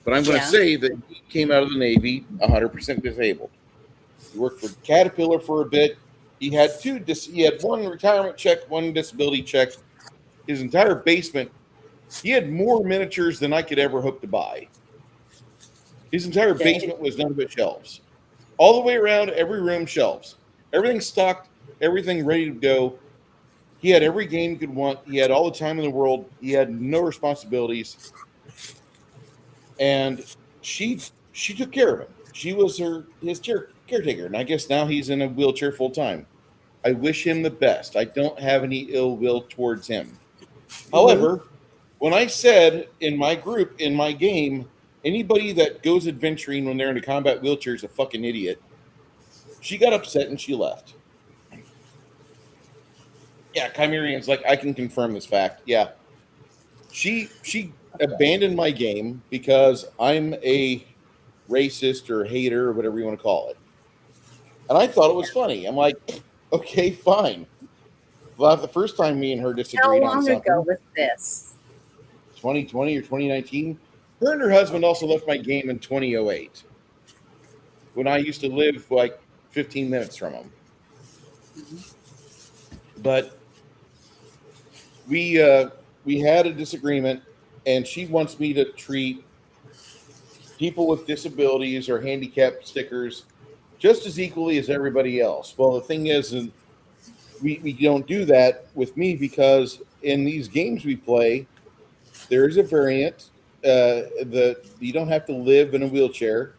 But I'm going to Yeah. say that he came out of the Navy 100% disabled. He worked for Caterpillar for a bit. He had he had one retirement check, one disability check. His entire basement, he had more miniatures than I could ever hope to buy. His entire basement was nothing but shelves. All the way around, every room, shelves. Everything stocked, everything ready to go. He had every game he could want. He had all the time in the world. He had no responsibilities. And she took care of him. She was his caretaker. And I guess now he's in a wheelchair full time. I wish him the best. I don't have any ill will towards him. However, when I said in my group, in my game, anybody that goes adventuring when they're in a combat wheelchair is a fucking idiot, she got upset and she left. Yeah, Chimerian's like, I can confirm this fact. Yeah. She abandoned my game because I'm a racist or hater or whatever you want to call it. And I thought it was funny. I'm like, okay, fine. Well, the first time me and her How disagreed on long ago something, was this? 2020 or 2019, her and her husband also left my game in 2008 when I used to live like 15 minutes from them. But we had a disagreement, and she wants me to treat people with disabilities or handicap stickers just as equally as everybody else. Well, the thing is, and we don't do that with me because in these games we play, there's a variant. You don't have to live in a wheelchair.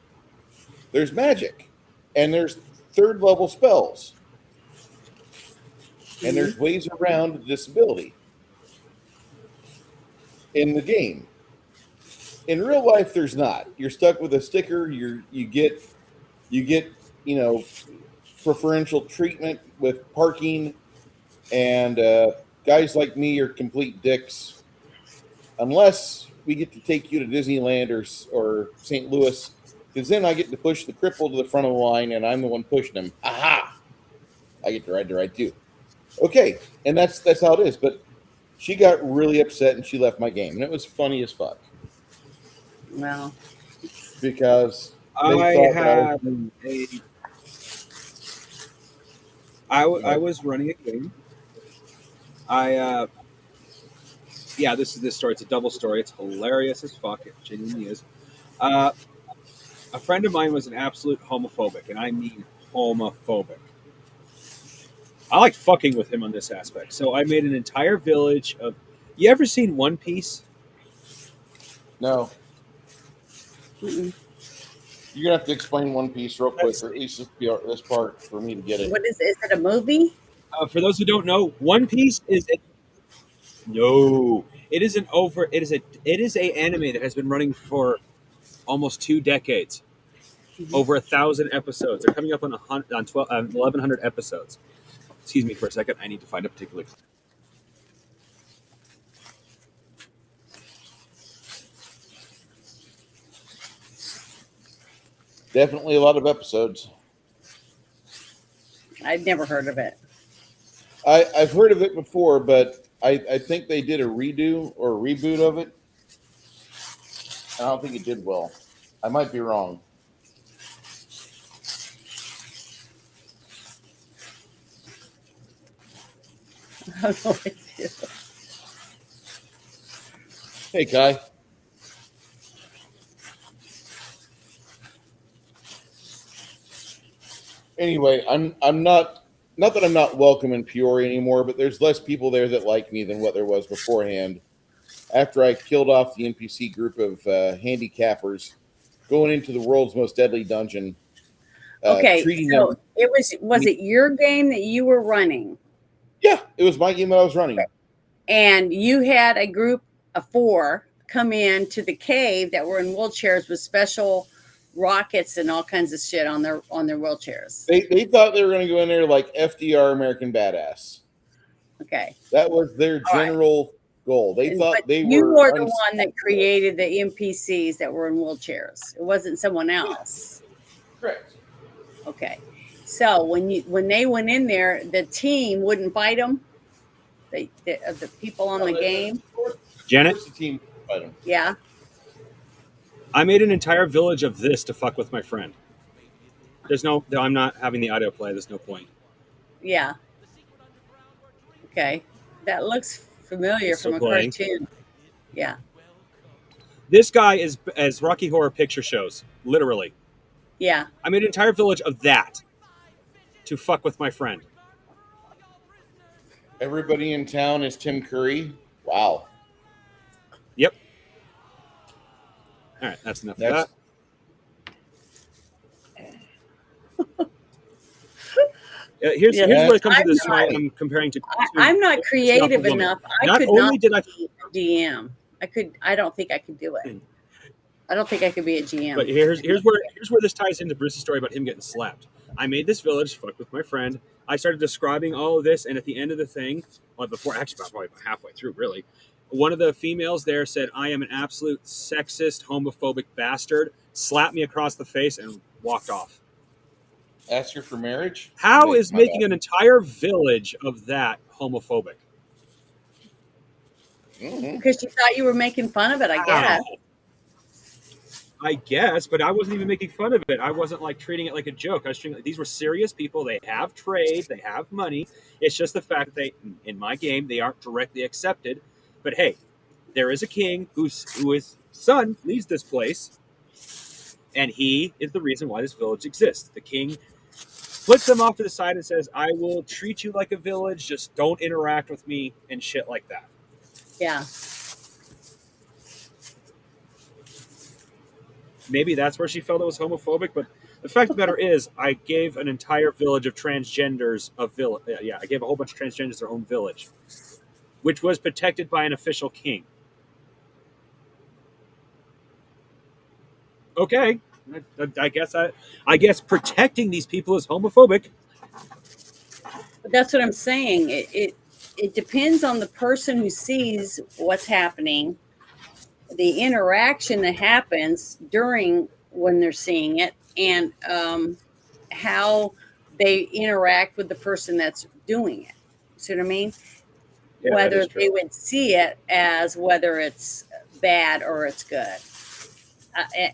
There's magic, and there's third level spells, and there's ways around disability in the game. In real life, there's not. You're stuck with a sticker. You get preferential treatment with parking, and guys like me are complete dicks unless we get to take you to Disneyland or St. Louis, because then I get to push the cripple to the front of the line, and I'm the one pushing him. Aha! I get to ride the ride too. Okay, and that's how it is. But she got really upset and she left my game, and it was funny as fuck. Well, because I was running a game. This is this story. It's a double story. It's hilarious as fuck. It genuinely is. A friend of mine was an absolute homophobic, and I mean homophobic. I like fucking with him on this aspect. So I made an entire village of. You ever seen One Piece? No. You're gonna have to explain One Piece real quick, or at least this part for me to get it. What is it a movie? For those who don't know, One Piece is it is a anime that has been running for almost 2 decades, over 1,000 episodes. They're coming up on 1,100 episodes. Excuse me for a second. I need to find a particular. Definitely a lot of episodes. I've never heard of it. I've heard of it before, but I think they did a redo or a reboot of it. I don't think it did well. I might be wrong. I don't know what it is. Hey, Kai. Anyway, I'm not that I'm not welcome in Peoria anymore, but there's less people there that like me than what there was beforehand. After I killed off the NPC group of handicappers, going into the world's most deadly dungeon. Okay, so them, it was it your game that you were running? Yeah, it was my game that I was running. And you had a group of 4 come in to the cave that were in wheelchairs with special rockets and all kinds of shit on their wheelchairs. They thought they were going to go in there like FDR, American Badass. Okay. That was their All right. general goal. They And, thought but they you were were the one that created the NPCs that were in wheelchairs. It wasn't someone else. correct. Okay. So when they went in there, the team wouldn't fight them. The people on the game. Janet, The team fight them. Yeah. I made an entire village of this to fuck with my friend. I'm not having the audio play. There's no point. Yeah. Okay. That looks familiar It's from still a playing. cartoon. Yeah. This guy is as Rocky Horror Picture Shows, literally. Yeah. I made an entire village of that to fuck with my friend. Everybody in town is Tim Curry. Wow. Yep. All right, that's enough of that. Here's where it comes to this. I'm comparing to. I'm not creative enough. I could not be a GM. I don't think I could do it. I don't think I could be a GM. But here's where this ties into Bruce's story about him getting slapped. I made this village, fucked with my friend. I started describing all of this, and at the end of the thing, well, probably halfway through, really, one of the females there said, "I am an absolute sexist, homophobic bastard," slapped me across the face, and walked off. Ask her for marriage? How is making an entire village of that homophobic? Because you thought you were making fun of it, I guess. I guess, but I wasn't even making fun of it. I wasn't like treating it like a joke. I was treating these were serious people. They have trade. They have money. It's just the fact that in my game, they aren't directly accepted. But hey, there is a king whose son leads this place, and he is the reason why this village exists. The king flips them off to the side and says, "I will treat you like a village. Just don't interact with me," and shit like that. Yeah. Maybe that's where she felt it was homophobic, but the fact of the matter is, I gave an entire village of transgenders a village. Yeah, I gave a whole bunch of transgenders their own village, which was protected by an official king. Okay, I guess protecting these people is homophobic. But that's what I'm saying. It depends on the person who sees what's happening, the interaction that happens during when they're seeing it, and how they interact with the person that's doing it. See what I mean? Yeah, whether they would see it as whether it's bad or it's good.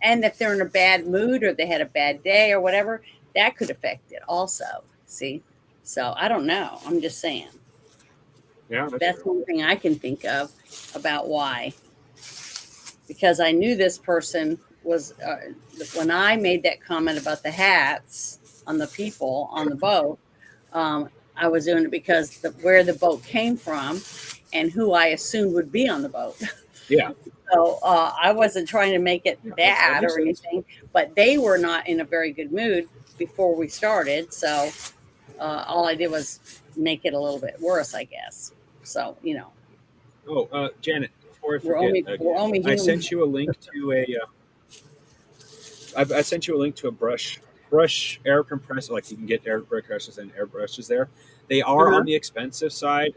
And if they're in a bad mood or they had a bad day or whatever, that could affect it also. See? So I don't know. I'm just saying. Yeah, that's one thing I can think of about why. Because I knew this person was, when I made that comment about the hats on the people on the boat, I was doing it because where the boat came from and who I assumed would be on the boat. Yeah. So I wasn't trying to make it bad or anything, but they were not in a very good mood before we started. So all I did was make it a little bit worse, I guess. So, you know. Oh, Janet, before I forget, we're only I sent you a link to I sent you a link to a brush air compressor. Like you can get air compressors and airbrushes there. They are on the expensive side,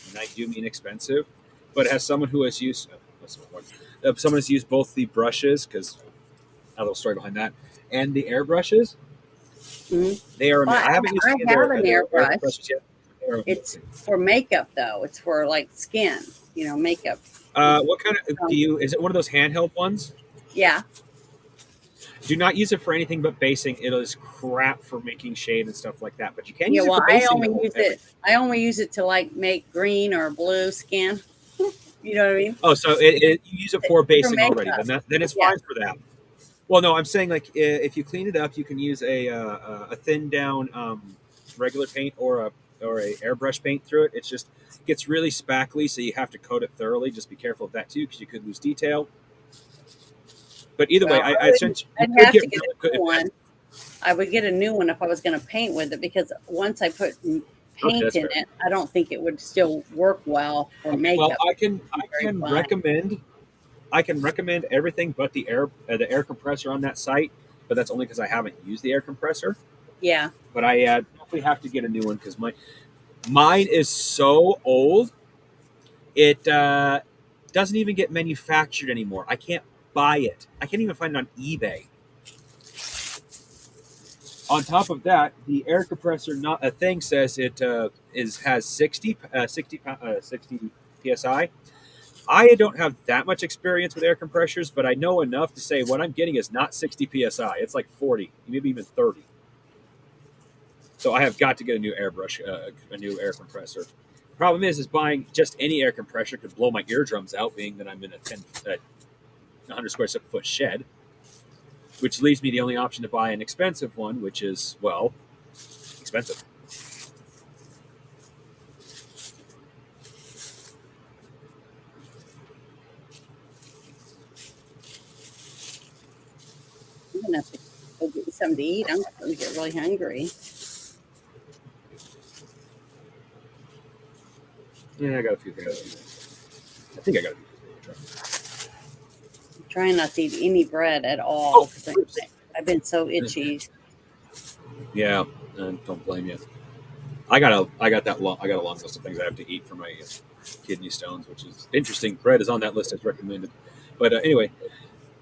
and I do mean expensive. But as someone who has used someone has used both the brushes, because a little story behind that, and the airbrushes, they are. I haven't used an airbrush yet. It's for makeup though. It's for like skin, makeup. What kind of do you? Is it one of those handheld ones? Yeah. Do not use it for anything but basing. It is crap for making shade and stuff like that. But you can use it for basing. I only use it to like make green or blue skin. You know what I mean? Oh, so you use it for basing already. Then it's fine for that. Well, no, I'm saying like if you clean it up, you can use a thin down regular paint or a airbrush paint through it. It just gets really spackly, so you have to coat it thoroughly. Just be careful of that too, because you could lose detail. But either way, I sent. I'd have to get a new one. I would get a new one if I was going to paint with it, because once I put paint in it, I don't think it would still work well for makeup. Well, I can recommend everything but the air compressor on that site. but that's only because I haven't used the air compressor. Yeah. But I definitely have to get a new one because mine is so old. It doesn't even get manufactured anymore. I can't buy it. I can't even find it on eBay. On top of that, the air compressor not a thing says it has 60 psi. I don't have that much experience with air compressors, but I know enough to say what I'm getting is not 60 psi. It's like 40, maybe even 30. So I have got to get a new a new air compressor. Problem is buying just any air compressor could blow my eardrums out, being that I'm in a 100 square foot shed, which leaves me the only option to buy an expensive one, which is, well, expensive. I'm gonna have to go get me something to eat. I'm starting to get really hungry. Yeah, I got a few things. I think I got a few things. I'm trying not to eat any bread at all because I've been so itchy. Yeah, don't blame you. I got a long list of things I have to eat for my kidney stones, which is interesting. Bread is on that list as recommended. But anyway,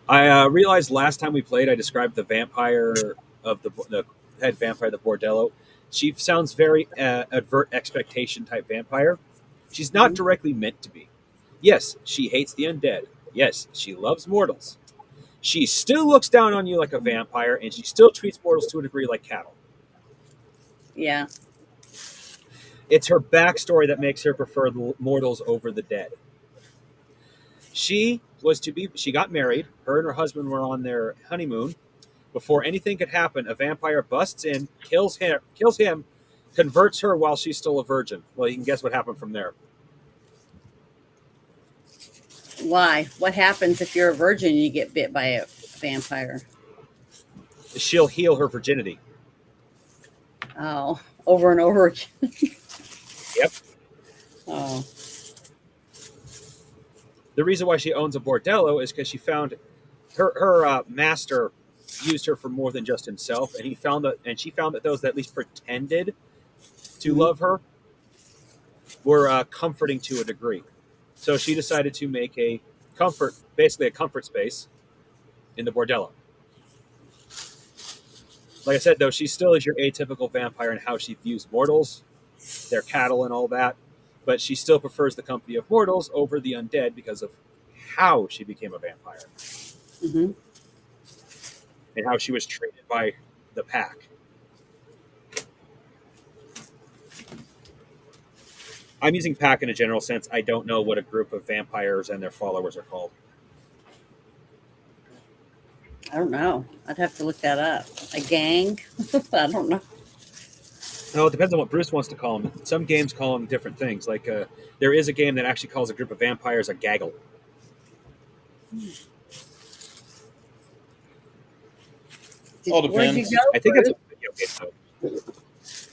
I realized last time we played, I described the vampire of the head vampire, the Bordello. She sounds very advert expectation type vampire. She's not directly meant to be. Yes, she hates the undead. Yes, she loves mortals. She still looks down on you like a vampire, and she still treats mortals to a degree like cattle. Yeah. It's her backstory that makes her prefer the mortals over the dead. She got married. Her and her husband were on their honeymoon. Before anything could happen, a vampire busts in, kills him, converts her while she's still a virgin. Well, you can guess what happened from there. Why? What happens if you're a virgin and you get bit by a vampire? She'll heal her virginity. Oh, over and over again. Yep. Oh. The reason why she owns a bordello is because she found her master used her for more than just himself, and she found that those that at least pretended to love her were comforting to a degree. So she decided to make basically a comfort space in the bordello. Like I said, though, she still is your atypical vampire in how she views mortals, their cattle, and all that. But she still prefers the company of mortals over the undead because of how she became a vampire Mm-hmm. and how she was treated by the pack. I'm using pack in a general sense. I don't know what a group of vampires and their followers are called. I don't know. I'd have to look that up. A gang? I don't know. No, it depends on what Bruce wants to call them. Some games call them different things. Like there is a game that actually calls a group of vampires a gaggle. All Where'd you depends. go, I think that's a Bruce? video game.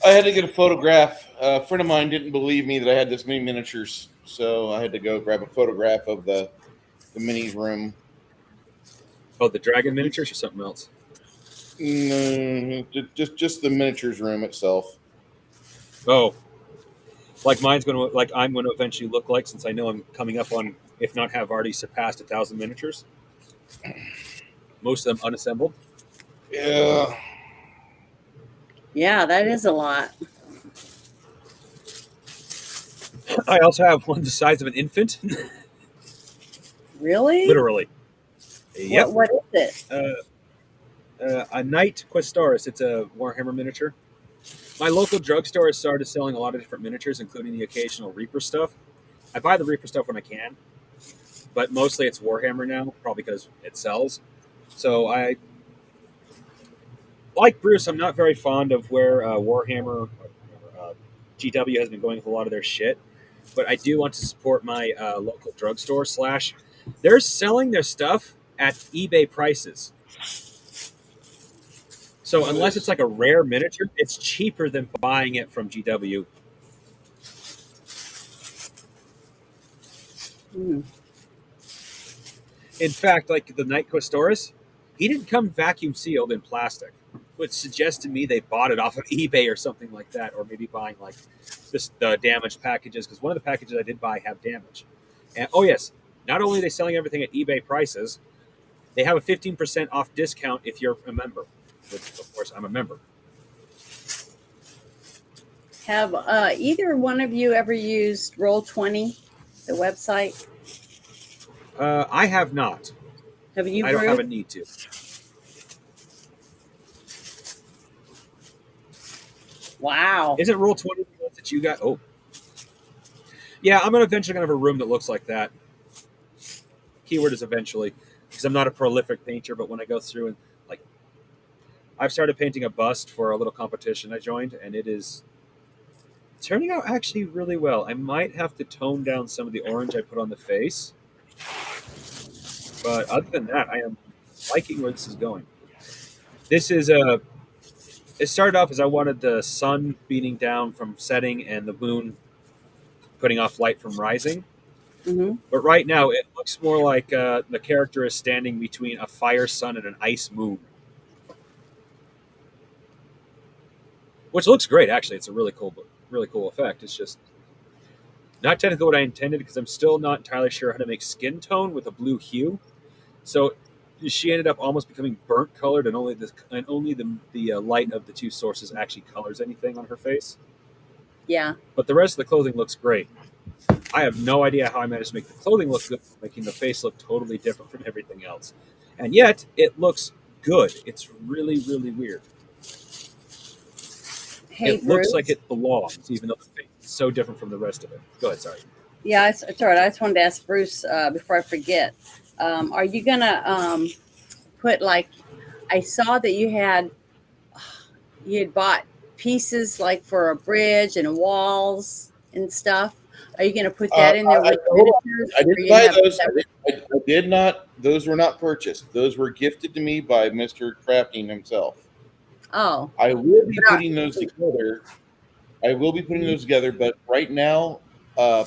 I had to get a photograph. A friend of mine didn't believe me that I had this many miniatures, so I had to go grab a photograph of the minis room. Oh, the dragon miniatures or something else? No, just the miniatures room itself. Oh, I'm going to eventually look like, since I know I'm coming up on, if not have already surpassed 1,000 miniatures. Most of them unassembled. Yeah. Yeah, that is a lot. I also have one the size of an infant. Really? Literally. Yep. What is it? A Knight Questoris. It's a Warhammer miniature. My local drugstore has started selling a lot of different miniatures, including the occasional Reaper stuff. I buy the Reaper stuff when I can, but mostly it's Warhammer now, probably because it sells. So I, like Bruce, I'm not very fond of where Warhammer GW has been going with a lot of their shit, but I do want to support my local drugstore / they're selling their stuff at eBay prices. So unless it's like a rare miniature, it's cheaper than buying it from GW. Hmm. In fact, like the Knight Questoris, He didn't come vacuum sealed in plastic, which suggests to me they bought it off of eBay or something like that, or maybe buying like the damaged packages, because one of the packages I did buy have damage. And oh yes, not only are they selling everything at eBay prices, they have a 15% off discount if you're a member. Which, of course, I'm a member. Have either one of you ever used Roll20, the website? I have not. Have you, I don't have Bruce? a need to. Wow. Isn't Roll20 the one that you got? Oh, yeah. I'm eventually gonna have a room that looks like that. Keyword is eventually, because I'm not a prolific painter. But when I go through and like, I've started painting a bust for a little competition I joined, and it is turning out actually really well. I might have to tone down some of the orange I put on the face, but other than that, I am liking where this is going. This is a. It started off as I wanted the sun beating down from setting and the moon putting off light from rising. Hmm. But right now, it looks more like the character is standing between a fire sun and an ice moon, which looks great. Actually, it's a really cool effect. It's just not technically what I intended, because I'm still not entirely sure how to make skin tone with a blue hue. So she ended up almost becoming burnt colored, and only the light of the two sources actually colors anything on her face. Yeah. But the rest of the clothing looks great. I have no idea how I managed to make the clothing look good, making the face look totally different from everything else. And yet, it looks good. It's really, really weird. Hey, It looks Bruce. like it belongs, even though the face is so different from the rest of it. Go ahead, sorry. Yeah, it's all right. I just wanted to ask Bruce before I forget. Are you gonna put like? I saw that you had bought pieces like for a bridge and walls and stuff. Are you gonna put that in there with the Hold on. miniatures? I Or didn't you gonna buy have those. separate? I did not. Those were not purchased. Those were gifted to me by Mr. Crafting himself. Oh, I will be no. putting those together. I will be putting those together, but right now, uh,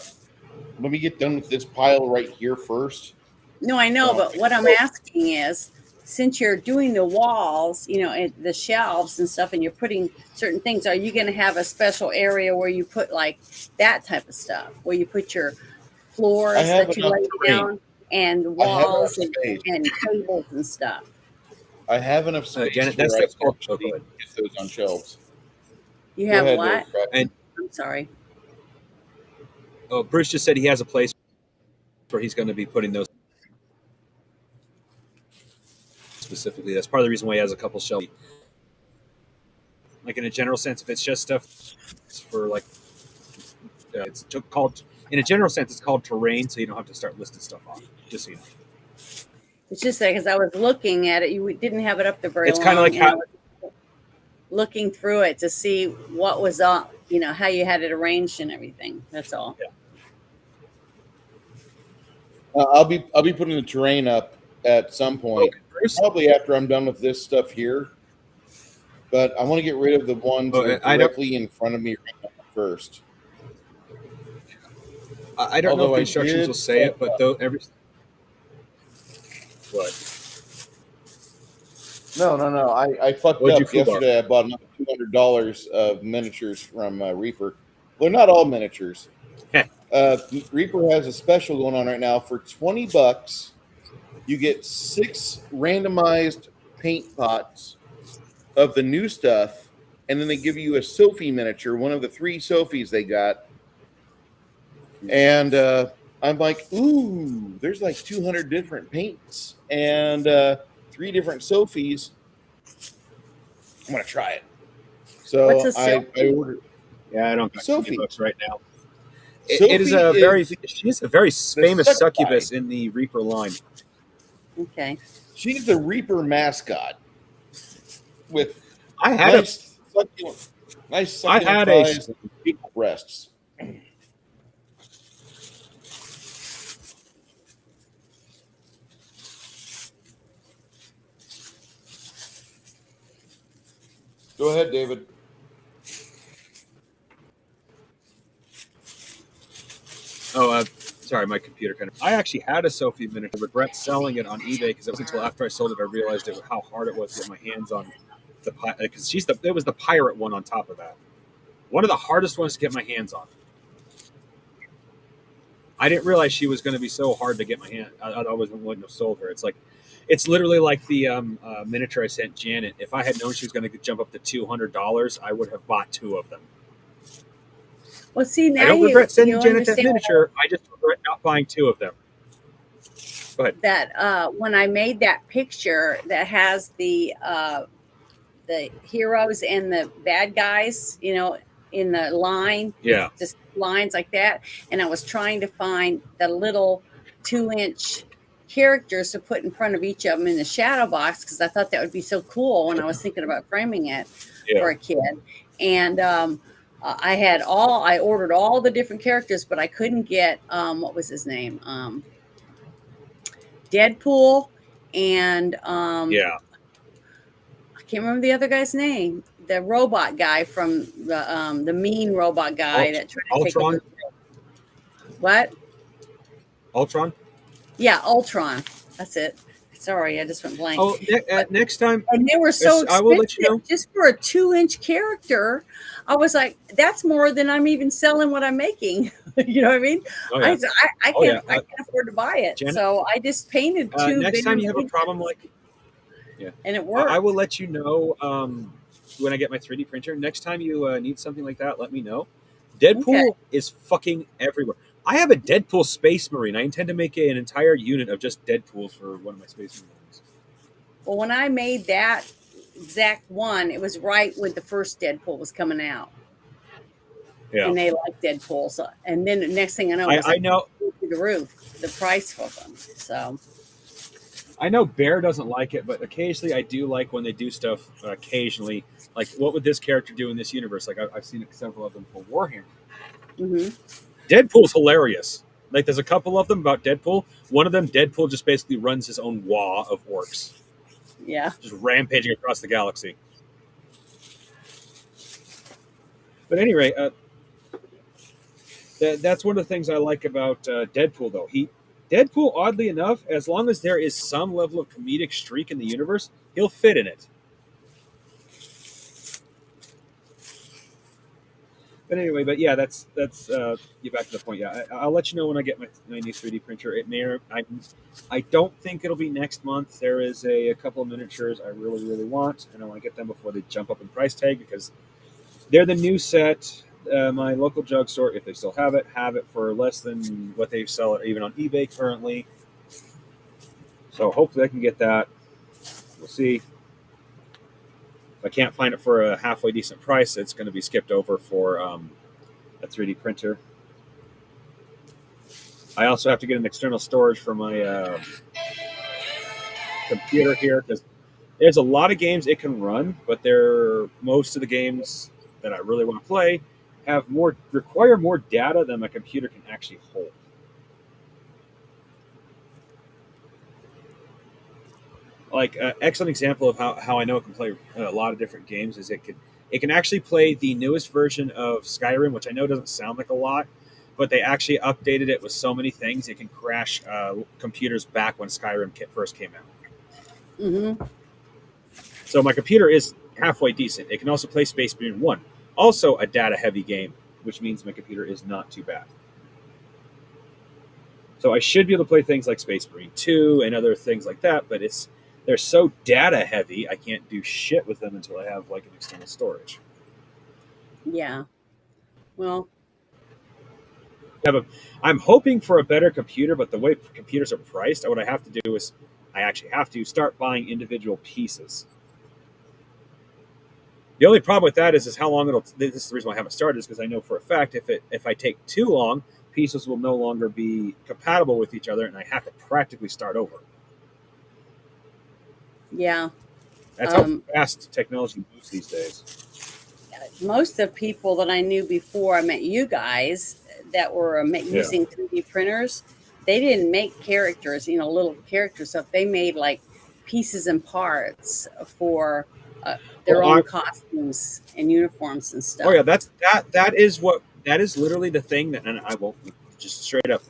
let me get done with this pile right here first. No, I know, Um, but what I'm asking is, since you're doing the walls, and the shelves and stuff, and you're putting certain things, are you going to have a special area where you put like that type of stuff, where you put your I floors have that you enough lay terrain. down and I have enough walls space. and tables and stuff? I have enough space Janet, where that I stuff's can called. Oh, go actually ahead. get those on shelves. You Go have ahead, what? And I'm sorry. Bruce just said he has a place where he's going to be putting those specifically. That's part of the reason why he has a couple shelves. Like in a general sense, if it's just stuff for like, called in a general sense, it's called terrain, so you don't have to start listing stuff off. Just so you know. It's just that because I was looking at it, you didn't have it up there very It's kind of long, like and I how. was looking through it to see what was on, how you had it arranged and everything. That's all. Yeah. I'll be putting the terrain up at some point, Okay, Bruce. probably after I'm done with this stuff here. But I want to get rid of the ones that are I don't. directly in front of me right now first. I don't know if Although the I instructions did will say it, but though every. What? No. I fucked What'd you up foobar? yesterday. I bought another $200 of miniatures from Reaper. They're not all miniatures. Reaper has a special going on right now for $20. You get 6 randomized paint pots of the new stuff, and then they give you a Sophie miniature, one of the 3 Sophies they got. And I'm like, ooh, there's like 200 different paints and 3 different Sophies. I'm gonna try it. What's So a I Sophie? ordered Yeah, I don't got Sophie. $20 right now. It is Sophie a very. is She's a very the famous succubus succubus in the Reaper line. Okay. She's the Reaper mascot with I had nice I succulent had a. thighs and big breasts. Go ahead, David. Oh, Sorry, my computer kind of. I actually had a Sophie miniature. I regret selling it on eBay because it wasn't until after I sold it I realized how hard it was to get my hands on the because it was the pirate one on top of that. One of the hardest ones to get my hands on. I didn't realize she was going to be so hard to get my hand. I wouldn't have sold her. It's literally like the miniature I sent Janet. If I had known she was going to jump up to $200, I would have bought 2 of them. Well, see, now I don't regret sending you Janet that understand miniature. I just regret not buying 2 of them. Go ahead. that when I made that picture that has the heroes and the bad guys, in the line, Yeah. just lines like that, and I was trying to find the little 2-inch characters to put in front of each of them in the shadow box because I thought that would be so cool when I was thinking about framing it for a kid. And I ordered all the different characters, but I couldn't get what was his name? Deadpool and Yeah. I can't remember the other guy's name. The robot guy from the mean robot guy that tried to take over. What? Ultron? Yeah, Ultron. That's it. Sorry, I just went blank. Oh, next time. And they were so expensive. I will let you know. Just for a 2-inch character, I was like, that's more than I'm even selling what I'm making. You know what I mean? Oh, yeah. I can't afford to buy it. Janet, so I just painted 2. Next time you have a problem and it worked. I will let you know when I get my 3D printer. Next time you need something like that, let me know. Deadpool is fucking everywhere. I have a Deadpool Space Marine. I intend to make an entire unit of just Deadpools for one of my Space Marines. Well, when I made that exact one, it was right when the first Deadpool was coming out. Yeah. And they liked Deadpool. So, and then the next thing I know, I know through the roof, the price for them. So I know Bear doesn't like it, but occasionally I do like when they do stuff occasionally. Like, what would this character do in this universe? Like, I've seen several of them for Warhammer. Mm-hmm. Deadpool's hilarious. Like, there's a couple of them about Deadpool. One of them, Deadpool just basically runs his own wah of orcs. Yeah. Just rampaging across the galaxy. But anyway, that's one of the things I like about Deadpool, though. Deadpool, oddly enough, as long as there is some level of comedic streak in the universe, he'll fit in it. But anyway, yeah, that's get back to the point. Yeah, I'll let you know when I get my new 3D printer. It may I don't think it'll be next month. There is a couple of miniatures I really want, and I want to get them before they jump up in price tag because they're the new set. My local jug store, if they still have it for less than what they sell it even on eBay currently. So hopefully I can get that. We'll see. If I can't find it for a halfway decent price, it's going to be skipped over for a 3D printer. I also have to get an external storage for my computer here because there's a lot of games it can run, but most of the games that I really want to play require more data than my computer can actually hold. Like excellent example of how I know it can play a lot of different games is it can actually play the newest version of Skyrim, which I know doesn't sound like a lot, but they actually updated it with so many things it can crash computers back when Skyrim first came out. Mm-hmm. So my computer is halfway decent. It can also play Space Marine 1, also a data-heavy game, which means my computer is not too bad. So I should be able to play things like Space Marine 2 and other things like that, but they're so data heavy, I can't do shit with them until I have like an external storage. Yeah. Well, I'm hoping for a better computer, but the way computers are priced, what I have to do is I actually have to start buying individual pieces. The only problem with that is how long this is the reason why I haven't started, is because I know for a fact if I take too long, pieces will no longer be compatible with each other, and I have to practically start over. Yeah. That's how fast technology moves these days. Most of the people that I knew before I met you guys that were using 3D printers, they didn't make characters, little character stuff. They made like pieces and parts for their own costumes and uniforms and stuff. Oh yeah, that is literally the thing and I will just straight up.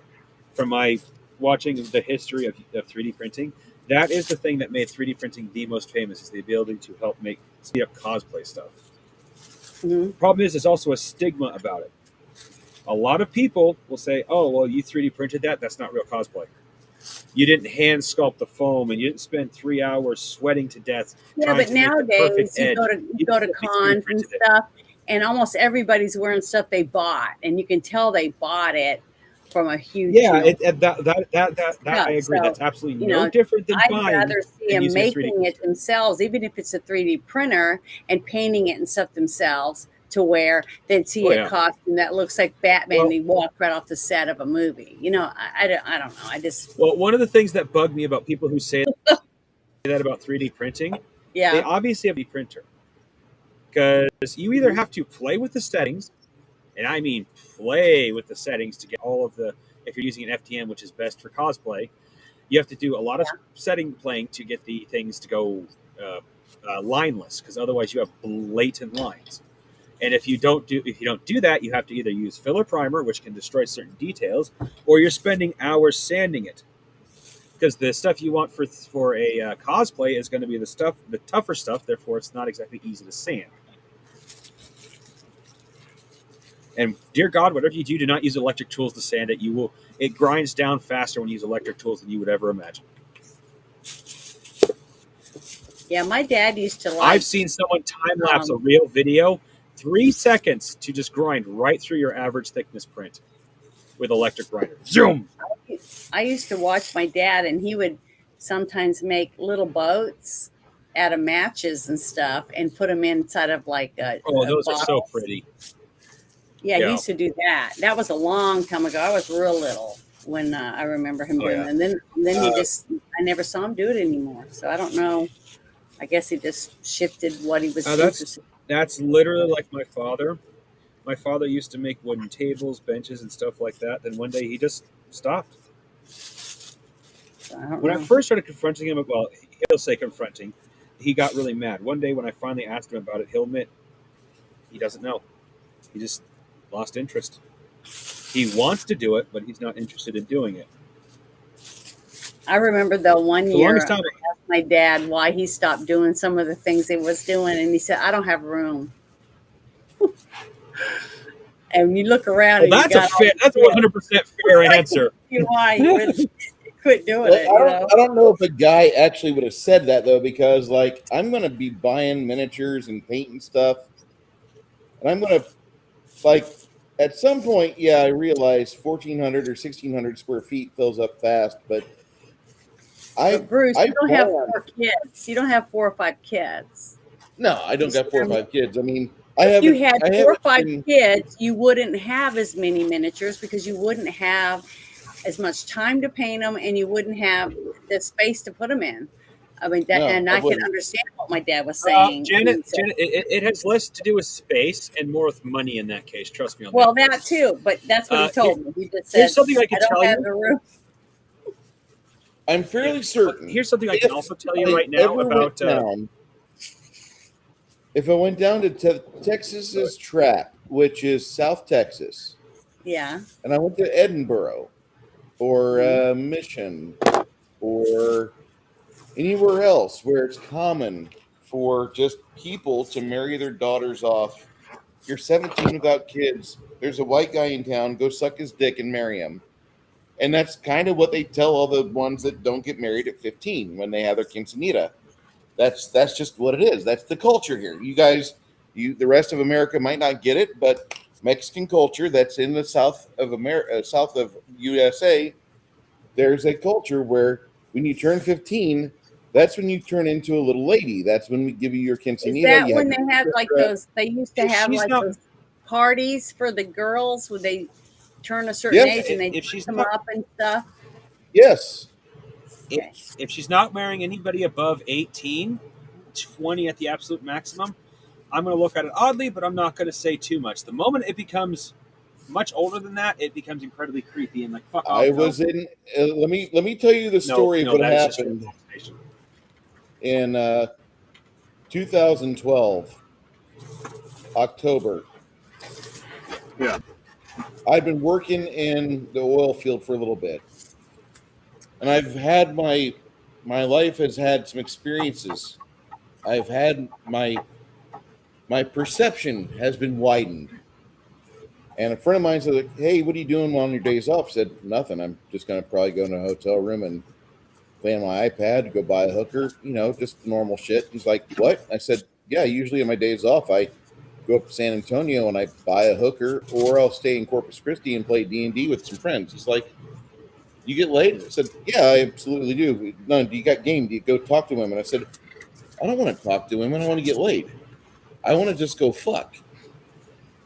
from my watching the history of 3D printing, that is the thing that made 3D printing the most famous, is the ability to help speed up cosplay stuff. Mhm. The problem is, there's also a stigma about it. A lot of people will say, "Oh, well, you 3D printed that. That's not real cosplay. You didn't hand sculpt the foam, and you didn't spend 3 hours sweating to death Yeah, trying but to make the perfect nowadays you edge. You go to simply 3D cons and printed it." stuff, and almost everybody's wearing stuff they bought, and you can tell they bought it from a huge, Yeah, that I stuff. agree. So, That's absolutely no I'd different than buying rather see and them using a 3D making it printer. themselves, even if it's a 3D printer, and painting it and stuff themselves to wear, than see Oh a yeah. costume that looks like Batman and Well, he walked right off the set of a movie. I don't know. I just, one of the things that bug me about people who say that about 3D printing, they yeah, obviously have a printer, because you either have to play with the settings, and I mean play with the settings to get all of the. If you're using an FTM, which is best for cosplay, you have to do a lot of yeah. setting playing to get the things to go lineless, because otherwise you have blatant lines. And if you don't do that, you have to either use filler primer, which can destroy certain details, or you're spending hours sanding it. Because the stuff you want for a cosplay is going to be the tougher stuff. Therefore, it's not exactly easy to sand. And dear God, whatever you do not use electric tools to sand it. It grinds down faster when you use electric tools than you would ever imagine. Yeah, my dad used to I've like, seen someone time lapse a um, real video, 3 seconds to just grind right through your average thickness print with electric grinder. Zoom. I used to watch my dad, and he would sometimes make little boats out of matches and stuff and put them inside of like Oh, those are so bottles. pretty. Yeah, he Yeah. used to do that. That was a long time ago. I was real little when I remember him Oh doing yeah. that. And then Uh, I never saw him do it anymore. So I don't know. I guess he just shifted what he was that's interested that's literally like my father. My father used to make wooden tables, benches, and stuff like that. Then one day he just stopped. in. So I don't When I know. first started confronting him, well, he'll say confronting, he got really mad. One day when I finally asked him about it, he'll admit he doesn't know. He just lost interest. He wants to do it, but he's not interested in doing it. I remember though one The year longest I time, asked my dad why he stopped doing some of the things he was doing, and he said, "I don't have room." And you look around well, and you got all that's a these kids. 100% fair I can answer. see why he would quit doing Well, it, you know? I don't know if a guy actually would have said that though, because like I'm gonna be buying miniatures and painting stuff, and I'm gonna like at some point, yeah, I realize 1,400 or 1,600 square feet fills up fast, but But Bruce, I you don't have plan. 4 kids. You don't have 4 or 5 kids. No, I You don't see got four what or I mean? five kids. I mean, If you had I four or haven't five been. kids, you wouldn't have as many miniatures because you wouldn't have as much time to paint them, and you wouldn't have the space to put them in. I mean, No, and I I can wouldn't. understand what my dad was saying when he said, Janet, it has less to do with space and more with money in that case. Trust me on well, that that case. too, but that's what he Here, told me. He just here's said, something I I can don't tell have you. the room. I'm Yeah, fairly but certain here's something I can if also tell you I right now ever went about. down, if I went down to Texas's Trap, which is South Texas, Yeah. and I went to Edinburgh or Mhm. Mission or anywhere else where it's common for just people to marry their daughters off. You're 17 without kids. There's a white guy in town. Go suck his dick and marry him. And that's kind of what they tell all the ones that don't get married at 15 when they have their quinceanera. That's just what it is. That's the culture here. You guys, the rest of America might not get it, but Mexican culture that's in the south of America, south of USA, there's a culture where when you turn 15, that's when you turn into a little lady. That's when we give you your Is quinceanera. that You have when your they had like dress. those, they used to If have she's like not, those parties for the girls when they turn a certain Yes, age and they if dress she's them not, up and stuff? yes. if, Okay. if she's not marrying anybody above 18, 20 at the absolute maximum, I'm going to look at it oddly, but I'm not going to say too much. The moment it becomes much older than that, it becomes incredibly creepy and like fuck off. I No, was in. Let me tell you the no, story of no, what that is just your happened imagination. in 2012 October. Yeah. I'd been working in the oil field for a little bit, And I've had my life has had some experiences. I've had my perception has been widened. And a friend of mine said, like, "Hey, what are you doing on your days off?" I said, "Nothing. I'm just going to probably go in a hotel room and play on my iPad, go buy a hooker, just normal shit." He's like, "What?" I said, "Yeah, usually on my days off, I go up to San Antonio and I buy a hooker, or I'll stay in Corpus Christi and play D&D with some friends." He's like, "You get laid?" I said, "Yeah, I absolutely do." "No, do you got game? Do you go talk to women?" I said, "I don't want to talk to women. I want to get laid. I want to just go fuck.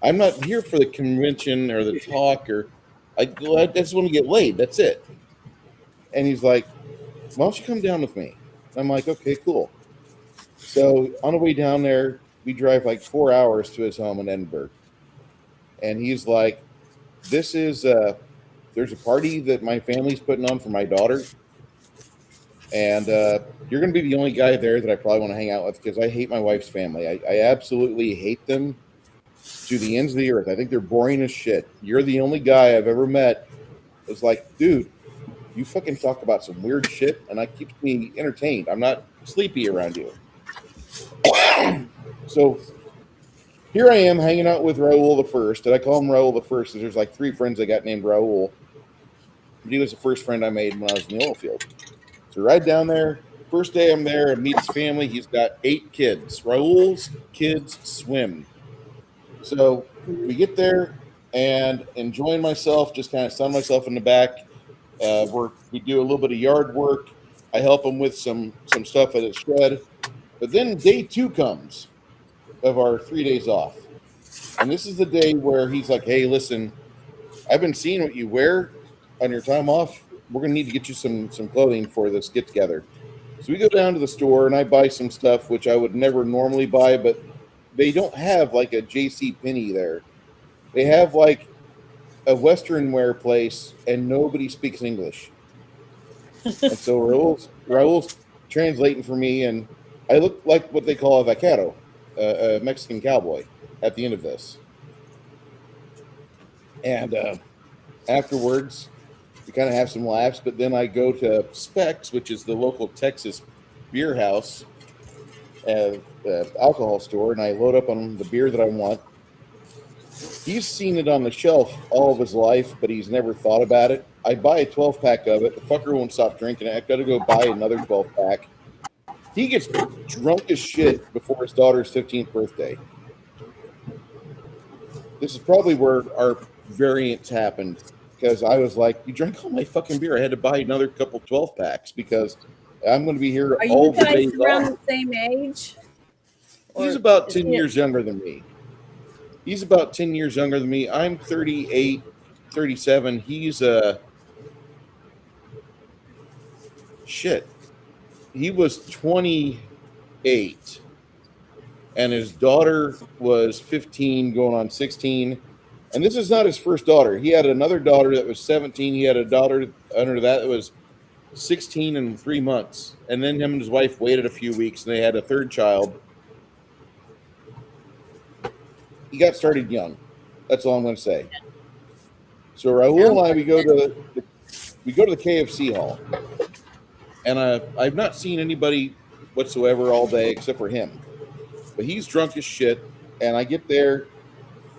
I'm not here for the convention or the talk, or I just want to get laid. That's it." And he's like, "Why don't you come down with me?" I'm like, "Okay, cool." So on the way down there, we drive like 4 hours to his home in Edinburgh. And he's like, "This is there's a party that my family's putting on for my daughter. And you're going to be the only guy there that I probably want to hang out with because I hate my wife's family. I absolutely hate them to the ends of the earth. I think they're boring as shit. You're the only guy I've ever met that's like, dude, you fucking talk about some weird shit and that keeps me entertained. I'm not sleepy around you." So here I am hanging out with Raul the First. And I call him Raul the First because there's like 3 friends I got named Raul. But he was the first friend I made when I was in the oil field. So right down there, first day I'm there, I meet his family. He's got 8 kids. Raul's kids swim. So we get there and enjoying myself, just kind of sun myself in the back. We do a little bit of yard work. I help him with some stuff at his shed. But then day 2 comes of our 3 days off. And this is the day where he's like, "Hey, listen, I've been seeing what you wear on your time off. We're going to need to get you some clothing for this get together." So we go down to the store and I buy some stuff which I would never normally buy, but they don't have like a JC Penney there. They have like a Western wear place and nobody speaks English. And so Raul's translating for me, and I look like what they call a vaquero, a Mexican cowboy at the end of this. And afterwards, we kind of have some laughs, but then I go to Specs, which is the local Texas beer house, alcohol store, and I load up on the beer that I want. He's seen it on the shelf all of his life, but he's never thought about it. I buy a 12-pack of it. The fucker won't stop drinking it. I've got to go buy another 12-pack. He gets drunk as shit before his daughter's 15th birthday. This is probably where our variance happened, because I was like, "You drank all my fucking beer. I had to buy another couple 12-packs because I'm going to be here Are all you the guys days around off." the same age? He's Or about is 10 he- years younger than me. He's about 10 years younger than me. I'm 38, 37. He's shit. He was 28 and his daughter was 15 going on 16. And this is not his first daughter. He had another daughter that was 17. He had a daughter under that was 16 and 3 months. And then him and his wife waited a few weeks and they had a third child. He got started young. That's all I'm going to say. So Raul and I, we go to the KFC hall, and I've not seen anybody whatsoever all day except for him. But he's drunk as shit, and I get there,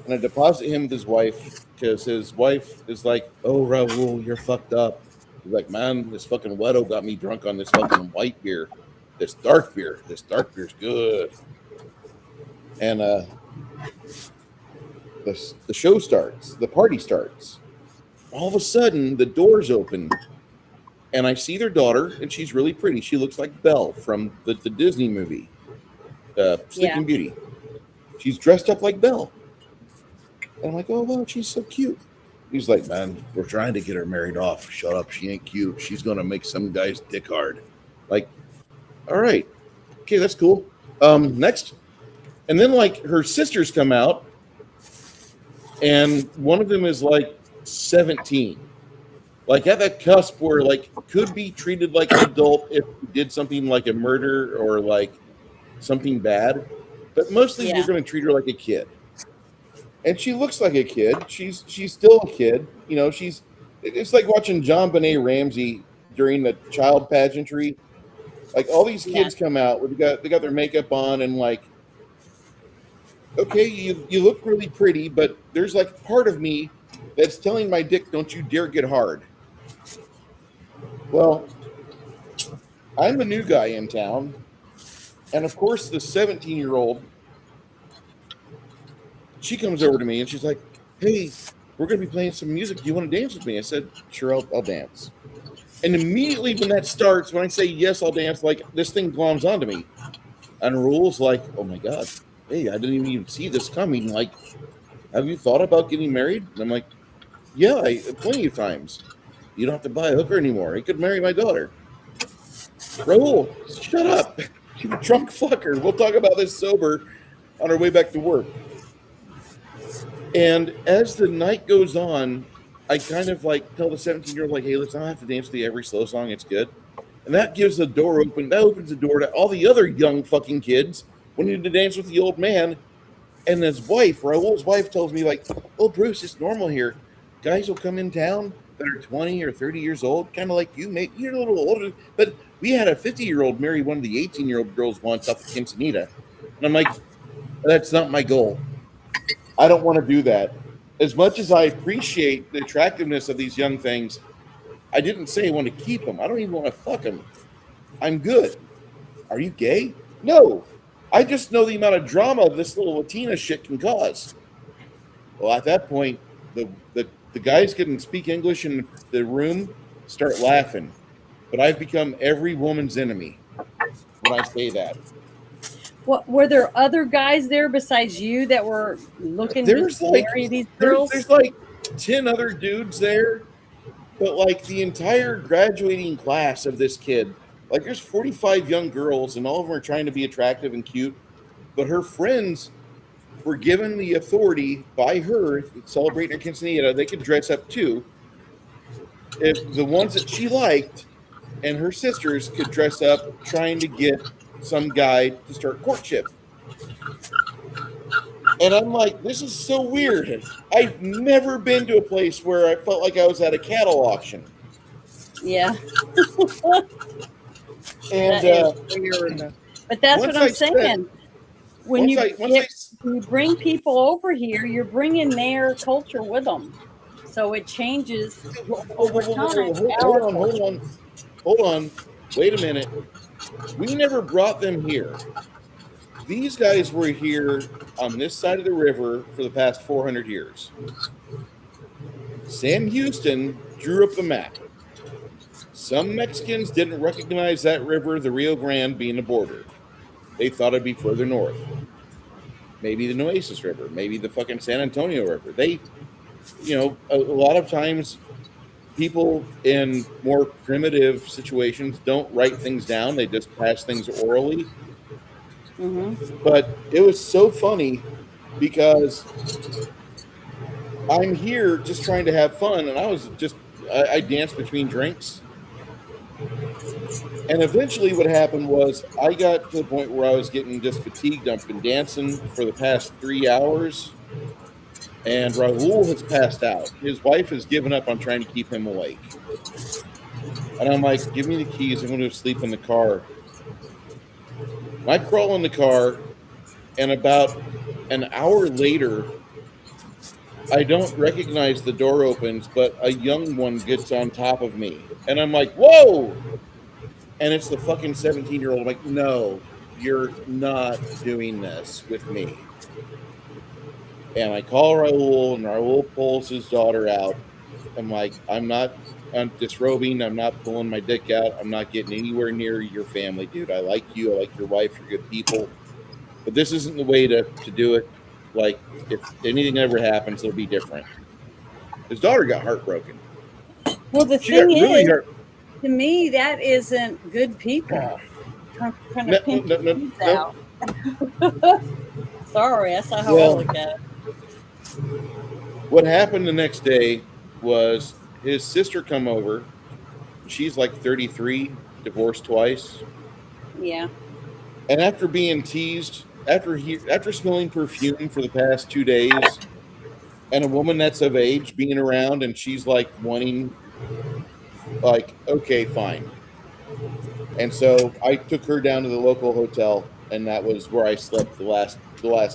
and I deposit him with his wife because his wife is like, "Oh, Raul, you're fucked up." He's like, "Man, this fucking Wedo got me drunk on this fucking white beer, this dark beer. This dark beer's good." And the show starts, the party starts. All of a sudden, the doors open, and I see their daughter, and she's really pretty. She looks like Belle from the Disney movie, Sleeping Beauty. She's dressed up like Belle. And I'm like, "Oh, wow, she's so cute." He's like, "Man, we're trying to get her married off. Shut up. She ain't cute. She's going to make some guy's dick hard." Like, all right. Okay, that's cool. Next. And then, like, her sisters come out, and one of them is like 17. Like at that cusp where like could be treated like an adult if you did something like a murder or like something bad, but mostly we're going to treat her like a kid. And she looks like a kid. She's still a kid. It's like watching John Benet Ramsey during the child pageantry. Like all these Yeah. kids come out, they got their makeup on, and like, okay, you look really pretty, but there's like part of me that's telling my dick, don't you dare get hard. Well, I'm a new guy in town, and of course, the 17-year-old, she comes over to me and she's like, "Hey, we're going to be playing some music. Do you want to dance with me?" I said, "Sure, I'll dance." And immediately when that starts, when I say yes, I'll dance, like this thing gloms onto me. And Rule's like, "Oh my God, hey, I didn't even see this coming. Like, have you thought about getting married?" And I'm like, "Yeah, plenty of times. You don't have to buy a hooker anymore. He could marry my daughter." Raul, shut up. You drunk fucker. We'll talk about this sober on our way back to work. And as the night goes on, I kind of like tell the 17-year-old, like, "Hey, listen, I don't have to dance with you every slow song. It's good." And that gives the door open. That opens the door to all the other young fucking kids wanting to dance with the old man. And his wife, Raul's wife, tells me, like, "Oh, Bruce, it's normal here. Guys will come in town that are 20 or 30 years old, kind of like you, mate. You're a little older. But we had a 50-year-old marry one of the 18-year-old girls once up at Quinceanita." And I'm like, "That's not my goal. I don't want to do that." As much as I appreciate the attractiveness of these young things, I didn't say I want to keep them. I don't even want to fuck them. I'm good. Are you gay? No. I just know the amount of drama this little Latina shit can cause. Well, at that point, the guys can speak English in the room start laughing. But I've become every woman's enemy when I say that. What were there other guys there besides you that were looking to There's like marry these girls? there's like 10 other dudes there, but like the entire graduating class of this kid, like there's 45 young girls, and all of them are trying to be attractive and cute. But her friends were given the authority by her celebrating her quinceanera. They could dress up too. If the ones that she liked and her sisters could dress up trying to get some guy to start courtship. And I'm like, this is so weird. I've never been to a place where I felt like I was at a cattle auction. Yeah. And That is weird. But that's what I'm saying. When you bring people over here, you're bringing their culture with them. So it changes over time. Hold on. Wait a minute. We never brought them here. These guys were here on this side of the river for the past 400 years. Sam Houston drew up the map. Some Mexicans didn't recognize that river, the Rio Grande, being the border. They thought it'd be further north. Maybe the Nueces River, maybe the fucking San Antonio River. They, a lot of times people in more primitive situations don't write things down. They just pass things orally. Mm-hmm. But it was so funny because I'm here just trying to have fun, and I danced between drinks. And eventually what happened was I got to the point where I was getting just fatigued. I've been dancing for the past 3 hours, and Raul has passed out. His wife has given up on trying to keep him awake. And I'm like, "Give me the keys. I'm going to sleep in the car." And I crawl in the car, and about an hour later, I don't recognize the door opens, but a young one gets on top of me. And I'm like, "Whoa!" And it's the fucking 17-year-old. I'm like, "No, you're not doing this with me." And I call Raul, and Raul pulls his daughter out. I'm like, I'm disrobing. I'm not pulling my dick out. I'm not getting anywhere near your family, dude. I like you. I like your wife. You're good people. But this isn't the way to do it. Like, if anything ever happens, it'll be different. His daughter got heartbroken. Well, the thing is, to me, that isn't good people. Kind of pinch out. Sorry, that's not how I look at it. What happened the next day was his sister come over. She's like 33, divorced twice. Yeah. And after being teased, after smelling perfume for the past 2 days, and a woman that's of age being around, and she's like wanting like, okay, fine. And so I took her down to the local hotel, and that was where I slept the last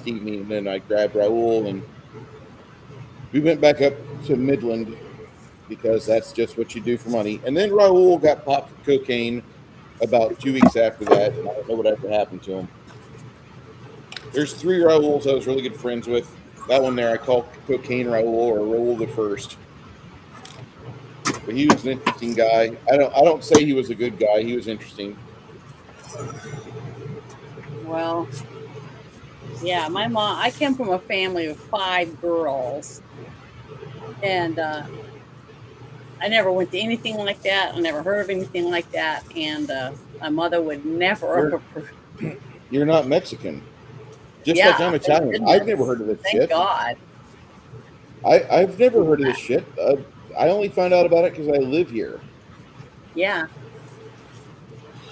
evening. And then I grabbed Raul, and we went back up to Midland because that's just what you do for money. And then Raul got popped for cocaine about 2 weeks after that, and I don't know what ever happened to him. There's three Rauls I was really good friends with. That one there I call Cocaine Raul or Raul the First. But he was an interesting guy. I don't say he was a good guy. He was interesting. Well, yeah, my mom, I came from a family of 5 girls, and I never went to anything like that. I never heard of anything like that. And my mother would never have You're approved. you're not Mexican. Just like Yeah, I'm thank Italian. I've never goodness. heard of this Thank shit. God. I've never heard of this shit. I only found out about it because I live here. Yeah.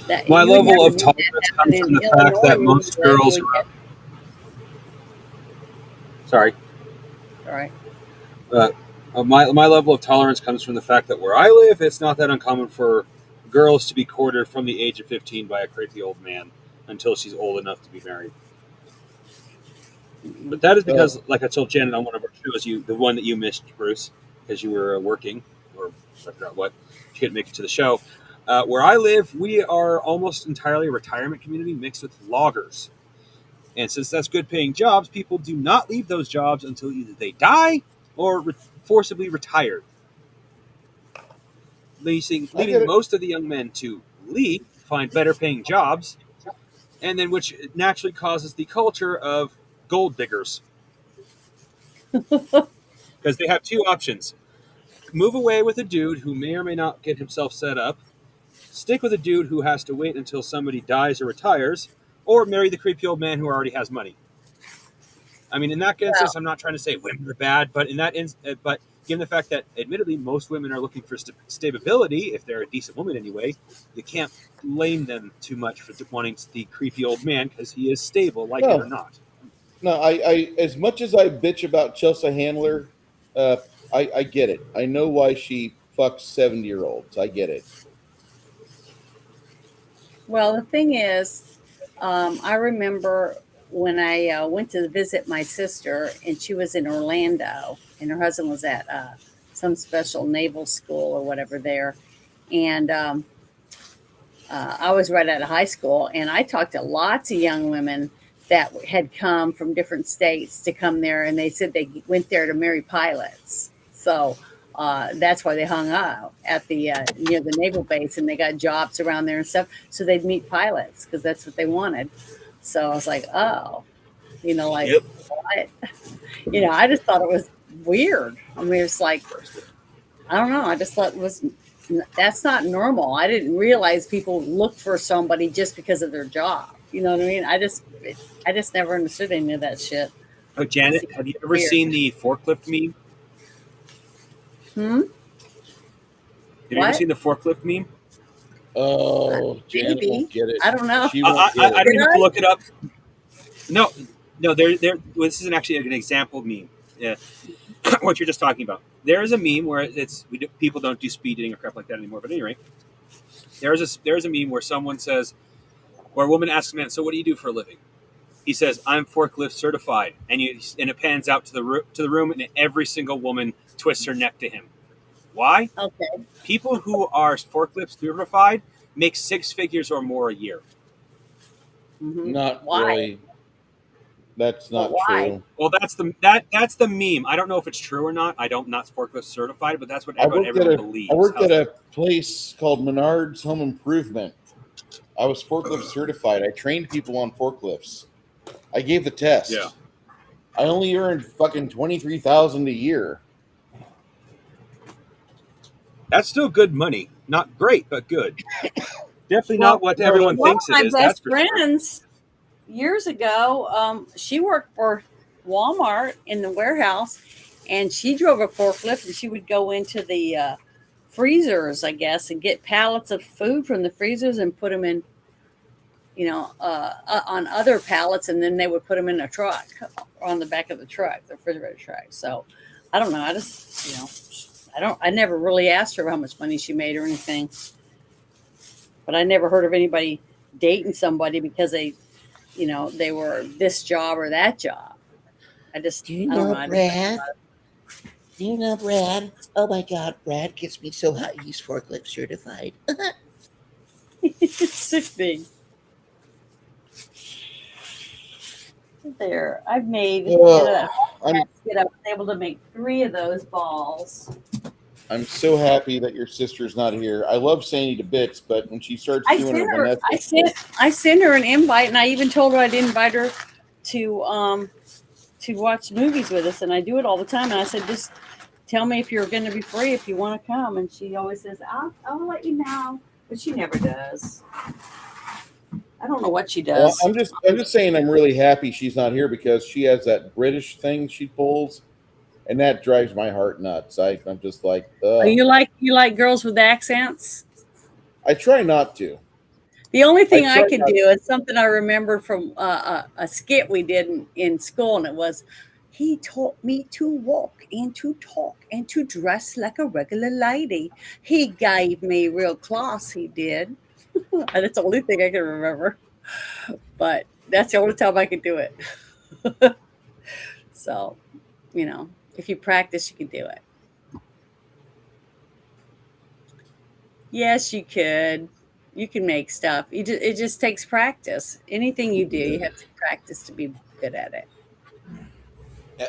That My you would level never of do that tolerance happen comes in from the fact Illinois that where you most live, girls. would you? Sorry. All right. Uh, my level of tolerance comes from the fact that where I live, it's not that uncommon for girls to be courted from the age of 15 by a crazy old man until she's old enough to be married. But that is because, Oh, like I told Janet on one of our shows, the one that you missed, Bruce, because you were working, or I forgot what, you couldn't make it to the show. Where I live, we are almost entirely a retirement community mixed with loggers. And since that's good paying jobs, people do not leave those jobs until either they die or forcibly retired, I get leaving it. most of the young men to leave, find better paying jobs, and then which naturally causes the culture of gold diggers. Because they have two options: move away with a dude who may or may not get himself set up, stick with a dude who has to wait until somebody dies or retires, or marry the creepy old man who already has money. I mean, in that instance, Well, I'm not trying to say women are bad, but but given the fact that, admittedly, most women are looking for stability, if they're a decent woman anyway, you can't blame them too much for wanting the creepy old man because he is stable, like it or No, not. no. I as much as I bitch about Chelsea Handler, uh, I get it. I know why she fucks 70-year-olds. I get it. well, the thing is, I remember when I went to visit my sister, and she was in Orlando, and her husband was at some special naval school or whatever there. And I was right out of high school, and I talked to lots of young women that had come from different states to come there, and they said they went there to marry pilots. So that's why they hung out at the near the naval base, and they got jobs around there and stuff. So they'd meet pilots because that's what they wanted. So I was like, oh, like Yep. what? I just thought it was weird. I mean, it's like I don't know. I just thought it was that's not normal. I didn't realize people look for somebody just because of their job. You know what I mean? I just never understood any of that shit. Oh, It Janet, seems have you ever weird. seen the forklift meme? Hmm. Have you ever What? seen the forklift meme? Oh, Janet won't Maybe. get it. I don't know. She won't get I it. don't Did even have to I? look it up. No, no, well, this isn't actually an example meme. Yeah. What you're just talking about. There is a meme where people don't do speed dating or crap like that anymore. But anyway, there's a meme where someone says, where a woman asks a man, "So what do you do for a living?" He says, "I'm forklift certified," and it pans out to the room, and every single woman twists her neck to him. Why? Okay. People who are forklift certified make 6 figures or more a year. Not Why? really. That's But not why? true. Well, that's the meme. I don't know if it's true or not. I'm not forklift certified, but that's what I worked at everyone I believes. worked How's at that? a place called Menard's Home Improvement. I was forklift certified. I trained people on forklifts. I gave the Yeah. test. I only earned fucking 23,000 a year. That's still good money. Not great, but good. Definitely not Well, what No, everyone one that's of thinks it my is. That's best for sure. friends years ago, she worked for Walmart in the warehouse, and she drove a forklift, and she would go into the freezers, I guess, and get pallets of food from the freezers and put them in, on other pallets, and then they would put them in a truck on the back of the truck, the refrigerator truck. So I don't know. I never really asked her how much money she made or anything. But I never heard of anybody dating somebody because they were this job or that job. Do you I don't know. know Brad? Do you know Brad? Oh my God, Brad gets me so hot. He's forklift certified. It's sickening. There, I've made in a I'm basket. I was able to make 3 of those balls. I'm so happy that your sister's not here. I love Sandy to bits, but when she starts I doing sent her her. Vanessa, I sent her an invite, and I even told her I'd invite her to watch movies with us, and I do it all the time. And I said, just tell me if you're going to be free, if you want to come. And she always says, I'll let you know, but she never does. I don't know what she well, does. I'm just saying I'm really happy she's not here because she has that British thing she pulls, and that drives my heart nuts. I'm just like, Oh, ugh. you like girls with accents? I try not to. The only I thing I try could not. do is something I remembered from a skit we did in school, and it was, he taught me to walk and to talk and to dress like a regular lady. He gave me real class, he did. And that's the only thing I can remember. But that's the only time I could do it. So, if you practice, you can do it. Yes, you could. You can make stuff. It just takes practice. Anything you do, you have to practice to be good at it.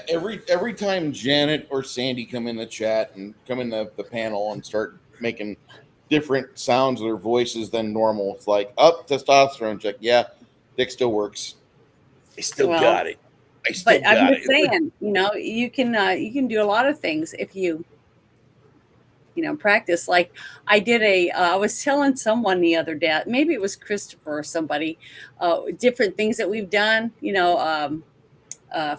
Every time Janet or Sandy come in the chat and come in the panel and start making different sounds with their voices than normal, it's like, up testosterone check. Yeah, dick still works. I still Well, got it. I still but I'm got just it. saying, you can do a lot of things if you practice. Like I was telling someone the other day, maybe it was Christopher or somebody, different things that we've done,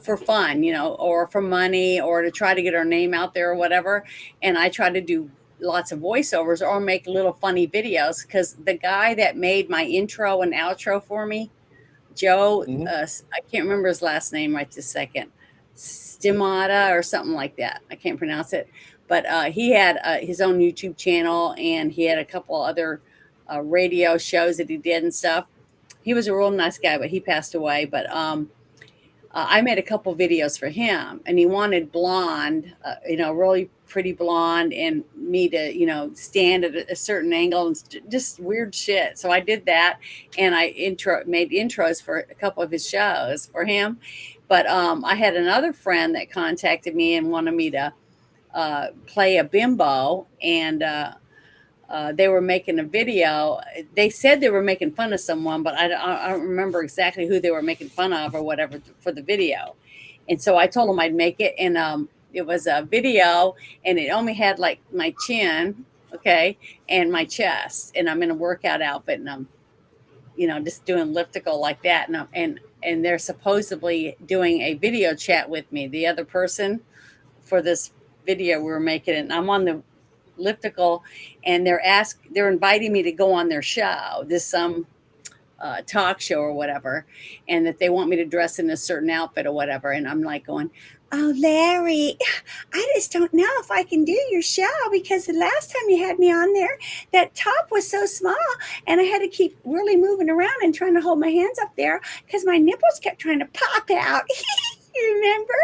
for fun, or for money, or to try to get our name out there or whatever. And I try to do lots of voiceovers or make little funny videos, because the guy that made my intro and outro for me, Joe, Mhm. I can't remember his last name right this second, Stimata or something like that. I can't pronounce it, but he had his own YouTube channel, and he had a couple other radio shows that he did and stuff. He was a real nice guy, but he passed away. But I made a couple videos for him, and he wanted blonde, really pretty blonde, and me to, stand at a certain angle and just weird shit. So I did that, and I made intros for a couple of his shows for him. But I had another friend that contacted me and wanted me to play a bimbo, and they were making a video. They said they were making fun of someone, but I don't remember exactly who they were making fun of or whatever for the video. And so I told them I'd make it, and it was a video, and it only had like my chin, okay, and my chest, and I'm in a workout outfit, and I'm, just doing elliptical like that, and they're supposedly doing a video chat with me, the other person, for this video we were making, and I'm on the elliptical, and they're inviting me to go on their show, this talk show or whatever, and that they want me to dress in a certain outfit or whatever. And I'm like going, oh, Larry, I just don't know if I can do your show, because the last time you had me on there, that top was so small, and I had to keep really moving around and trying to hold my hands up there because my nipples kept trying to pop out. You remember?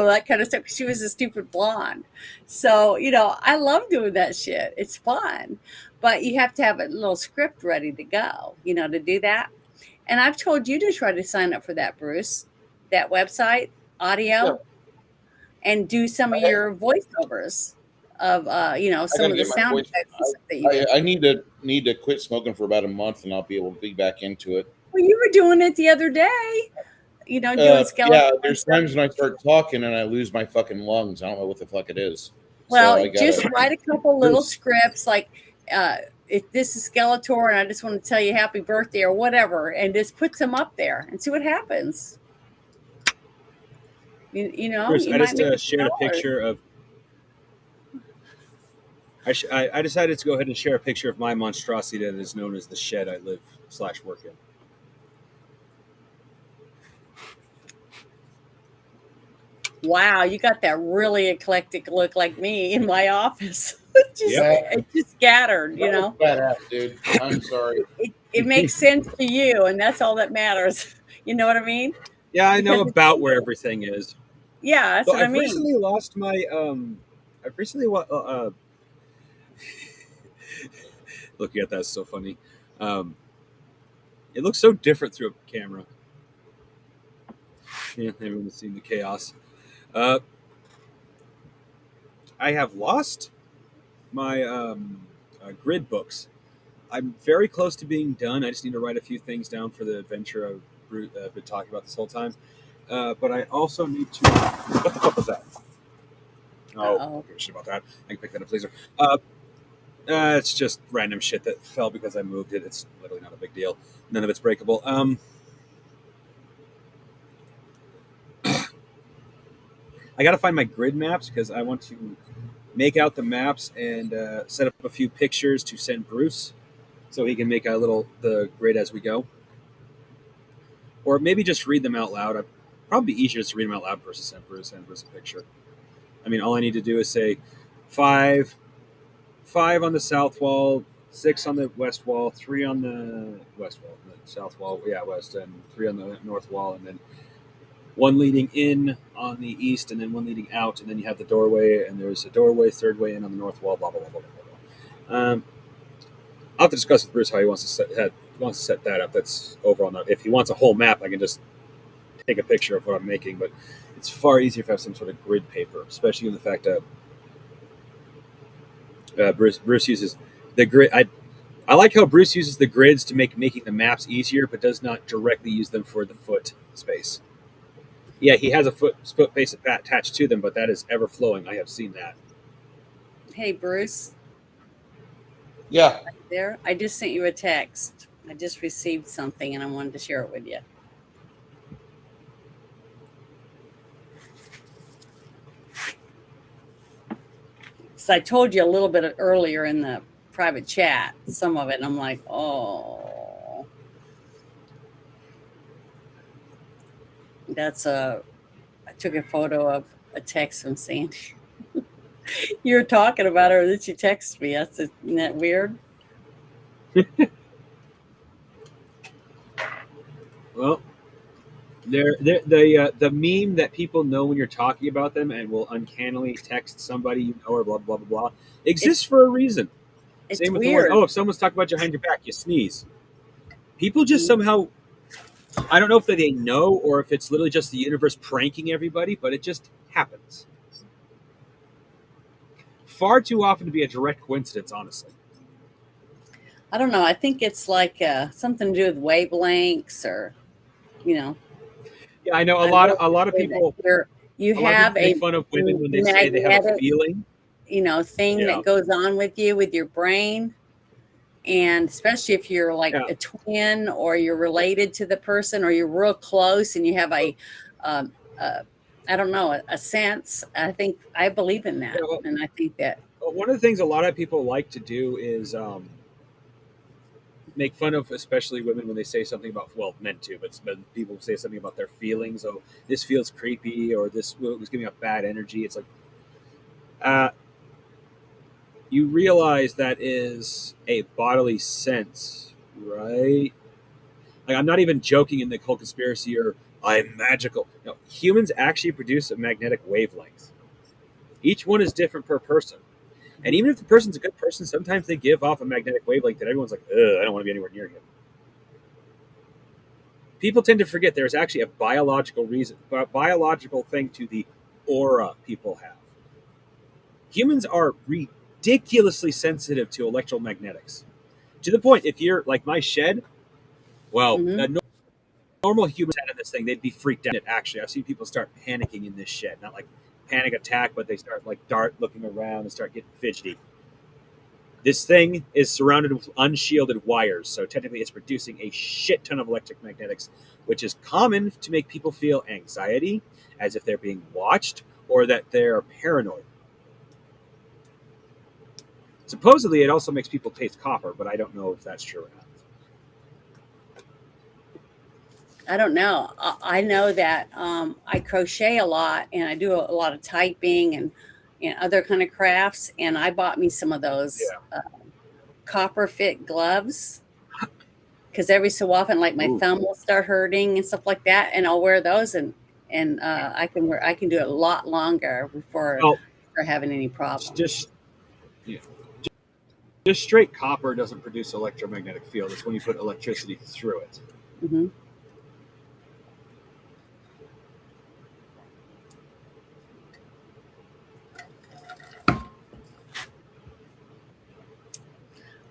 That kind of stuff. She was a stupid blonde. So, I love doing that shit. It's fun. But you have to have a little script ready to go, to do that. And I've told you to try to sign up for that, Bruce, that website, Yeah, audio, and do some of I, your voiceovers of, I some gotta of the get my sound voice. effects and stuff that you do. I need to quit smoking for about a month, and I'll be able to be back into it. Well, you were doing it the other day, doing skeleton Yeah, and there's stuff. times when I start talking and I lose my fucking lungs. I don't know what the fuck it is. So Well, I gotta. just write a couple little Bruce, scripts like, if this is Skeletor and I just want to tell you happy birthday or whatever, and just put some up there and see what happens. Bruce, You I might just make a few shared a dollars. picture of. I decided to go ahead and share a picture of my monstrosity that is known as the shed I live/work in. Wow, you got that really eclectic look like me in my office. Yep. It's just scattered, you know. Badass, dude. I'm sorry. It makes sense to you, and that's all that matters. You know what I mean? Yeah, I know Because it's about where you. everything is. Yeah, that's Though what I I've mean. recently lost my I've recently looking at that's so funny. Um, it looks so different through a camera. Yeah, everyone's seen the chaos. Uh, I have lost my grid books. I'm very close to being done. I just need to write a few things down for the adventure I've been talking about this whole time. But I also need to. What the fuck was that? Oh, I Uh-oh. don't give a shit about that. I can pick that up later. It's just random shit that fell because I moved it. It's literally not a big deal. None of it's breakable. I got to find my grid maps because I want to make out the maps and set up a few pictures to send Bruce so he can make the grid as we go, or maybe just read them out loud. I'd probably be easier just to read them out loud versus send Bruce a picture. I mean, all I need to do is say five, five on the south wall, 6 on the west wall, 3 on the west wall, the south wall, yeah, west, and 3 on the north wall, and then one leading in on the east, and then one leading out, and then you have the doorway, and there's a doorway, third way in on the north wall, blah blah blah blah blah. I'll have to discuss with Bruce how he wants to set that up. That's over on the. If he wants a whole map, I can just take a picture of what I'm making, but it's far easier if I have some sort of grid paper, especially in the fact that Bruce uses the grid. I like how Bruce uses the grids to making the maps easier, but does not directly use them for the foot space. Yeah, he has a foot space attached to them, but that is ever flowing. I have seen that. Hey, Bruce, Yeah. there. I just sent you a text. I just received something and I wanted to share it with you. So I told you a little bit earlier in the private chat, some of it, and I'm like, oh, I took a photo of a text from Sandy. You were talking about her, that you text me. Isn't that weird? Well, the meme that people know when you're talking about them and will uncannily text somebody you know or blah blah blah blah exists It's for a reason. it's Same with the one, weird. oh, if someone's talking about you behind your back, you sneeze. People just Mhm. somehow, I don't know if they know or if it's literally just the universe pranking everybody, but it just happens. Far too often to be a direct coincidence, honestly. I don't know. I think it's like something to do with wavelengths, or you know, Yeah, I know I really a lot of believe that people you a lot of people have make a fun of women when they say they have a magnetic, feeling. thing Yeah, that goes on with you with your brain. And especially if you're like yeah. a twin, or you're related to the person, or you're real close and you have um, uh, I don't know, a sense. I think I believe in Yeah, that. And I think that, one of the things a lot of people like to do is make fun of, especially women, when they say something about, well, men too, but people say something about their feelings. Oh, this feels creepy, or this was giving up bad energy. It's like, uh, you realize that is a bodily sense, right? Like, I'm not even joking in the whole conspiracy or I'm magical. No, humans actually produce a magnetic wavelength. Each one is different per person. And even if the person's a good person, sometimes they give off a magnetic wavelength that everyone's like, ugh, I don't want to be anywhere near him. People tend to forget there's actually a biological thing to the aura people have. Humans are ridiculously sensitive to electromagnetics. To the point, if you're like my shed, well, mhm. normal humans had in this thing, they'd be freaked out. Actually, I've seen people start panicking in this shed. Not like panic attack, but they start like looking around and start getting fidgety. This thing is surrounded with unshielded wires, so technically it's producing a shit ton of electric magnetics, which is common to make people feel anxiety, as if they're being watched, or that they're paranoid. Supposedly, it also makes people taste copper, but I don't know if that's true or not. I don't know. I know that I crochet a lot and I do a lot of typing and other kind of crafts. And I bought me some of those Yeah. copper fit gloves because every so often, like my Ooh. thumb will start hurting and stuff like that, and I'll wear those and I can do it a lot longer before Well, having any it's problems. yeah, just straight copper doesn't produce electromagnetic field. It's when you put electricity through it. Hmm.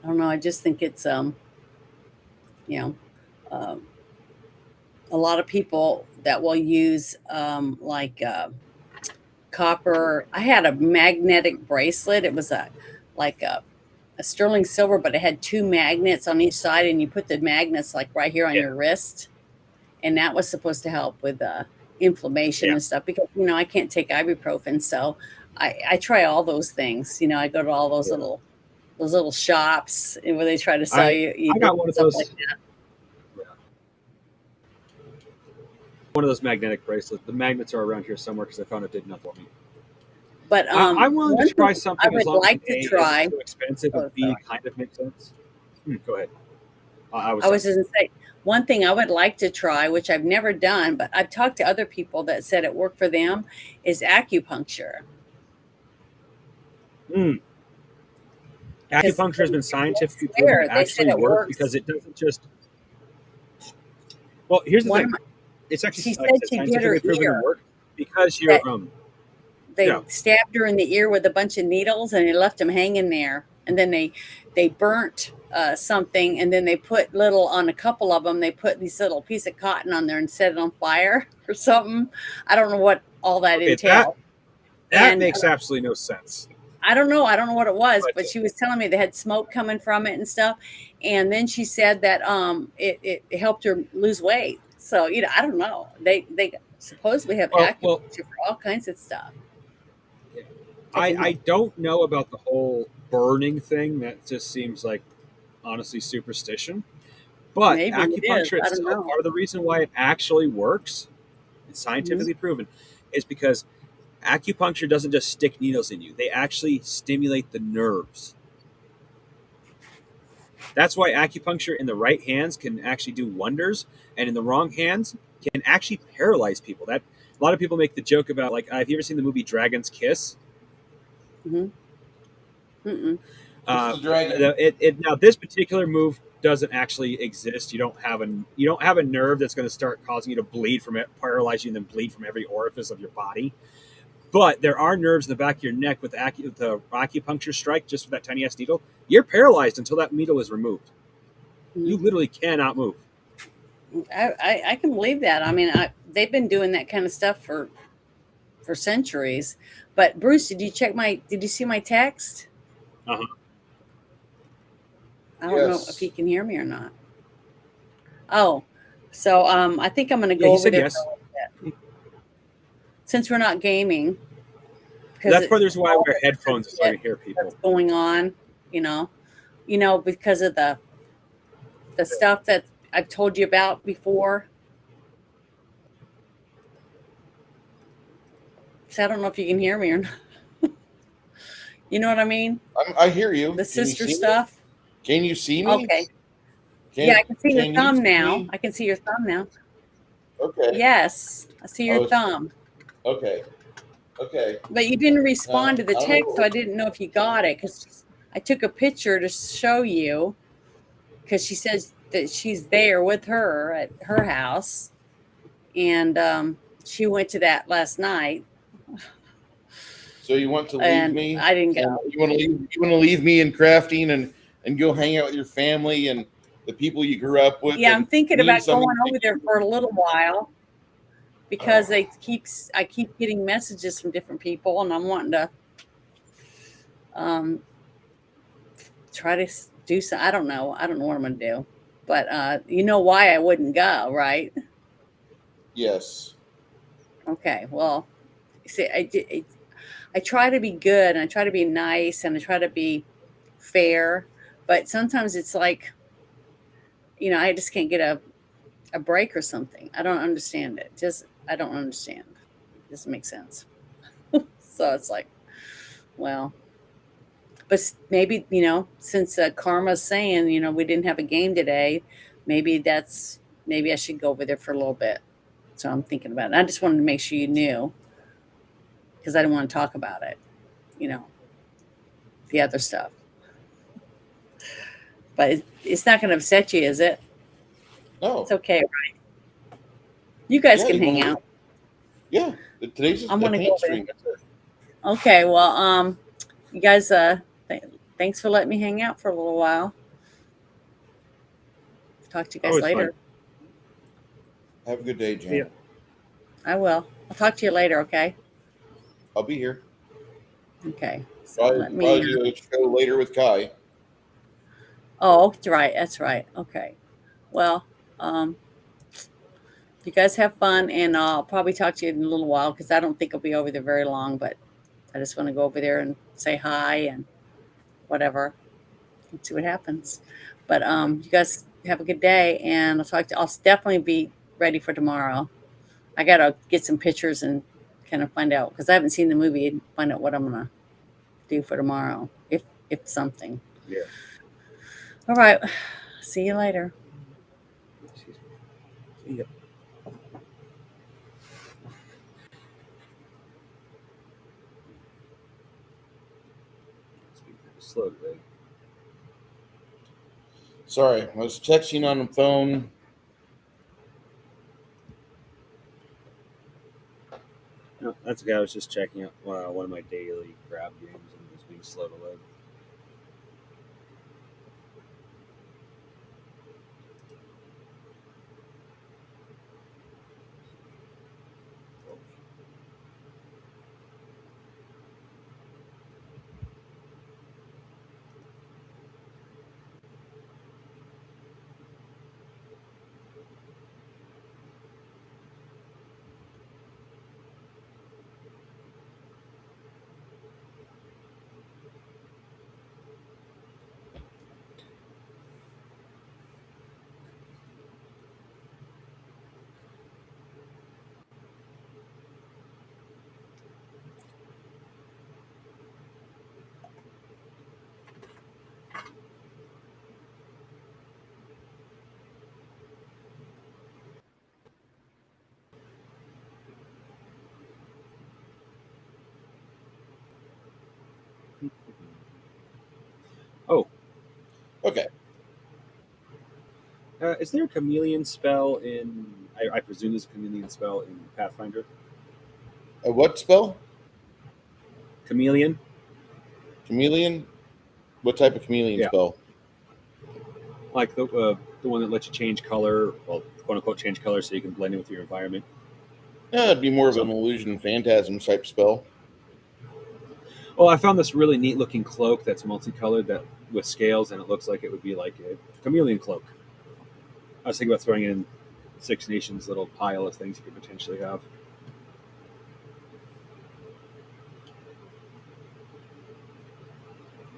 I don't know. I just think it's you know. Um, a lot of people that will use copper. I had a magnetic bracelet. It was like a sterling silver, but it had two magnets on each side, and you put the magnets like right here on Yeah, your wrist, and that was supposed to help with inflammation yeah. and stuff. Because I can't take ibuprofen, so I try all those things. I go to all Yeah. those little shops where they try to sell I you I got one of stuff like those. that. Yeah, one of those magnetic bracelets. The magnets are around here somewhere because I found it did nothing for me. But I'm willing to one thing try I something as would long as like to A isn't try. too expensive Oh, and B sorry. kind of makes sense. Go ahead. I was I done. was just gonna say one thing I would like to try, which I've never done, but I've talked to other people that said it worked for them, is acupuncture. Mm. Because Acupuncture has been I scientifically proven to swear they said actually it work because works. it doesn't just. Well, here's the One of thing. my, It's actually, she like I said said, she did her scientifically proven to ear. work because you're That yeah. they stabbed her in the ear with a bunch of needles and they left them hanging there, and then they burnt something, and then they put little on a couple of them. They put these little piece of cotton on there and set it on fire or something. I don't know what all that Okay, that entails. that And makes absolutely no sense. I don't know. I don't know what it was, But but she was telling me they had smoke coming from it and stuff. And then she said that it helped her lose weight. So I don't know. They supposedly have well, acupuncture for all kinds of stuff that I can I help. don't know about the whole burning thing. That just seems like honestly superstition. But Maybe it is. acupuncture I don't itself, know. part of the reason why it actually works, it's Hmm. scientifically proven, is because acupuncture doesn't just stick needles in you. They actually stimulate the nerves. That's why acupuncture in the right hands can actually do wonders, and in the wrong hands can actually paralyze people. That a lot of people make the joke about, like, have you ever seen the movie Dragon's Kiss? Hmm. Mm-mm. What's the dragon? Now this particular move doesn't actually exist. You don't have a nerve that's going to start causing you to bleed from it, paralyze you, and then bleed from every orifice of your body. But there are nerves in the back of your neck with the acupuncture strike, just with that tiny ass needle. You're paralyzed until that needle is removed. Hmm. You literally cannot move. I can believe that. I mean, they've been doing that kind of stuff for centuries. But Bruce, did you see my text? Uh-huh. I don't know if Yes. you can hear me or not. Oh, so I think I'm going to Yeah, go he over said there yes. since we're not gaming because That's part of the reason why I all wear the headphones, so I can hear that's people. going on, you know, because of the stuff that I've told you about before. So I don't know if you can hear me or not. You know what I mean? I hear you. The Can you sister see me? stuff. Can you see me? Okay. Yeah, Can I can see your Can you thumb see now. me? I can see your thumb now. Okay. Yes, I see I your was thumb. okay. Okay. But you didn't Now respond to the I don't text, so know. I didn't know if you got it because I took a picture to show you because she says that she's there with her at her house, and she went to that last night, So you want to leave and me? I didn't go. And you want to leave? You want to leave me in crafting and go hang out with your family and the people you grew up with Yeah, I'm and thinking leave about going something to over there you? for a little while because I keep getting messages from different people, and I'm wanting to um, try to do so. I don't know. I don't know what I'm going to do, but you know why I wouldn't go, right? Yes. Okay. Well, see, I try to be good and I try to be nice and I try to be fair, but sometimes it's like, I just can't get a break or something. I don't understand it. Just I don't understand. It doesn't make sense. So it's like, well, but maybe since Karma's saying we didn't have a game today, maybe maybe I should go over there for a little bit. So I'm thinking about it. I just wanted to make sure you knew because I didn't want to talk about it. You know, the other stuff. But it's not going to upset you, is it? It's No. okay, right? You guys Yeah, can you hang want to? out. Yeah. Today's I'm just a gonna go paint over there. stream. That's it. Okay, well, you guys, thanks for letting me hang out for a little while. Talk to you guys Always fun. later. Have a good day, See ya. Jan. I will. I'll talk to you later. Okay. I'll be here. Okay. So Probably, let me. probably do a show later with Kai. Oh, that's right. That's right. Okay. Well, um, you guys have fun, and I'll probably talk to you in a little while because I don't think I'll be over there very long. But I just want to go over there and say hi and whatever. And see what happens. But you guys have a good day, and I'll definitely be ready for tomorrow. I gotta get some pictures and kind of find out because I haven't seen the movie and find out what I'm gonna do for tomorrow, if something. Yeah. All right. See you later. See ya. It's been kind of slow today. Sorry, I was texting on the phone. No, that's okay. I was just checking out one of my daily grab games and it's being slow to load. Oh, Okay. is there a chameleon spell in? I presume there's a chameleon spell in Pathfinder. A what spell? Chameleon. Chameleon? What type of chameleon Yeah, spell? like the one that lets you change color, well, quote unquote, change color so you can blend in with your environment. Yeah, it'd be more of an So, illusion phantasm type spell. well, I found this really neat looking cloak that's multicolored that with scales, and it looks like it would be like a chameleon cloak. I was thinking about throwing it in Six Nations little pile of things you could potentially have.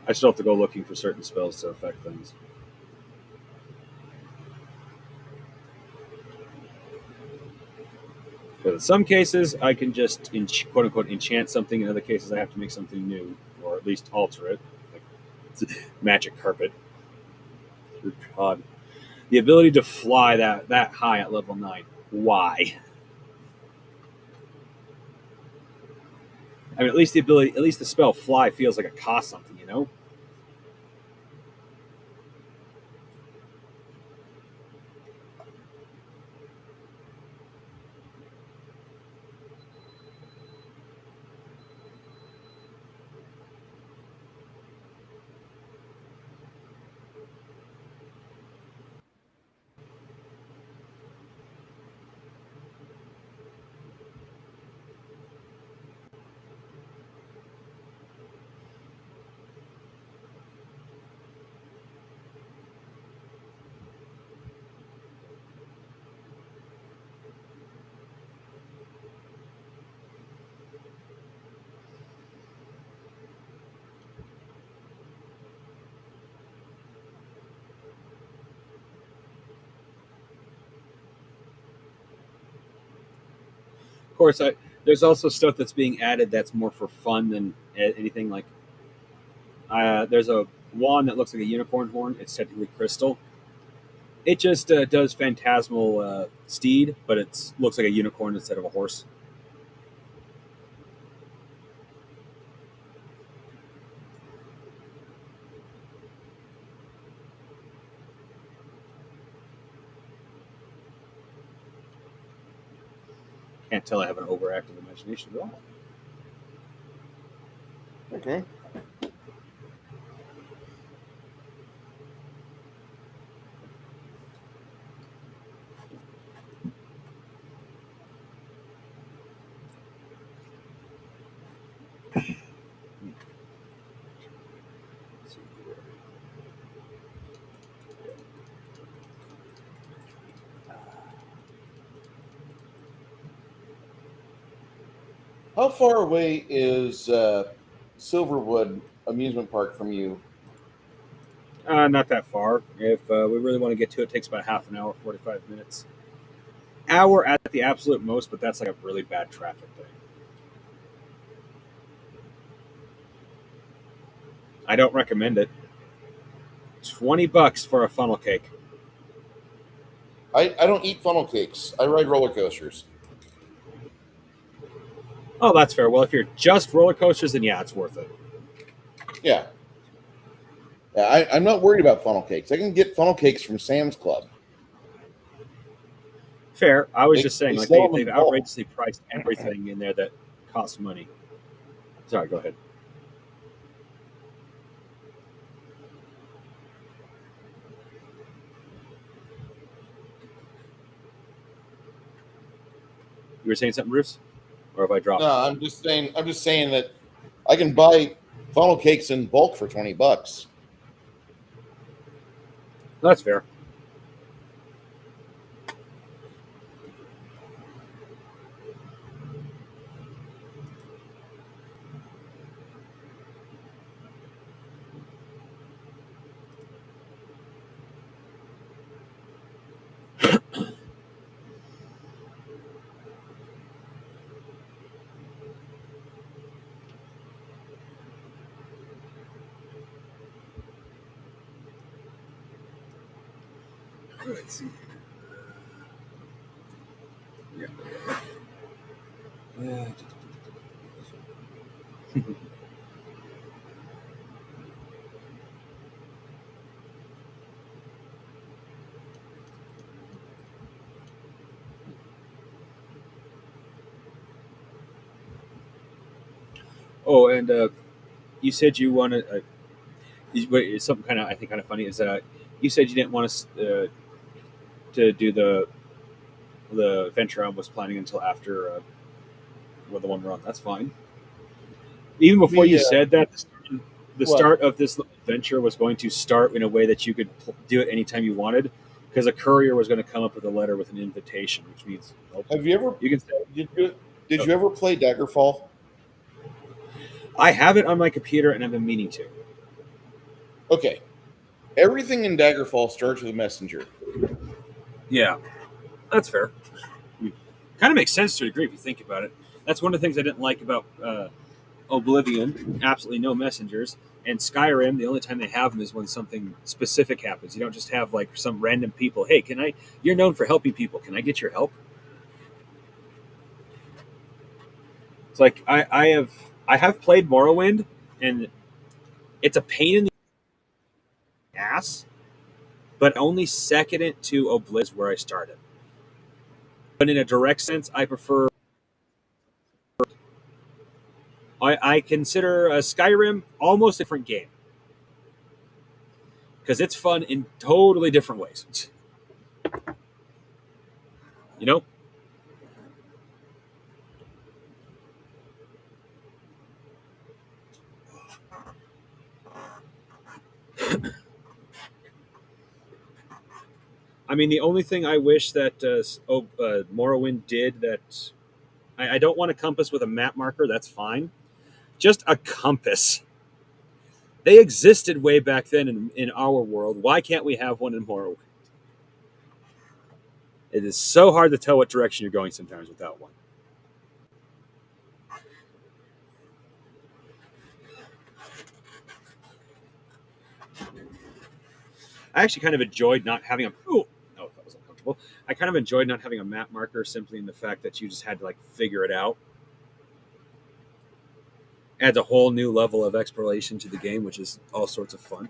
I still have to go looking for certain spells to affect things. But in some cases, I can just quote unquote enchant something. In other cases, I have to make something new, or at least alter it. Like magic carpet. Good God, the ability to fly that high at level 9. Why? I mean, at least the spell fly feels like it costs something, you know? course, there's also stuff that's being added that's more for fun than anything. Like there's a wand that looks like a unicorn horn. It's technically crystal. It just does phantasmal steed, but it looks like a unicorn instead of a horse. Can't tell I have an overactive imagination at all. Okay. How far away is Silverwood amusement park from you? Not that far. If we really want to get to it, it takes about half an hour, 45 minutes. Hour at the absolute most, but that's like a really bad traffic day. I don't recommend it. $20 for a funnel cake. I don't eat funnel cakes. I ride roller coasters. Oh, that's fair. Well, if you're just roller coasters, then yeah, it's worth it. Yeah. I'm not worried about funnel cakes. I can get funnel cakes from Sam's Club. Fair. I was They- just saying, they like sell them they've in bulk. outrageously priced everything in there that costs money. Sorry, go ahead. You were saying something, Bruce? Or have I dropped? No, I'm just saying. I'm just saying that I can buy funnel cakes in bulk for $20. That's fair. Let's see. Yeah. Oh, and you said you wanted. It's something kind of I think kind of funny is that you said you didn't want us to do the adventure I was planning until after the one run. That's fine. Even before you said that, the What? start of this adventure was going to start in a way that you could do it anytime you wanted, because a courier was going to come up with a letter with an invitation, which means Have you ever? you can say, Did you ever play Daggerfall? I have it on my computer and I've been meaning to. Okay. Everything in Daggerfall starts with a messenger. Yeah, that's fair. Kind of makes sense to a degree if you think about it. That's one of the things I didn't like about Oblivion. Absolutely no messengers. And Skyrim, the only time they have them is when something specific happens. You don't just have like some random people. Hey, can I? You're known for helping people. Can I get your help? It's like I have played Morrowind, and it's a pain in the ass, but only second it to Oblivion where I started. But in a direct sense, I prefer. I consider Skyrim almost a different game because it's fun in totally different ways. You know? I mean, the only thing I wish that Morrowind did that I don't want a compass with a map marker. That's fine. Just a compass. They existed way back then in our world. Why can't we have one in Morrowind? It is so hard to tell what direction you're going sometimes without one. I actually kind of enjoyed not having a. Oh, that was uncomfortable. I kind of enjoyed not having a map marker, simply in the fact that you just had to like figure it out. Adds a whole new level of exploration to the game, which is all sorts of fun.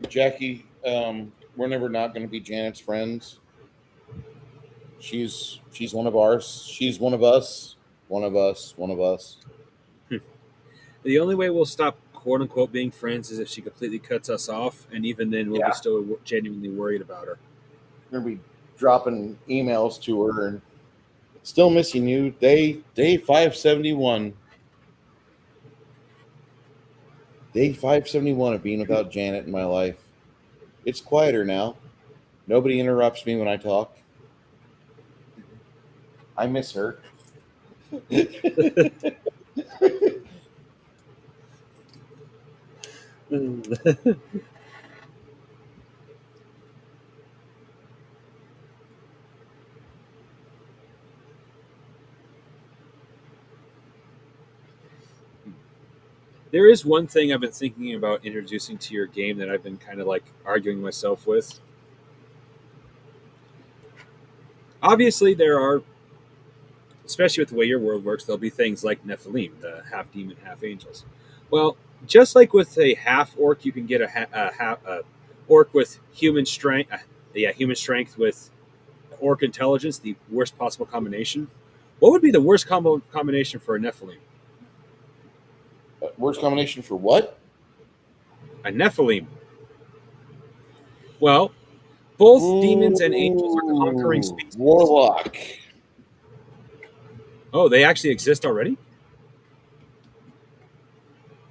Jackie, we're never not going to be Janet's friends. She's one of ours. She's one of us. One of us. One of us. The only way we'll stop "quote unquote" being friends is if she completely cuts us off, and even then, we'll be Yeah. still genuinely worried about her. We're gonna be dropping emails to her and still missing you. Day 571. Day 571 of being without Janet in my life. It's quieter now. Nobody interrupts me when I talk. I miss her. There is one thing I've been thinking about introducing to your game that I've been kind of like arguing myself with. Obviously, there are, especially with the way your world works, there'll be things like Nephilim, the half demon, half angels. Well, just like with a half orc, you can get a orc with human strength. Human strength with orc intelligence, the worst possible combination. What would be the worst combination for a Nephilim? Worst combination for what? A Nephilim. Well, both demons and angels are conquering Ooh, species. Warlock. Oh, they actually exist already?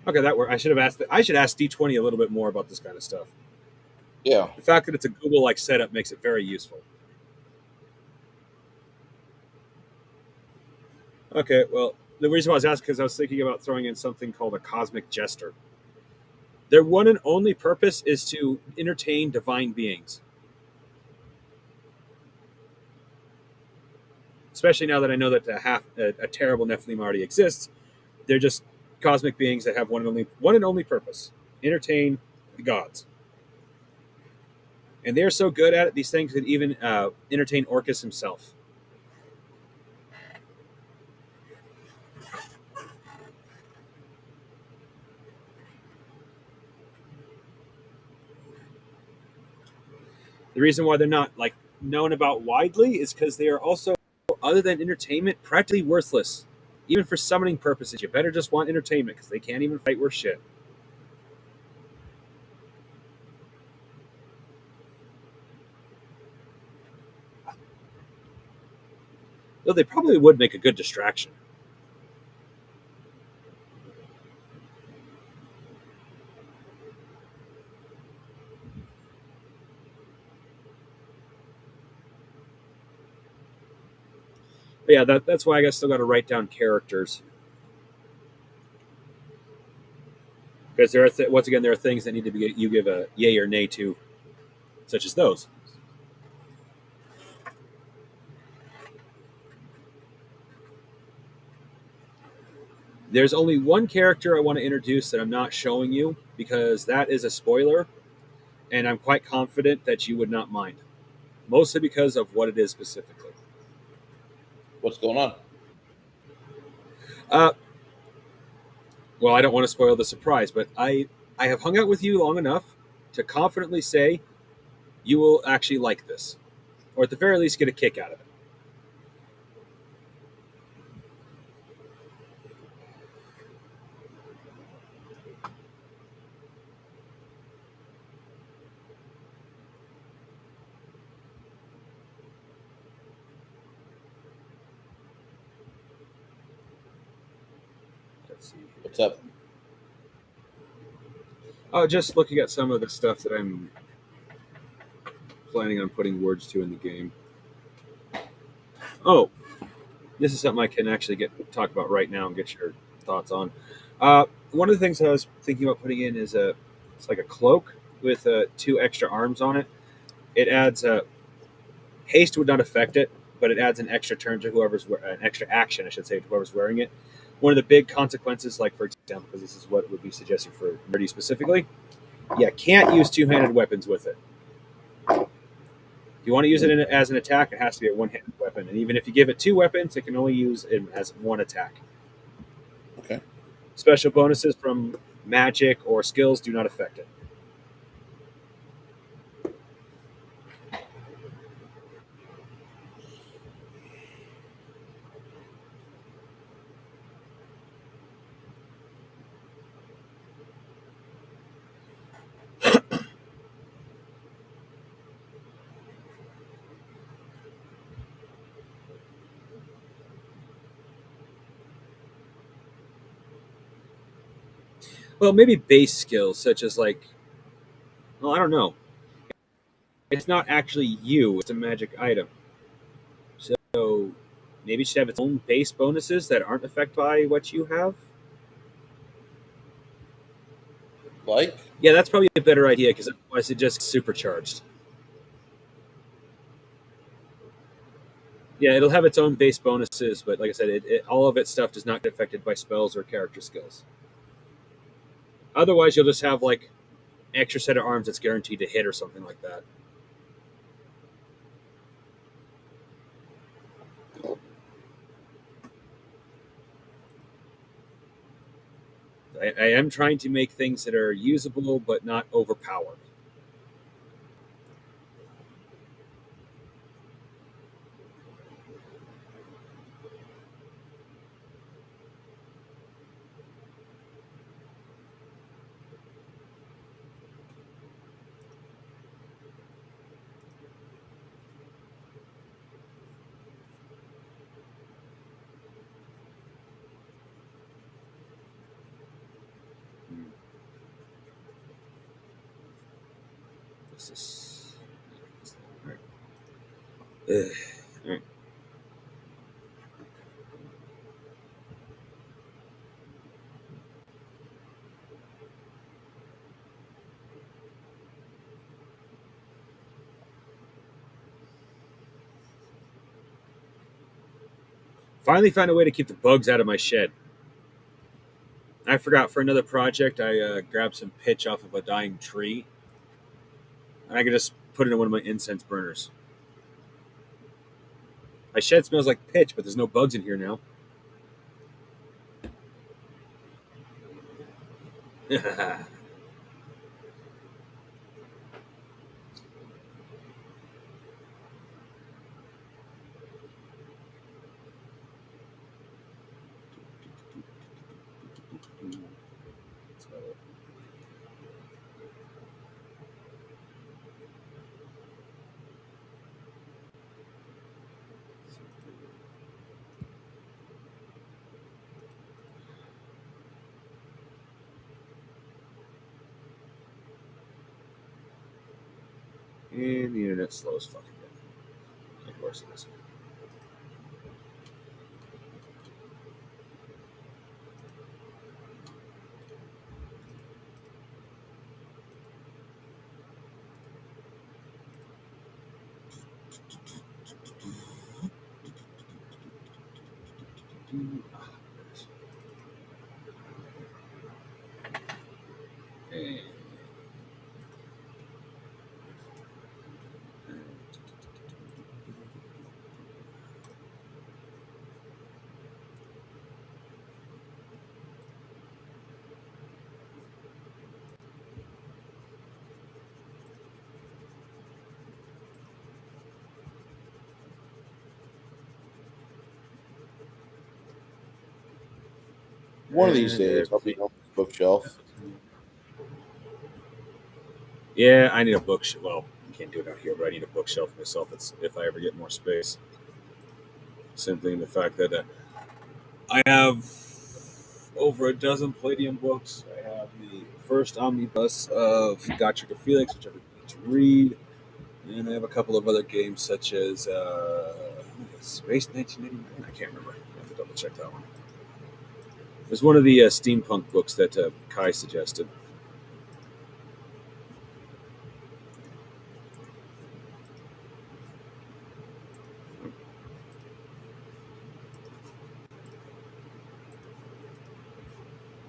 Okay, that worked. I should have asked. I should ask D20 a little bit more about this kind of stuff. Yeah. The fact that it's a Google-like setup makes it very useful. Okay, well, the reason why I was asking is I was thinking about throwing in something called a cosmic jester. Their one and only purpose is to entertain divine beings. Especially now that I know that a terrible Nephilim already exists, they're just cosmic beings that have one and only purpose: entertain the gods. And they're so good at it, these things could even entertain Orcus himself. The reason why they're not like known about widely is because they are also, other than entertainment, practically worthless. Even for summoning purposes, you better just want entertainment because they can't even fight worth shit. Though they probably would make a good distraction. But yeah, that's why I guess still got to write down characters, because there are once again there are things that need to be you give a yay or nay to, such as those. There's only one character I want to introduce that I'm not showing you because that is a spoiler, and I'm quite confident that you would not mind, mostly because of what it is specifically. What's going on? Uh, well, I don't want to spoil the surprise, but I have hung out with you long enough to confidently say you will actually like this, or at the very least get a kick out of it. Let's see. What's up? Oh, just looking at some of the stuff that I'm planning on putting words to in the game. Oh, this is something I can actually talk about right now and get your thoughts on. One of the things I was thinking about putting in is it's like a cloak with 2 extra arms on it. It adds haste would not affect it, but it adds an extra turn to an extra action, I should say, to whoever's wearing it. One of the big consequences, like for example, because this is what would be suggested for Nerdy specifically, can't use 2-handed weapons with it. If you want to use it as an attack, it has to be a 1-handed weapon, and even if you give it 2 weapons, it can only use it as 1 attack. Okay. Special bonuses from magic or skills do not affect it. Well, maybe base skills such as I don't know. It's not actually you; it's a magic item. So maybe it should have its own base bonuses that aren't affected by what you have. Like? Yeah, that's probably a better idea because otherwise it just supercharged. Yeah, it'll have its own base bonuses, but like I said, all of its stuff does not get affected by spells or character skills. Otherwise, you'll just have extra set of arms that's guaranteed to hit or something like that. I am trying to make things that are usable but not overpowered. This is all right. All right. Finally found a way to keep the bugs out of my shed. I forgot for another project. I grabbed some pitch off of a dying tree, and I could just put it in one of my incense burners. My shed smells like pitch, but there's no bugs in here now. And the internet slow as fucking down. Of course it is. One of these days, I'll be on this bookshelf. Yeah, I need a bookshelf. Well, I can't do it out here, but I need a bookshelf myself. If I ever get more space. Simply in the fact that I have over a dozen Palladium books. I have the first omnibus of Gotcha Felix, which I've been meaning to read. And I have a couple of other games such as Space 1989. I can't remember. I have to double check that one. There's one of the steampunk books that Kai suggested.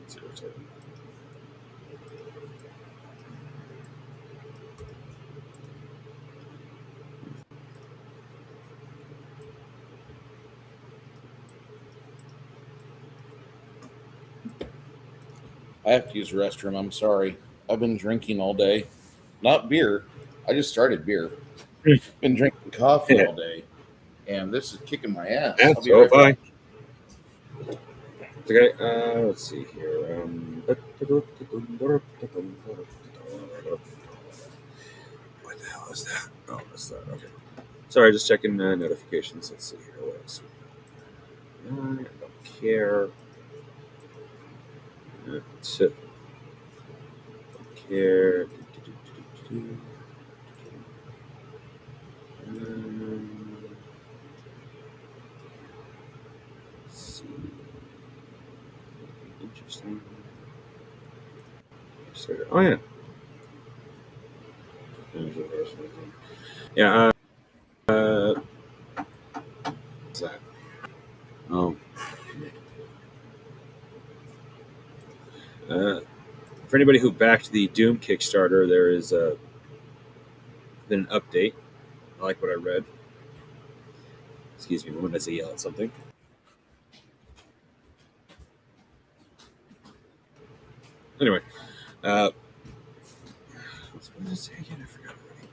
Let's see what's happening. I have to use the restroom. I'm sorry. I've been drinking all day. Not beer. I just started beer. Been drinking coffee all day. And this is kicking my ass. Yeah, I'll be so right have back. I. Okay, let's see here. What the hell is that? Oh, that's that. Okay. Sorry, just checking notifications. Let's see here. What else? I don't care. That's it. Don't care. Let's see. Interesting. Oh yeah. Yeah. What's that? Oh. For anybody who backed the Doom Kickstarter, there is been an update. I like what I read. Excuse me, when I say yell at something. Anyway, what did it say again? I forgot already.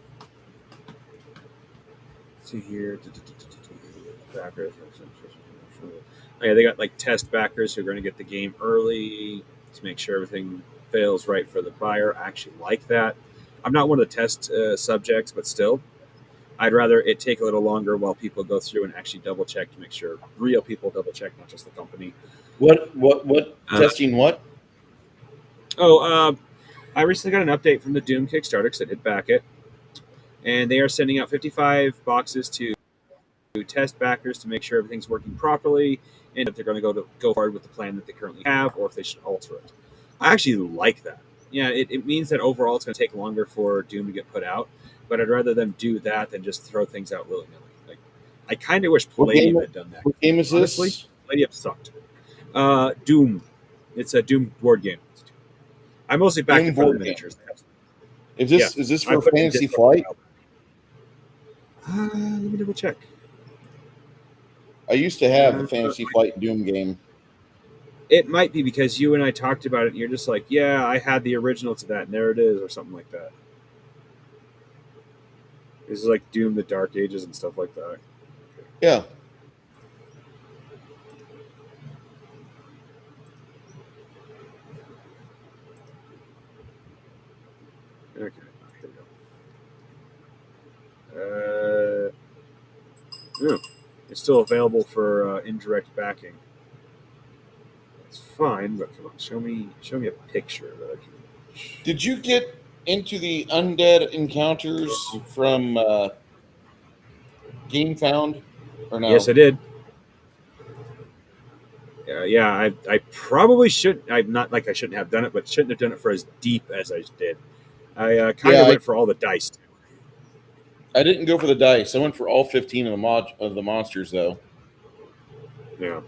Let's see here. Backers. Oh, yeah, they got like test backers who are going to get the game early to make sure everything fails right for the buyer. I actually like that. I'm not one of the test subjects, but still, I'd rather it take a little longer while people go through and actually double check to make sure real people double check, not just the company. What testing what? I recently got an update from the Doom Kickstarter because I did back it, and they are sending out 55 boxes to test backers to make sure everything's working properly, and if they're going to go forward with the plan that they currently have, or if they should alter it. I actually like that. Yeah, it means that overall it's going to take longer for Doom to get put out, but I'd rather them do that than just throw things out willy nilly. Like, I kind of wish Palladium had done that. What game is Honestly, this? Palladium sucked. Doom. It's a Doom board game. I mostly backed it for the miniatures. Is this I for put it in Fantasy Discord. Flight? Let me double check. I used to have the Fantasy Flight Doom game. It might be because you and I talked about it, and you're just like, yeah, I had the original to that, and there it is, or something like that. This is like Doom the Dark Ages and stuff like that. Yeah. Okay, here we go. No, it's still available for indirect backing. It's fine, but come on, show me a picture that I can. Did you get into the undead encounters from Game Found, or no? Yes, I did. Yeah, I probably should. I'm not like I shouldn't have done it, but shouldn't have done it for as deep as I did. I kind of went for all the dice. I didn't go for the dice. I went for all 15 of the monsters, though. Yeah.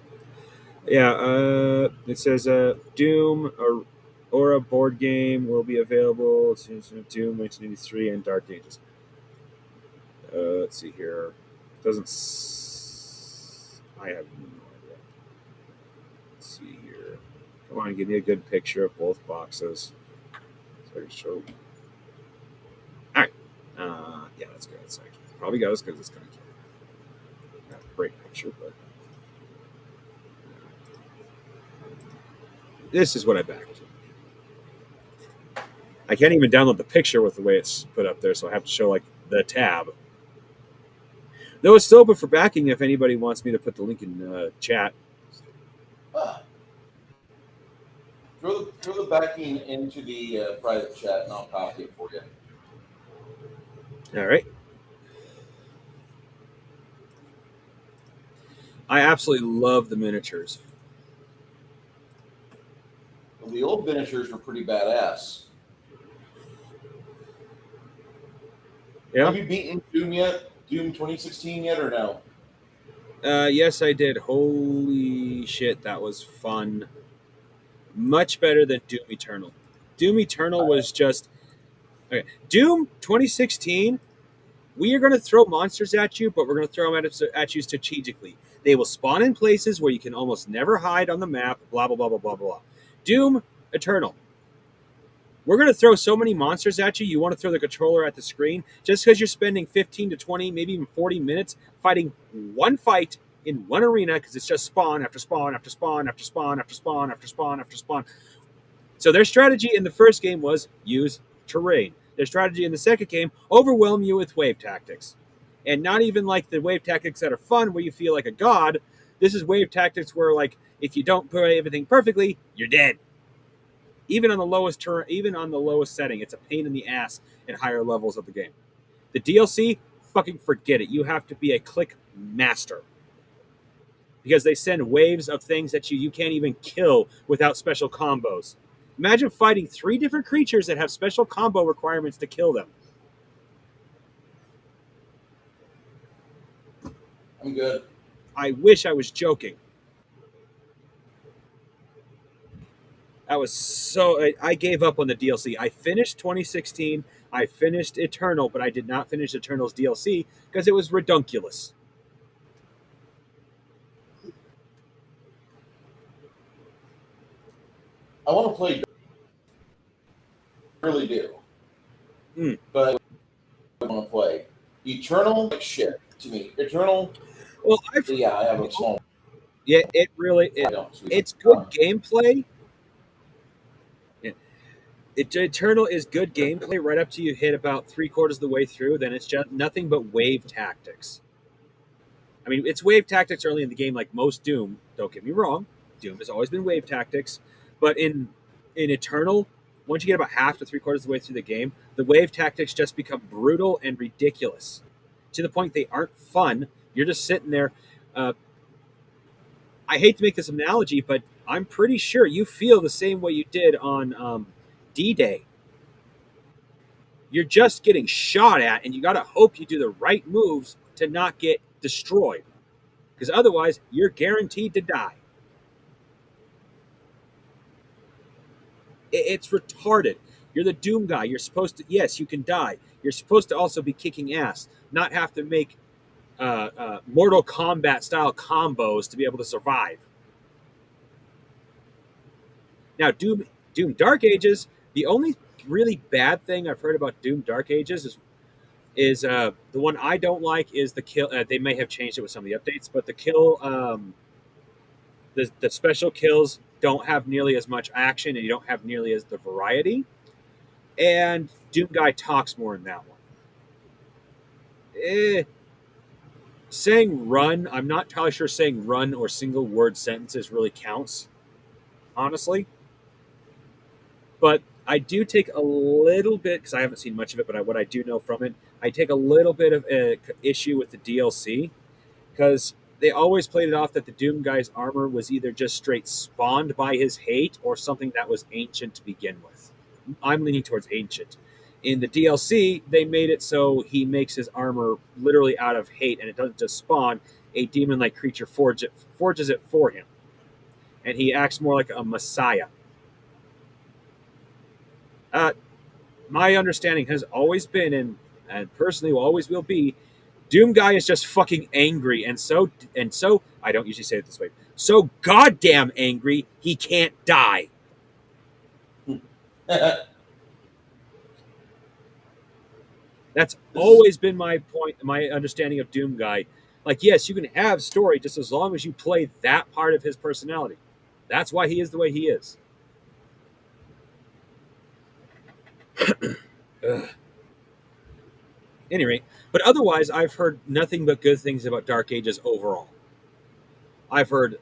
It says Doom or a board game will be available. It's Doom 1983 and Dark Ages. Let's see here. Doesn't. I have no idea. Let's see here. Come on, give me a good picture of both boxes. So I can show. All right. Yeah, that's good. That's actually probably got us because it's kind of not a great picture, but this is what I backed. I can't even download the picture with the way it's put up there, so I have to show like the tab. Though it's still open for backing if anybody wants me to put the link in chat. throw the backing into the private chat, and I'll copy it for you. All right. I absolutely love the miniatures. Well, the old miniatures were pretty badass. Yeah. Have you beaten Doom yet? Doom 2016 yet, or no? Yes, I did. Holy shit, that was fun. Much better than Doom Eternal. Doom Eternal was just okay. Doom 2016. We are going to throw monsters at you, but we're going to throw them at you strategically. They will spawn in places where you can almost never hide on the map. Blah blah blah blah blah blah. Doom Eternal. We're going to throw so many monsters at you, you want to throw the controller at the screen just because you're spending 15 to 20, maybe even 40 minutes fighting one fight in one arena because it's just spawn after spawn after spawn after spawn after spawn after spawn after spawn. So their strategy in the first game was use terrain. Their strategy in the second game, overwhelm you with wave tactics. And not even like the wave tactics that are fun where you feel like a god. This is wave tactics where, like, if you don't put everything perfectly, you're dead. Even on the lowest setting, it's a pain in the ass at higher levels of the game. The DLC, fucking forget it. You have to be a click master because they send waves of things that you can't even kill without special combos. Imagine fighting 3 different creatures that have special combo requirements to kill them. I'm good. I wish I was joking. That was so. I gave up on the DLC. I finished 2016. I finished Eternal, but I did not finish Eternal's DLC because it was redunculous. I want to play. I really do. But I want to play Eternal. Like shit to me. Eternal. Well, Yeah, I have a small. Yeah, it really it's good gameplay. Eternal is good gameplay right up to you hit about 3/4 of the way through. Then it's just nothing but wave tactics. I mean, it's wave tactics early in the game, like most Doom. Don't get me wrong, Doom has always been wave tactics, but in Eternal, once you get about half to 3/4 of the way through the game, the wave tactics just become brutal and ridiculous to the point they aren't fun. You're just sitting there. I hate to make this analogy, but I'm pretty sure you feel the same way you did on D-Day. You're just getting shot at, and you got to hope you do the right moves to not get destroyed, because otherwise you're guaranteed to die. It's retarded. You're the Doom guy. You're supposed to, yes, you can die. You're supposed to also be kicking ass, not have to make Mortal Kombat style combos to be able to survive. Now, Doom Dark Ages, the only really bad thing I've heard about Doom Dark Ages is the one I don't like is the kill. They may have changed it with some of the updates, but the kill, the special kills don't have nearly as much action, and you don't have nearly as the variety. And Doom Guy talks more in that one. Saying run, I'm not entirely sure saying run or single word sentences really counts, honestly. But I do take a little bit, because I haven't seen much of it, but what I do know from it, I take a little bit of issue with the DLC, because they always played it off that the Doom guy's armor was either just straight spawned by his hate or something that was ancient to begin with. I'm leaning towards ancient. In the DLC, they made it so he makes his armor literally out of hate, and it doesn't just spawn. A demon-like creature forges it for him, and he acts more like a messiah. My understanding has always been, and personally always will be, Doom Guy is just fucking angry, and so I don't usually say it this way, so goddamn angry he can't die. That's always been my point, my understanding of Doom Guy. Like, yes, you can have story just as long as you play that part of his personality. That's why he is the way he is. Any rate, but otherwise, I've heard nothing but good things about Dark Ages overall. I've heard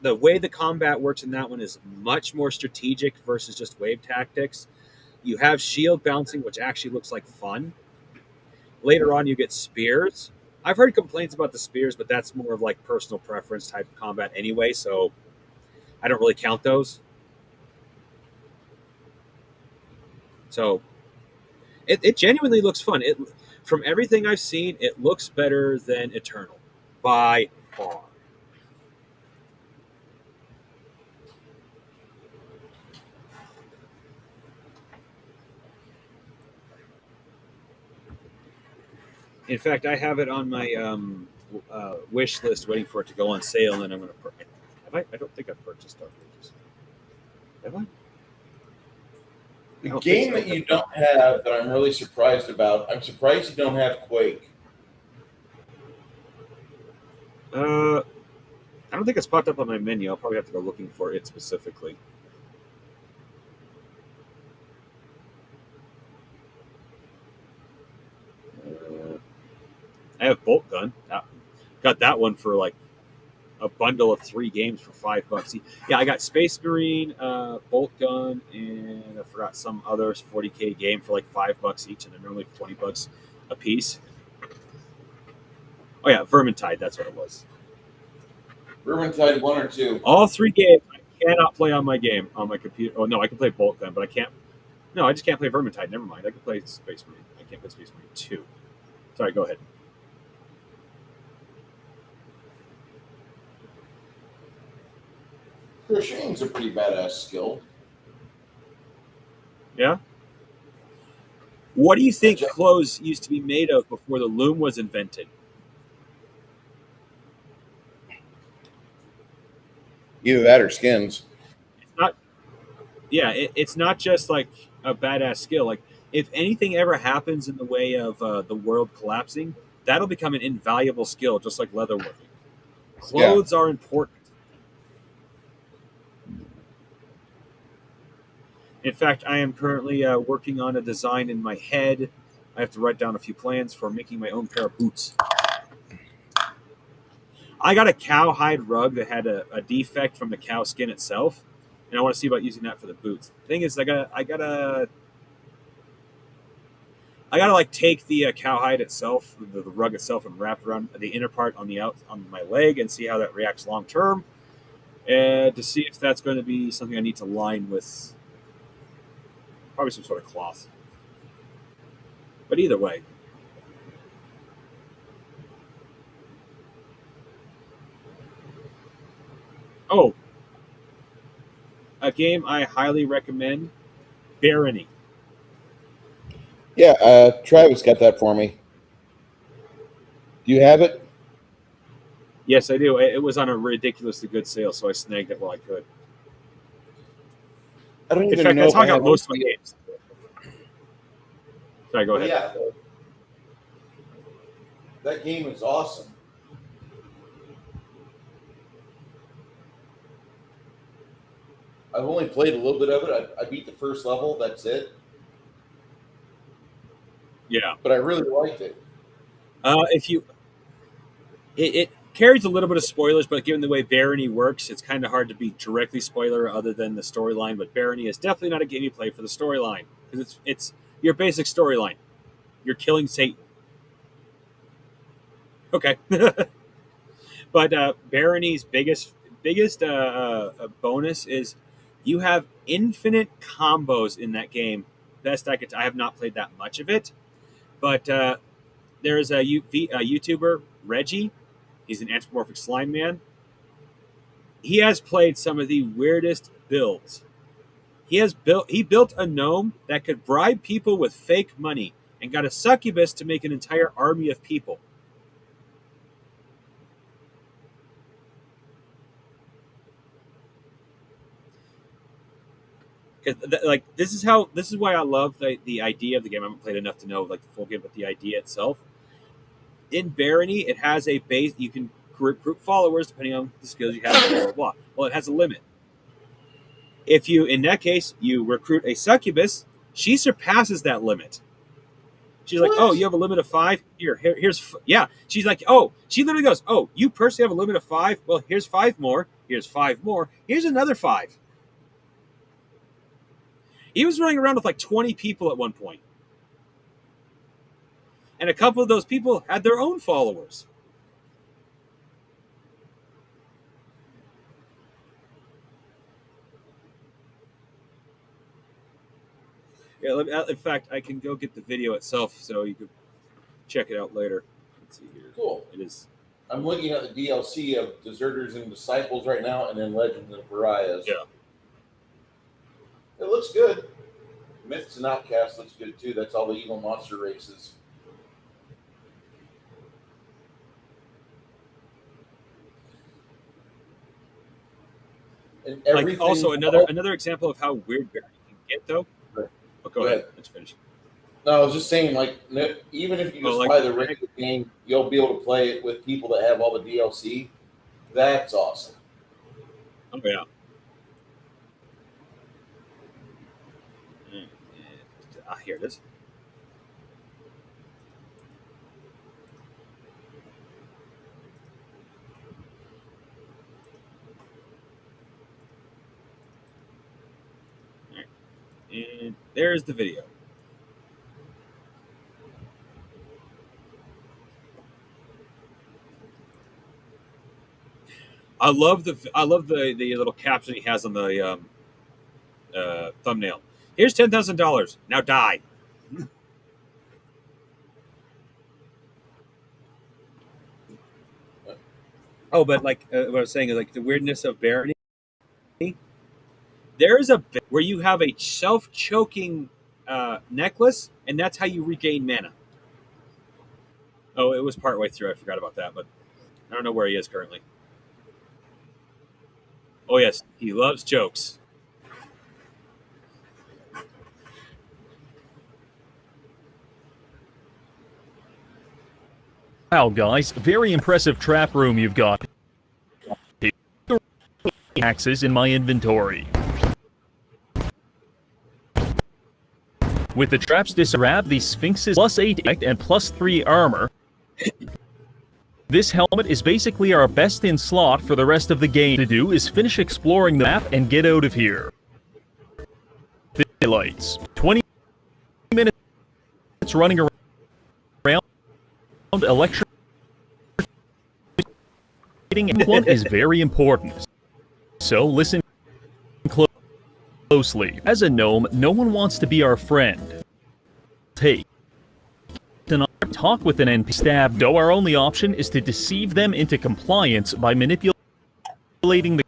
the way the combat works in that one is much more strategic versus just wave tactics. You have shield bouncing, which actually looks like fun. Later on, you get spears. I've heard complaints about the spears, but that's more of like personal preference type of combat anyway, so I don't really count those. So it genuinely looks fun. It from everything I've seen, it looks better than Eternal by far. In fact, I have it on my wish list, waiting for it to go on sale, and then I'm going to. Have I? I don't think I've purchased Outrageous. Have I? The game that you don't have that I'm really surprised about, I'm surprised you don't have Quake. I don't think it's popped up on my menu. I'll probably have to go looking for it specifically. I have Bolt Gun. Got that one for like a bundle of 3 games for $5. Yeah, I got Space Marine, Bolt Gun, and I forgot some others 40K game for like $5 each, and they're normally $20 a piece. Oh yeah, Vermintide. That's what it was. Vermintide 1 or 2. All 3 games I cannot play on my computer. Oh no, I can play Bolt Gun, but I can't. No, I just can't play Vermintide. Never mind. I can play Space Marine. I can't play Space Marine 2. Sorry, go ahead. Crocheting's a pretty badass skill. Yeah. What do you think clothes used to be made of before the loom was invented? Either that or skins. It's not. Yeah, it's not just like a badass skill. Like if anything ever happens in the way of the world collapsing, that'll become an invaluable skill, just like leatherworking. Clothes are important. In fact, I am currently working on a design in my head. I have to write down a few plans for making my own pair of boots. I got a cowhide rug that had a defect from the cow skin itself, and I want to see about using that for the boots. The thing is, I gotta like take the cowhide itself, the rug itself, and wrap it around the inner part on my leg and see how that reacts long term, and to see if that's going to be something I need to line with. Probably some sort of cloth. But either way. Oh. A game I highly recommend. Barony. Yeah, Travis got that for me. Do you have it? Yes, I do. It was on a ridiculously good sale, so I snagged it while I could. I don't even In fact, know that's if how I I got have most of my games. Sorry, go ahead. Yeah. That game is awesome. I've only played a little bit of it. I beat the first level. That's it. Yeah. But I really liked it. It carries a little bit of spoilers, but given the way Barony works, it's kind of hard to be directly spoiler other than the storyline. But Barony is definitely not a game you play for the storyline, because it's your basic storyline. You're killing Satan. Okay. But Barony's biggest bonus is you have infinite combos in that game. Best I could. I have not played that much of it, but there's a YouTuber, Reggie. He's an anthropomorphic slime man. He has played some of the weirdest builds. He built a gnome that could bribe people with fake money and got a succubus to make an entire army of people. Like this is why I love the idea of the game. I haven't played enough to know like the full game, but the idea itself. In Barony, it has a base. You can recruit followers depending on the skills you have. Blah blah blah. Well, it has a limit. If you, in that case, you recruit a succubus, she surpasses that limit. She's like, "Oh, you have a limit of 5. Here's yeah." She's like, "Oh," she literally goes, "Oh, you personally have a limit of 5. Well, here's 5 more. Here's 5 more. Here's another 5. He was running around with like 20 people at one point. And a couple of those people had their own followers. Yeah, in fact, I can go get the video itself so you could check it out later. Let's see here. Cool. It is. I'm looking at the DLC of Deserters and Disciples right now, and then Legends and Pariahs. Yeah. It looks good. Myths and Outcasts looks good too. That's all the evil monster races. And Like also another example of how weird Barony can get though. Right. Oh, go ahead. Let's finish. No, I was just saying, like, even if you just buy the regular game, you'll be able to play it with people that have all the DLC. That's awesome. Oh yeah. Here it is. All right. And there's the video. I love the little caption he has on the thumbnail. Here's $10,000. Now die. Oh, but like what I was saying is like the weirdness of Barony. There is a bit where you have a self-choking necklace, and that's how you regain mana. Oh, it was partway through. I forgot about that, but I don't know where he is currently. Oh yes, he loves jokes. Wow, guys, very impressive trap room you've got. Axes in my inventory. With the traps disarranged, the Sphinx's +8 intellect and +3 armor. This helmet is basically our best in slot for the rest of the game. To do is finish exploring the map and get out of here. Daylights. 20 minutes running around. Electric one is very important. So listen closely. As a gnome, no one wants to be our friend. Take talk with an NPC stab, though our only option is to deceive them into compliance by manipulating the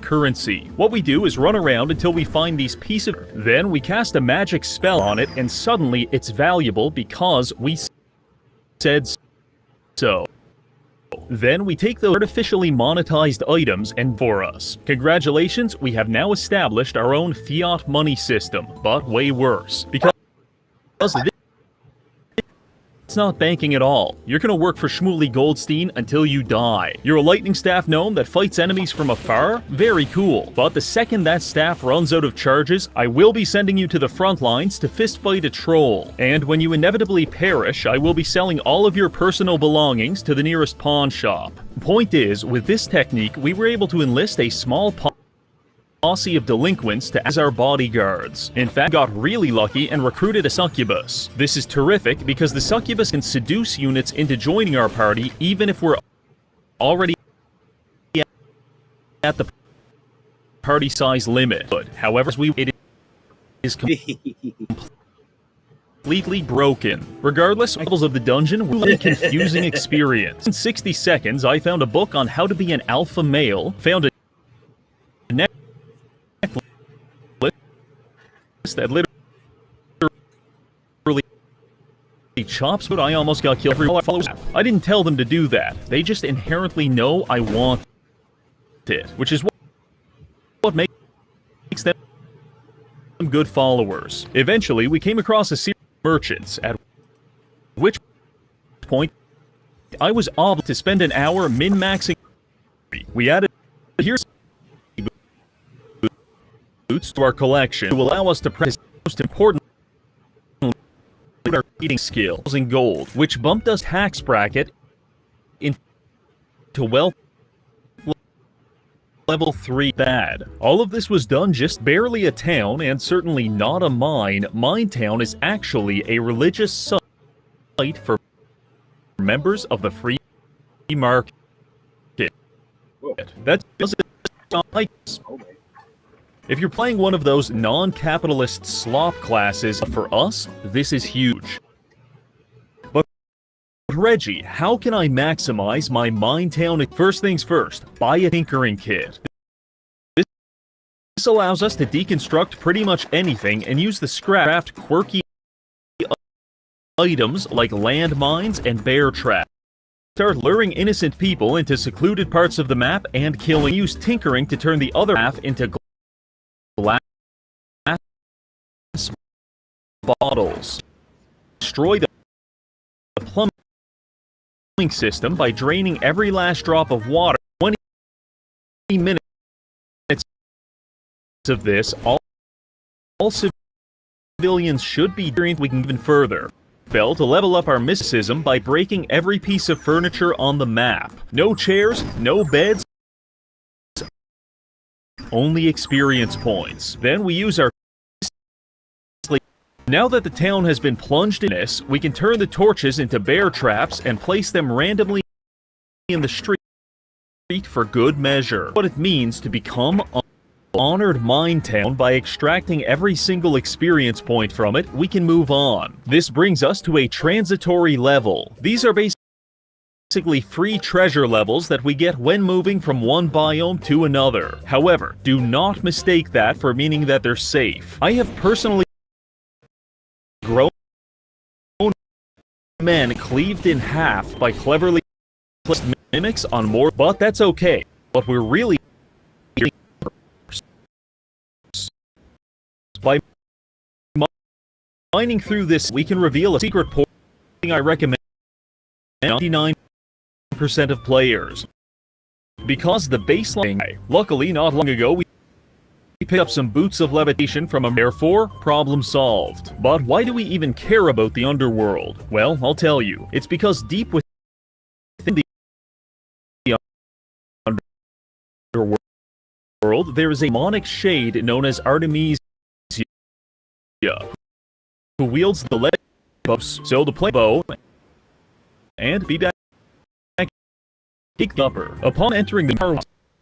currency. What we do is run around until we find these pieces of... Then we cast a magic spell on it, and suddenly it's valuable because we said so. Then we take those artificially monetized items and for us. Congratulations, we have now established our own fiat money system, but way worse. Because it's not banking at all. You're gonna work for Shmuley Goldstein until you die. You're a lightning staff gnome that fights enemies from afar? Very cool. But the second that staff runs out of charges, I will be sending you to the front lines to fistfight a troll. And when you inevitably perish, I will be selling all of your personal belongings to the nearest pawn shop. Point is, with this technique, we were able to enlist a small posse of delinquents as our bodyguards. In fact, got really lucky and recruited a succubus. This is terrific because the succubus can seduce units into joining our party even if we're already at the party size limit. However, it is completely broken. Regardless, levels of the dungeon were a confusing experience. In 60 seconds, I found a book on how to be an alpha male, found a that literally chops, but I almost got killed for followers. I didn't tell them to do that. They just inherently know I want it, which is what makes them good followers. Eventually, we came across a series of merchants, at which point I was obligated to spend an hour min-maxing. We added here's boots to our collection to allow us to practice most important our eating skills in gold, which bumped us tax bracket into wealth level 3 bad. All of this was done just barely a town and certainly not a mine. Minetown is actually a religious site for members of the free market. Whoa. That doesn't like. If you're playing one of those non-capitalist slop classes, for us, this is huge. But Reggie, how can I maximize my Minetown? First things first, buy a tinkering kit. This allows us to deconstruct pretty much anything and use the scrap quirky items like landmines and bear traps. Start luring innocent people into secluded parts of the map and killing. Use tinkering to turn the other half into glass bottles. Destroy the plumbing system by draining every last drop of water. 20 minutes of this, all civilians should be doing. We can even further. To level up our mysticism by breaking every piece of furniture on the map. No chairs, no beds, only experience points. Then we use our... Now that the town has been plunged in this, we can turn the torches into bear traps and place them randomly in the street for good measure. What it means to become honored Minetown by extracting every single experience point from it, we can move on. This brings us to a transitory level. These are basically free treasure levels that we get when moving from one biome to another. However, do not mistake that for meaning that they're safe. I have personally grown men cleaved in half by cleverly placed mimics on more, but that's okay. What we're really by mining through this, we can reveal a secret portal. I recommend 99% of players. Because the baseline, luckily not long ago, we picked up some boots of levitation from a therefore, problem solved. But why do we even care about the underworld? Well, I'll tell you. It's because deep within the underworld, there is a demonic shade known as Artemisia, who wields the lead bows, so to play bow and be back upper. Upon entering the tower,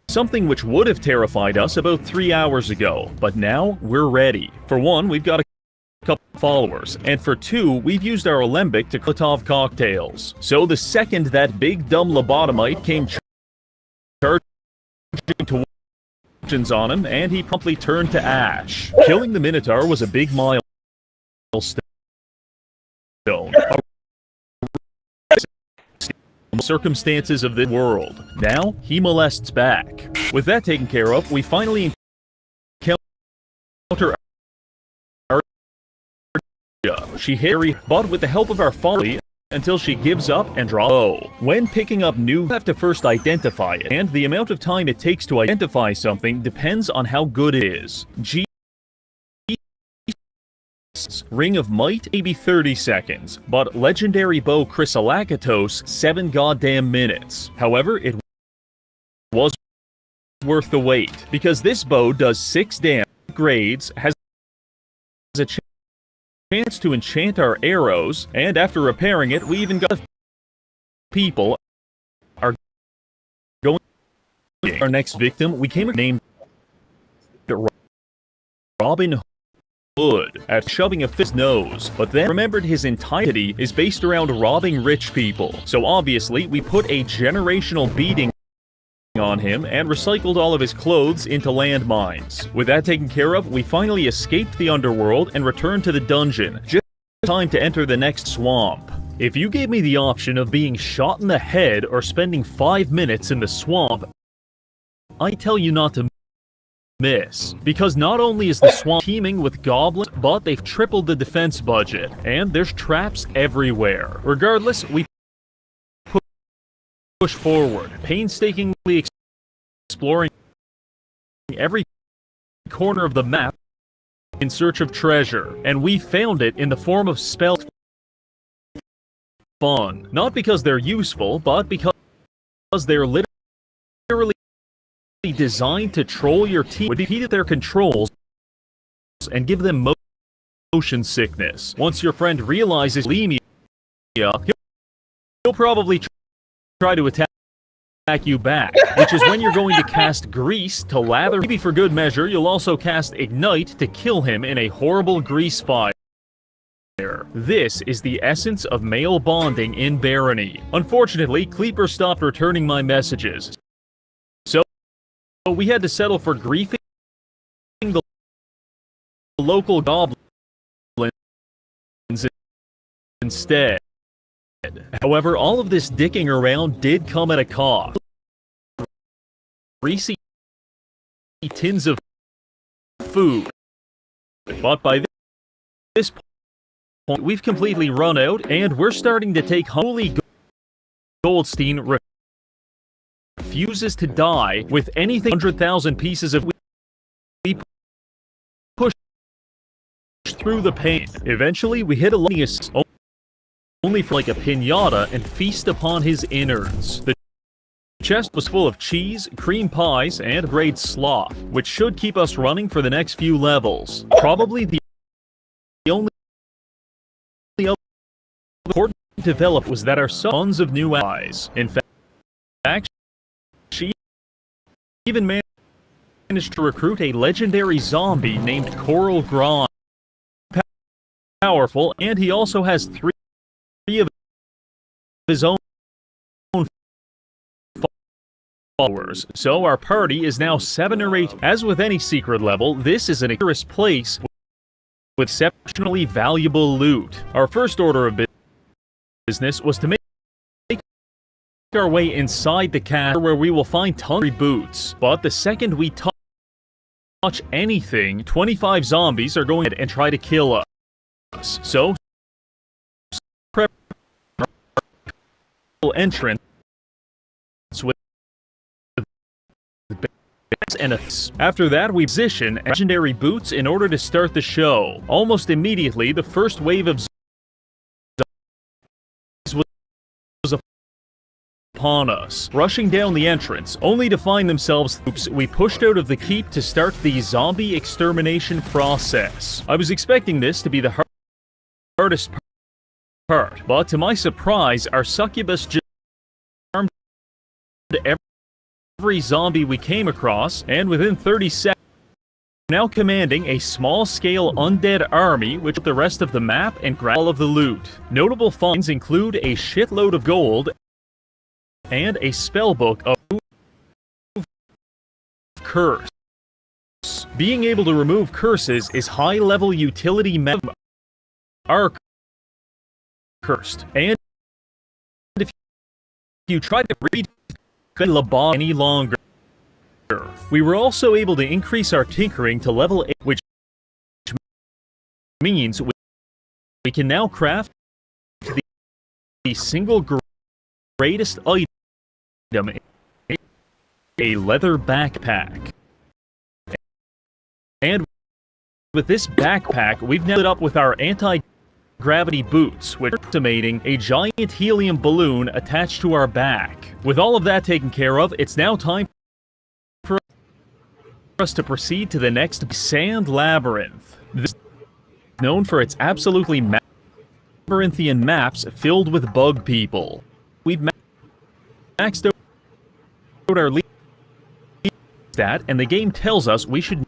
something which would have terrified us about 3 hours ago, but now we're ready. For one, we've got a couple followers, and for two, we've used our alembic to Molotov cocktails. So the second that big dumb lobotomite came charging to on him, and he promptly turned to ash. Killing the Minotaur was a big milestone. Circumstances of the world. Now, he molests back. With that taken care of, we finally encounter she Harry, but with the help of our folly, until she gives up and draws. When picking up new, you have to first identify it, and the amount of time it takes to identify something depends on how good it is. Ring of Might, maybe 30 seconds, but Legendary Bow Chrysolakatos, 7 goddamn minutes. However, it was worth the wait, because this bow does 6 damage, grades, has a chance to enchant our arrows, and after repairing it, we even got people are going. Our next victim, we came named Robin Hood at shoving a fist nose, but then remembered his entirety is based around robbing rich people. So obviously, we put a generational beating on him and recycled all of his clothes into landmines. With that taken care of, we finally escaped the underworld and returned to the dungeon. Just time to enter the next swamp. If you gave me the option of being shot in the head or spending 5 minutes in the swamp, I tell you not to miss. Because not only is the swamp teeming with goblins, but they've tripled the defense budget, and there's traps everywhere. Regardless, we push forward, painstakingly exploring every corner of the map in search of treasure, and we found it in the form of spells. Fun. Not because they're useful, but because they're literally designed to troll your team would repeat their controls and give them motion sickness. Once your friend realizes bulimia, he'll probably try to attack you back, which is when you're going to cast Grease to lather. Maybe for good measure, you'll also cast Ignite to kill him in a horrible grease fire. This is the essence of male bonding in Barony. Unfortunately, Kleeper stopped returning my messages, so we had to settle for griefing the local goblins instead. However, all of this dicking around did come at a cost. Greasy tins of food. But by this point, we've completely run out, and we're starting to take Holy Goldstein refuses to die with anything 100,000 pieces of we push through the pain. Eventually, we hit Alonius only for like a piñata and feast upon his innards. The chest was full of cheese, cream pies, and grade sloth, which should keep us running for the next few levels. Probably the only important develop was that our sons of new allies. In fact, she even managed to recruit a legendary zombie named Coral Graham. Powerful, and he also has three of his own followers, so our party is now 7 or 8. As with any secret level, this is an dangerous place with exceptionally valuable loot. Our first order of business was to make our way inside the castle, where we will find tons of boots. But the second we touch anything, 25 zombies are going to and try to kill us. So prep entrance with and after that we position legendary boots in order to start the show. Almost immediately, the first wave of zombies was upon us, rushing down the entrance, only to find themselves. We pushed out of the keep to start the zombie extermination process. I was expecting this to be the hardest part, but to my surprise, our succubus just armed every zombie we came across, and within 30 seconds, now commanding a small-scale undead army which took the rest of the map and grabbed all of the loot. Notable finds include a shitload of gold and a spellbook of curse. Being able to remove curses is high-level utility meta are cursed, and if you try to read Labah any longer. We were also able to increase our tinkering to level 8, which means we can now craft the single greatest item, a leather backpack. And with this backpack, we've now lit up with our anti-gravity boots, which are estimating a giant helium balloon attached to our back. With all of that taken care of, it's now time for us to proceed to the next Sand Labyrinth. This is known for its absolutely labyrinthian maps filled with bug people. We've maxed out our lead stat, and the game tells us we should.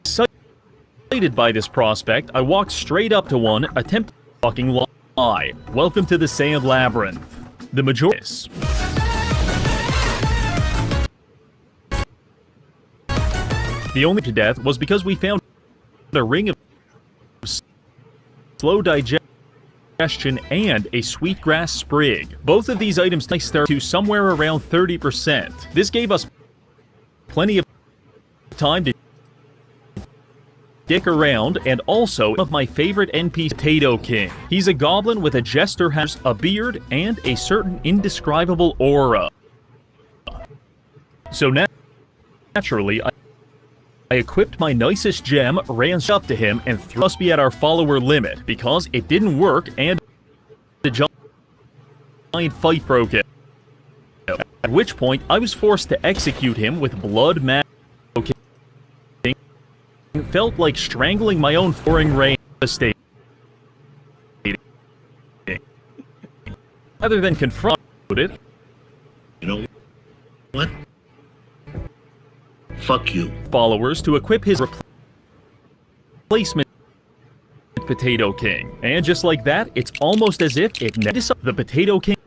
Excited by this prospect, I walked straight up to one, attempting to fucking lie. Welcome to the Sand Labyrinth. The majority. The only to death was because we found a ring of slow digestion and a sweetgrass sprig. Both of these items start to somewhere around 30%. This gave us plenty of time to dick around, and also one of my favorite NPCs, Potato King. He's a goblin with a jester hat, a beard, and a certain indescribable aura. So naturally, I equipped my nicest gem, ran up to him, and threw us be at our follower limit, because it didn't work, and the giant fight broke out. At which point, I was forced to execute him with blood magic. Felt like strangling my own foreign rain state. Rather than confront it. You know what? Fuck you. Followers to equip his replacement Potato King. And just like that, it's almost as if it noticed the Potato King's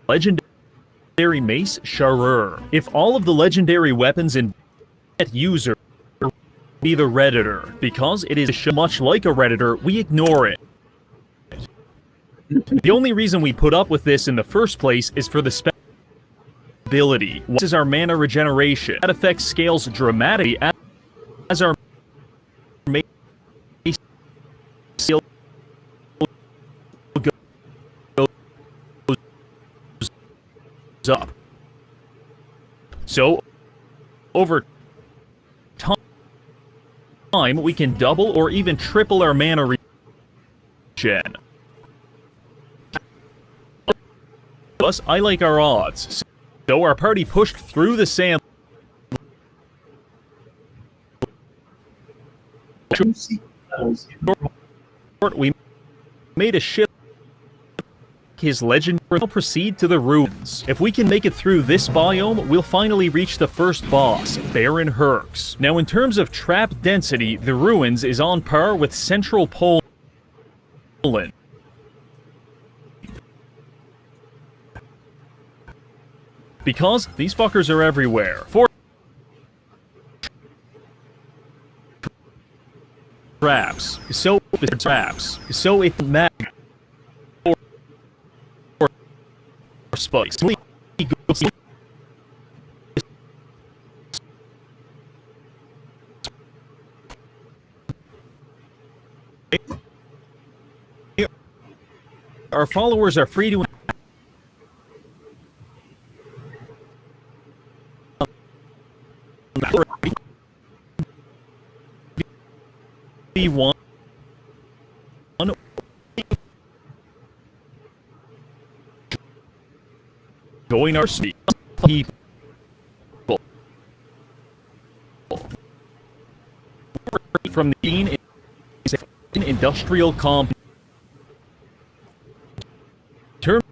legendary mace, Sharer. If all of the legendary weapons in user be the Redditor, because it is much like a Redditor, we ignore it. The only reason we put up with this in the first place is for the ability. This is our mana regeneration. That effect scales dramatically as our mace goes up. So, over time, we can double or even triple our mana regen. Plus, I like our odds. So our party pushed through the sand. We made a ship. His legend will proceed to the ruins. If we can make it through this biome, we'll finally reach the first boss, Baron Herx. Now in terms of trap density, the ruins is on par with Central Poland. Because these fuckers are everywhere. For traps. So it matters. Spikes. Our followers are free to be one join our people from the industrial comp terms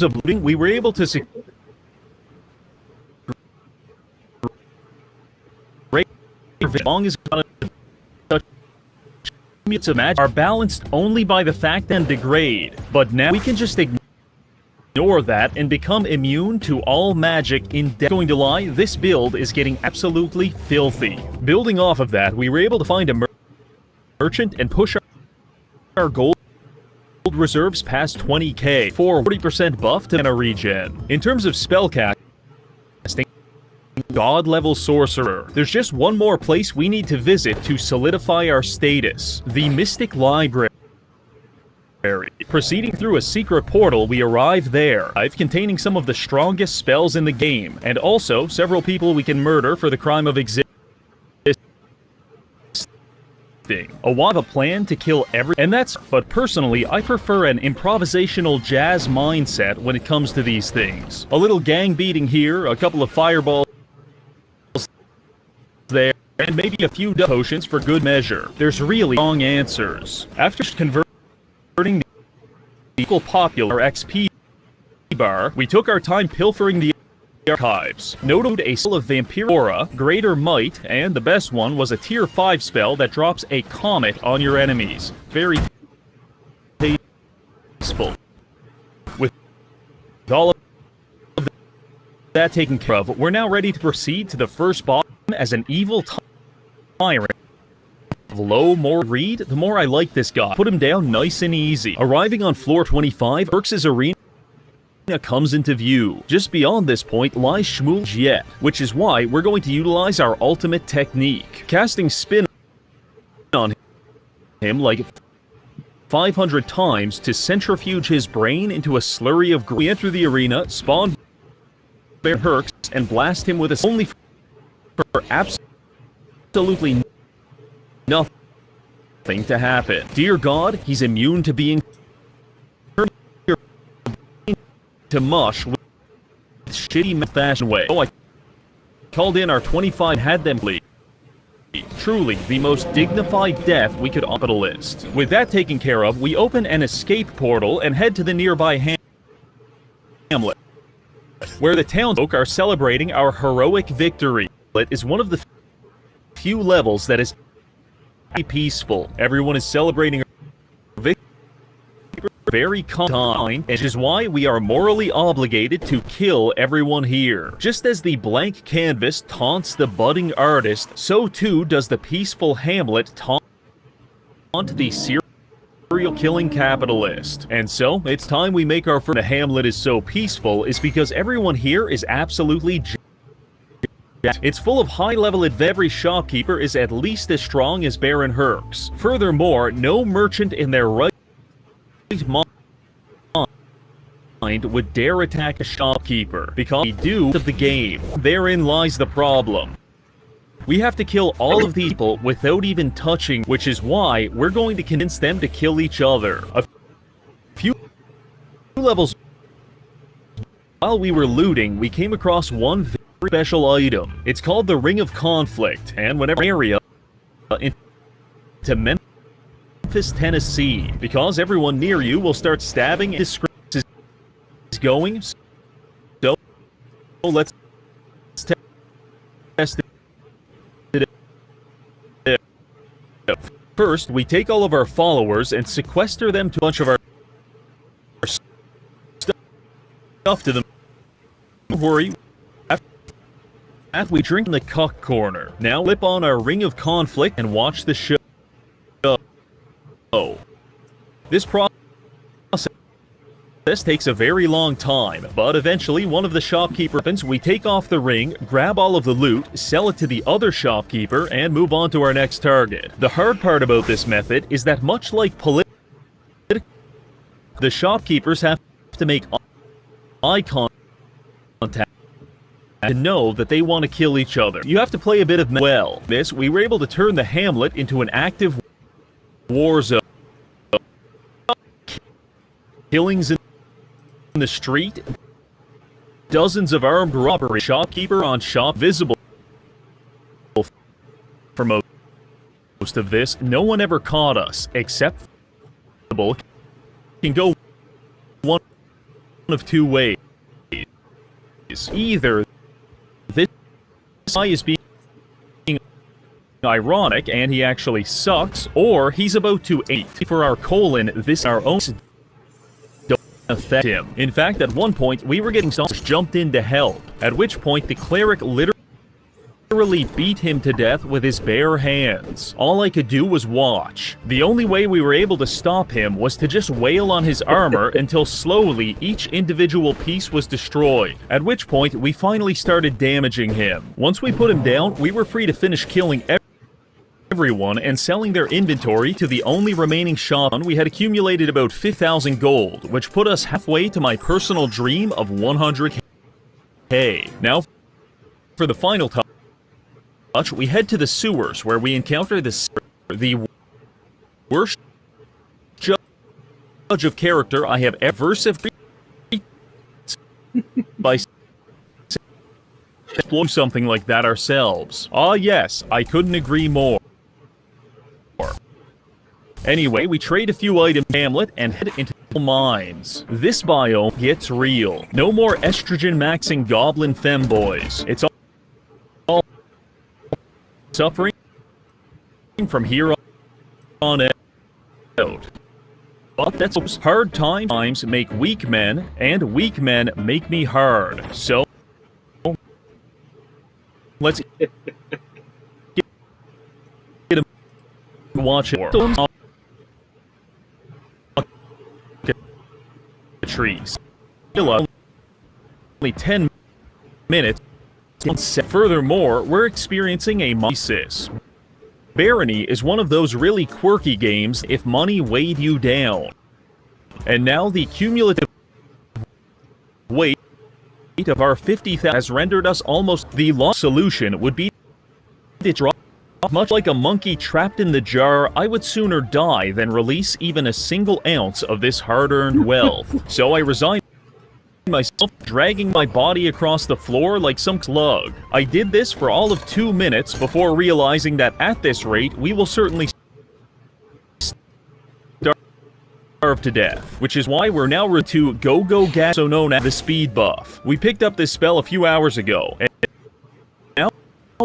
of looting, we were able to secure long as are balanced only by the fact and degrade, but now we can just ignore that and become immune to all magic in depth. Going to lie, this build is getting absolutely filthy. Building off of that, we were able to find a merchant and push our gold reserves past 20k for 40% buff to mana regen. In terms of spellcasting, God level sorcerer. There's just one more place we need to visit to solidify our status. The Mystic Library. Proceeding through a secret portal, we arrive there, containing some of the strongest spells in the game, and also several people we can murder for the crime of existing. A plan to kill but personally, I prefer an improvisational jazz mindset when it comes to these things. A little gang beating here, a couple of fireballs there, and maybe a few potions for good measure. There's really wrong answers. After converting the equal popular XP bar, we took our time pilfering the archives. Noted a spell of Vampire Aura, Greater Might, and the best one was a tier 5 spell that drops a comet on your enemies. Very tasteful. With all of that taken care of, we're now ready to proceed to the first boss as an evil tyrant. Low, more read, the more I like this guy. Put him down nice and easy. Arriving on floor 25, Herx's arena comes into view. Just beyond this point lies Shmuel Jet, which is why we're going to utilize our ultimate technique. Casting spin on him like 500 times to centrifuge his brain into a slurry of we enter the arena, spawn Herx, and blast him with a only for absolutely nothing. thing to happen. Dear God, he's immune to being to mush with shitty fashion way. Oh, I called in our 25 had them bleed. Truly, the most dignified death we could offer the list. With that taken care of, we open an escape portal and head to the nearby hamlet, where the townsfolk are celebrating our heroic victory. It is one of the few levels that is peaceful. Everyone is celebrating victory very kind, which is why we are morally obligated to kill everyone here. Just as the blank canvas taunts the budding artist, so too does the peaceful hamlet taunt the serial-killing capitalist. And so, it's time we make our first. The hamlet is so peaceful is because everyone here is absolutely it's full of high-level advantage. Every shopkeeper is at least as strong as Baron Herx. Furthermore, no merchant in their right mind would dare attack a shopkeeper, because we do of the game. Therein lies the problem. We have to kill all of these people without even touching, which is why we're going to convince them to kill each other. A few levels while we were looting, we came across one very special item. It's called the Ring of Conflict, and whenever area into Memphis, Tennessee, because everyone near you will start stabbing and is going. So let's test it. First, we take all of our followers and sequester them to a bunch of our stuff to them. Don't worry. After we drink in the cuck corner. Now flip on our Ring of Conflict and watch the show. This process takes a very long time, but eventually one of the shopkeeper opens, we take off the ring, grab all of the loot, sell it to the other shopkeeper, and move on to our next target. The hard part about this method is that much like political, the shopkeepers have to make eye contact to know that they want to kill each other. You have to play a bit of we were able to turn the hamlet into an active war zone. Killings in the street, dozens of armed robberies, shopkeeper on shop visible. For most of this, no one ever caught us, except can go one of two ways. Either this guy is being ironic and he actually sucks, or he's about to eat for our colon. This our own don't affect him. In fact, at one point we were getting jumped in to help, at which point the cleric literally beat him to death with his bare hands. All I could do was watch. The only way we were able to stop him was to just wail on his armor until slowly each individual piece was destroyed, at which point we finally started damaging him. Once we put him down, we were free to finish killing everyone and selling their inventory to the only remaining shop. We had accumulated about 5,000 gold, which put us halfway to my personal dream of 100k. Now, for the final touch, we head to the sewers, where we encounter the worst judge of character I have ever by something like that ourselves. Ah yes, I couldn't agree more. Anyway, we trade a few items in Hamlet and head into mines. This biome gets real. No more estrogen maxing goblin femboys. It's all suffering from here on out. But that's hard times make weak men, and weak men make me hard. So let's get watch it. Trees. Only 10 minutes. Furthermore, we're experiencing a crisis. Barony is one of those really quirky games if money weighed you down. And now the cumulative weight of our 50,000 has rendered us almost the lost solution would be to drop Much like a monkey trapped in the jar, I would sooner die than release even a single ounce of this hard-earned wealth. So I resigned myself, dragging my body across the floor like some slug. I did this for all of 2 minutes before realizing that at this rate, we will certainly starve to death, which is why we're now to Go-Go Gas, so known as the Speed Buff. We picked up this spell a few hours ago, and now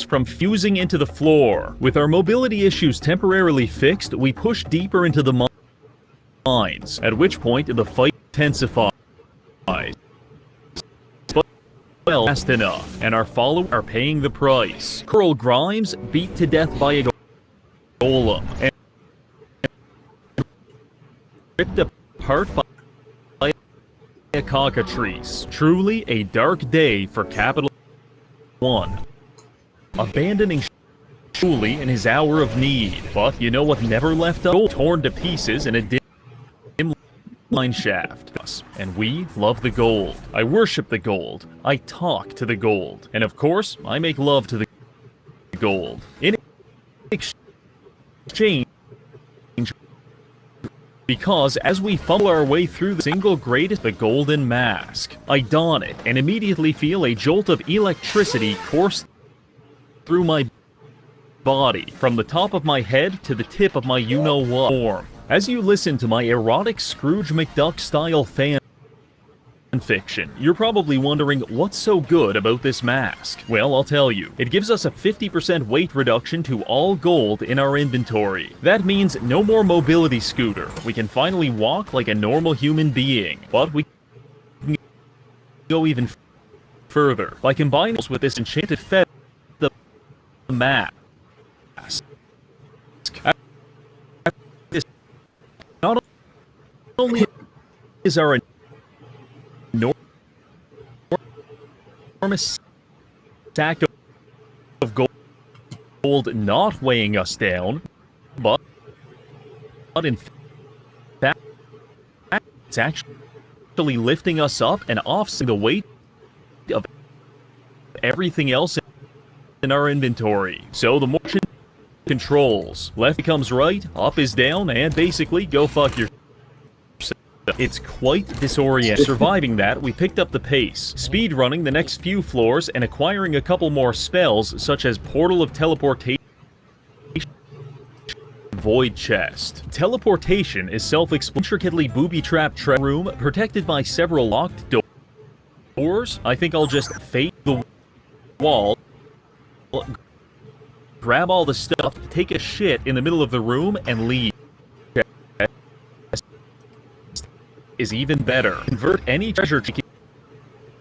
from fusing into the floor. With our mobility issues temporarily fixed, we push deeper into the mines, at which point the fight intensifies. But well, fast enough, and our followers are paying the price. Curl Grimes beat to death by a golem, and ripped apart by a cockatrice. Truly a dark day for Capital One. Abandoning Shuli in his hour of need. But you know what never left us? Torn to pieces in a dim line shaft. And we love the gold. I worship the gold. I talk to the gold. And of course, I make love to the gold. In exchange, because as we fumble our way through the single greatest, the golden mask, I don it and immediately feel a jolt of electricity course through my body, from the top of my head to the tip of my you-know-what form. As you listen to my erotic Scrooge McDuck-style fan fiction, you're probably wondering what's so good about this mask. Well, I'll tell you. It gives us a 50% weight reduction to all gold in our inventory. That means no more mobility scooter. We can finally walk like a normal human being. But we can go even further by combining this with this enchanted feather mask. Not only is our enormous stack of gold not weighing us down, but in fact, it's actually lifting us up and offsetting the weight of everything else in our inventory. So the more controls, left becomes right, up is down, and basically go fuck yourself. It's quite disorienting. Surviving that, we picked up the pace, speed running the next few floors and acquiring a couple more spells such as Portal of Teleportation, Void Chest. Teleportation is intricately booby-trapped room protected by several locked doors. I think I'll just fade the wall, grab all the stuff, take a shit in the middle of the room, and leave. Is even better. Convert any treasure you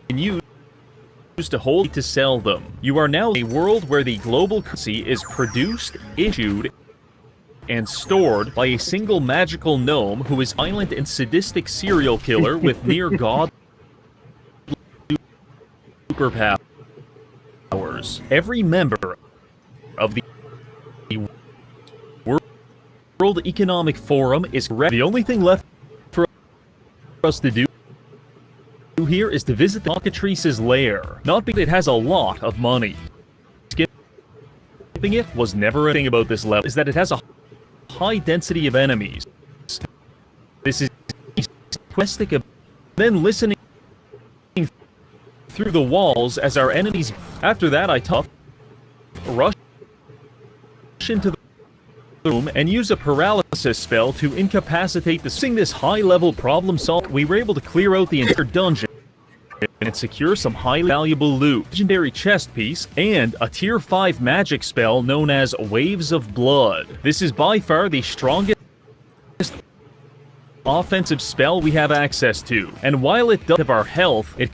can use to hold to sell them. You are now in a world where the global currency is produced, issued, and stored by a single magical gnome who is violent and sadistic serial killer with near god superpowers. Every member of the World Economic Forum is correct. The only thing left for us to do here is to visit the cockatrice's lair. Not because it has a lot of money. Skipping it was never a thing about this level, is that it has a high density of enemies. This is questing, then listening through the walls as our enemies. After that, I rush into the room and use a paralysis spell to incapacitate the sing this high-level problem solved. We were able to clear out the entire dungeon and secure some highly valuable loot, legendary chest piece, and a tier 5 magic spell known as Waves of Blood. This is by far the strongest offensive spell we have access to, and while it does have our health, it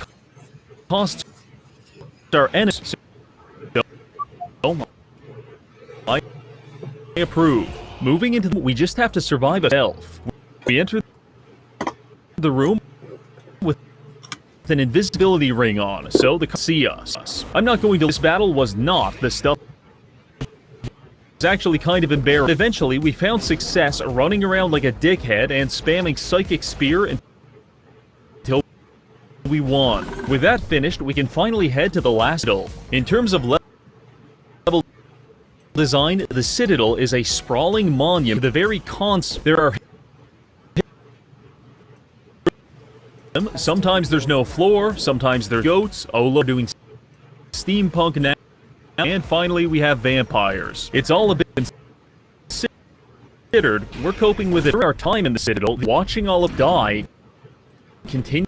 costs our enemies. I approve. Moving into we just have to survive a stealth. We enter the room with an invisibility ring on, so they can't see us. I'm not going to. This battle was not the stuff. It's actually kind of embarrassing. Eventually, we found success running around like a dickhead and spamming Psychic Spear until we won. With that finished, we can finally head to the last battle. In terms of level design, the Citadel is a sprawling monument. The very there are sometimes there's no floor, sometimes there's goats, Ola doing steampunk now, and finally we have vampires. It's all a bit considered. We're coping with it. Our time in the Citadel, watching all of die, continued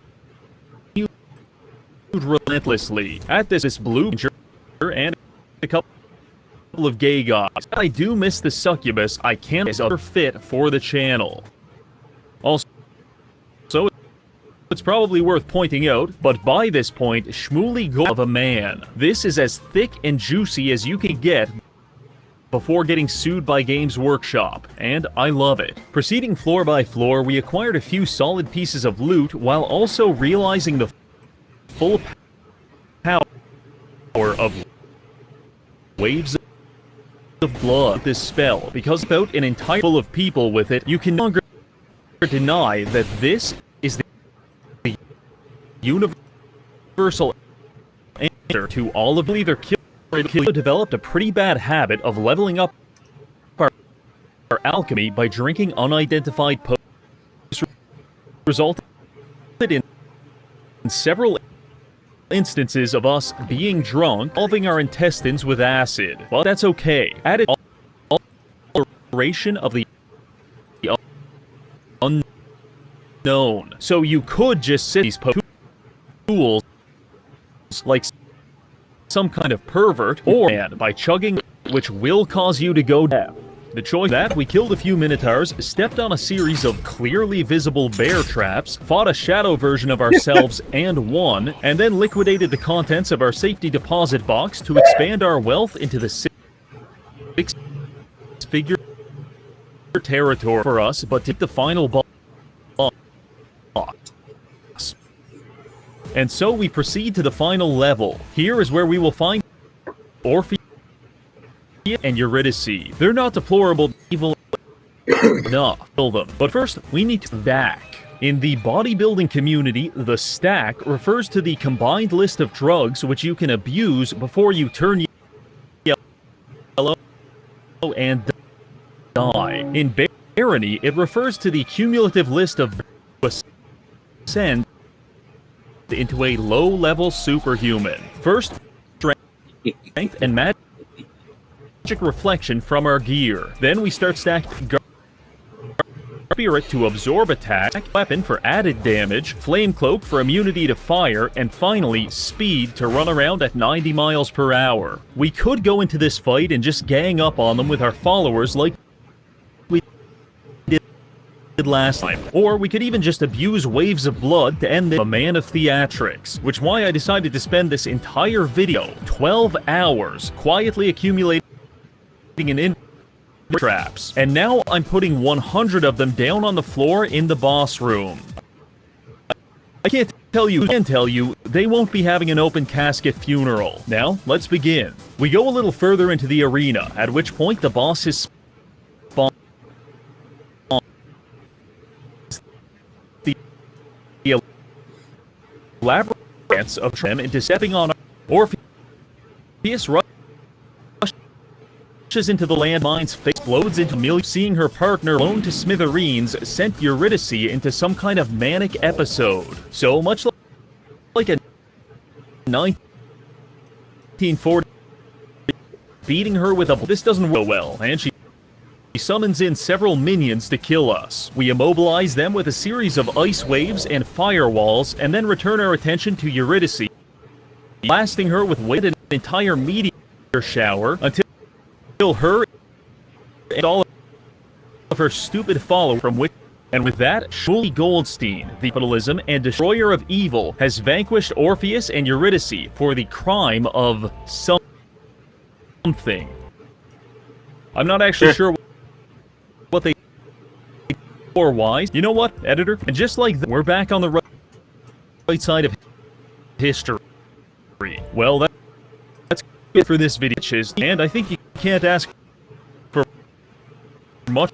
relentlessly. At this blue and a couple of gay guys. I do miss the succubus. I can't as other fit for the channel. Also, it's probably worth pointing out, but by this point, Shmooly Gold of a man. This is as thick and juicy as you can get before getting sued by Games Workshop, and I love it. Proceeding floor by floor, we acquired a few solid pieces of loot while also realizing the full power of waves of blood. This spell, because about an entire full of people with it, you can no longer deny that this is the universal answer to all of either kill or kill. Developed a pretty bad habit of leveling up our alchemy by drinking unidentified potions, resulted in several instances of us being drunk, dissolving our intestines with acid. Well, that's okay. Added alteration of the unknown. So you could just sit these tools like some kind of pervert, or by chugging, which will cause you to go deaf. The choice that we killed a few minotaurs, stepped on a series of clearly visible bear traps, fought a shadow version of ourselves and won, and then liquidated the contents of our safety deposit box to expand our wealth into the six-figure territory for us, but to the final boss. And so we proceed to the final level. Here is where we will find Orpheus and Eurydice. They're not deplorable, evil enough. Kill them. But first, we need to stack. In the bodybuilding community, the stack refers to the combined list of drugs which you can abuse before you turn yellow and die. In barony, it refers to the cumulative list of ascend into a low-level superhuman. First, strength and magic reflection from our gear. Then we start stacking spirit to absorb attack, weapon for added damage, flame cloak for immunity to fire, and finally speed to run around at 90 miles per hour. We could go into this fight and just gang up on them with our followers like we did last time, or we could even just abuse waves of blood to end the man of theatrics, which why I decided to spend this entire video, 12 hours, quietly accumulating in traps, and now I'm putting 100 of them down on the floor in the boss room. I can't tell you, they won't be having an open casket funeral. Now, let's begin. We go a little further into the arena, at which point the boss is spawned. The elaborate of them into stepping on Orpheus rushes into the landmine's face, explodes into millions. Seeing her partner blown to smithereens sent Eurydice into some kind of manic episode. So much like a 1940 beating her with a... This doesn't go well, and she summons in several minions to kill us. We immobilize them with a series of ice waves and firewalls, and then return our attention to Eurydice, blasting her with an entire meteor shower until her and all of her stupid followers from which... And with that, Shmooly Goldstein, the capitalism and destroyer of evil, has vanquished Orpheus and Eurydice for the crime of something. I'm not actually sure what they or why. You know what, editor? And just like that, we're back on the right side of history. Well, that's it for this video, and I think you can't ask for much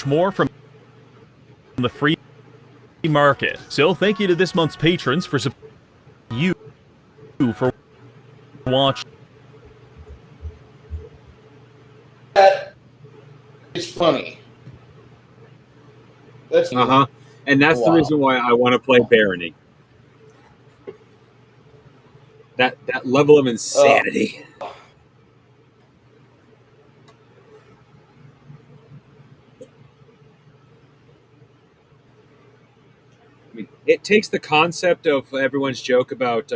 more from the free market. So thank you to this month's patrons for you for watching. It's funny. That's And that's the Wow. reason why I want to play Barony. That level of insanity. I mean, it takes the concept of everyone's joke about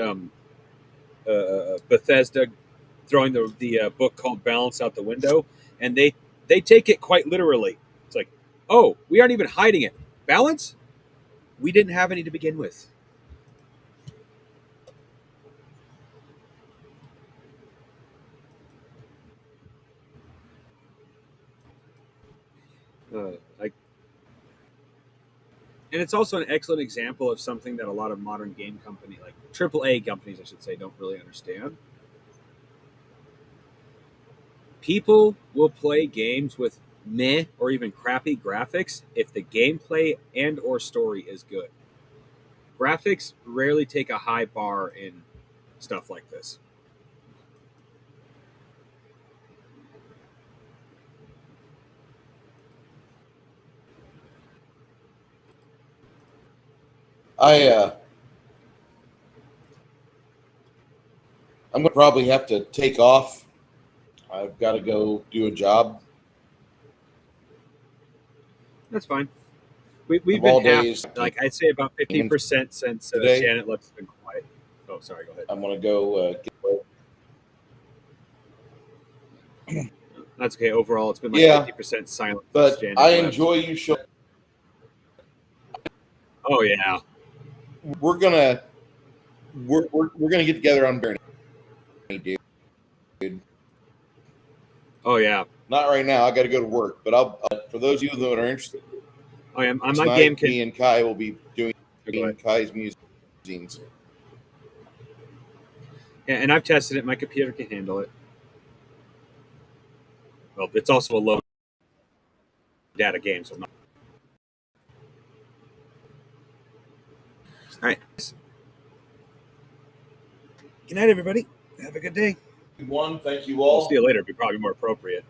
Bethesda throwing the book called Balance out the window, and they take it quite literally. It's like, oh, we aren't even hiding it. Balance? We didn't have any to begin with. Like, and it's also an excellent example of something that a lot of modern game company, like AAA companies, I should say, don't really understand. People will play games with meh or even crappy graphics if the gameplay and or story is good. Graphics rarely take a high bar in stuff like this. I'm gonna probably have to take off. I've got to go do a job. That's fine. We've Of all been days, like I'd say about 50% since today. Janet left has been quiet. Oh, sorry, go ahead. I'm gonna go. That's okay. Overall, it's been like Yeah, 50% silent. but since Janet I left. enjoy you show. Oh yeah. We're gonna get together on Barony, dude. Oh yeah. Not right now. I got to go to work. But I'll for those of you that are interested. Oh yeah. On my Tonight, game can. me and Kai will be doing Go ahead. Kai's musings. Yeah, and I've tested it. My computer can handle it. Well, it's also a low data game, so I'm not. All right. Good night, everybody. Have a good day. Thank you We'll all. see you later. It'll be probably more appropriate.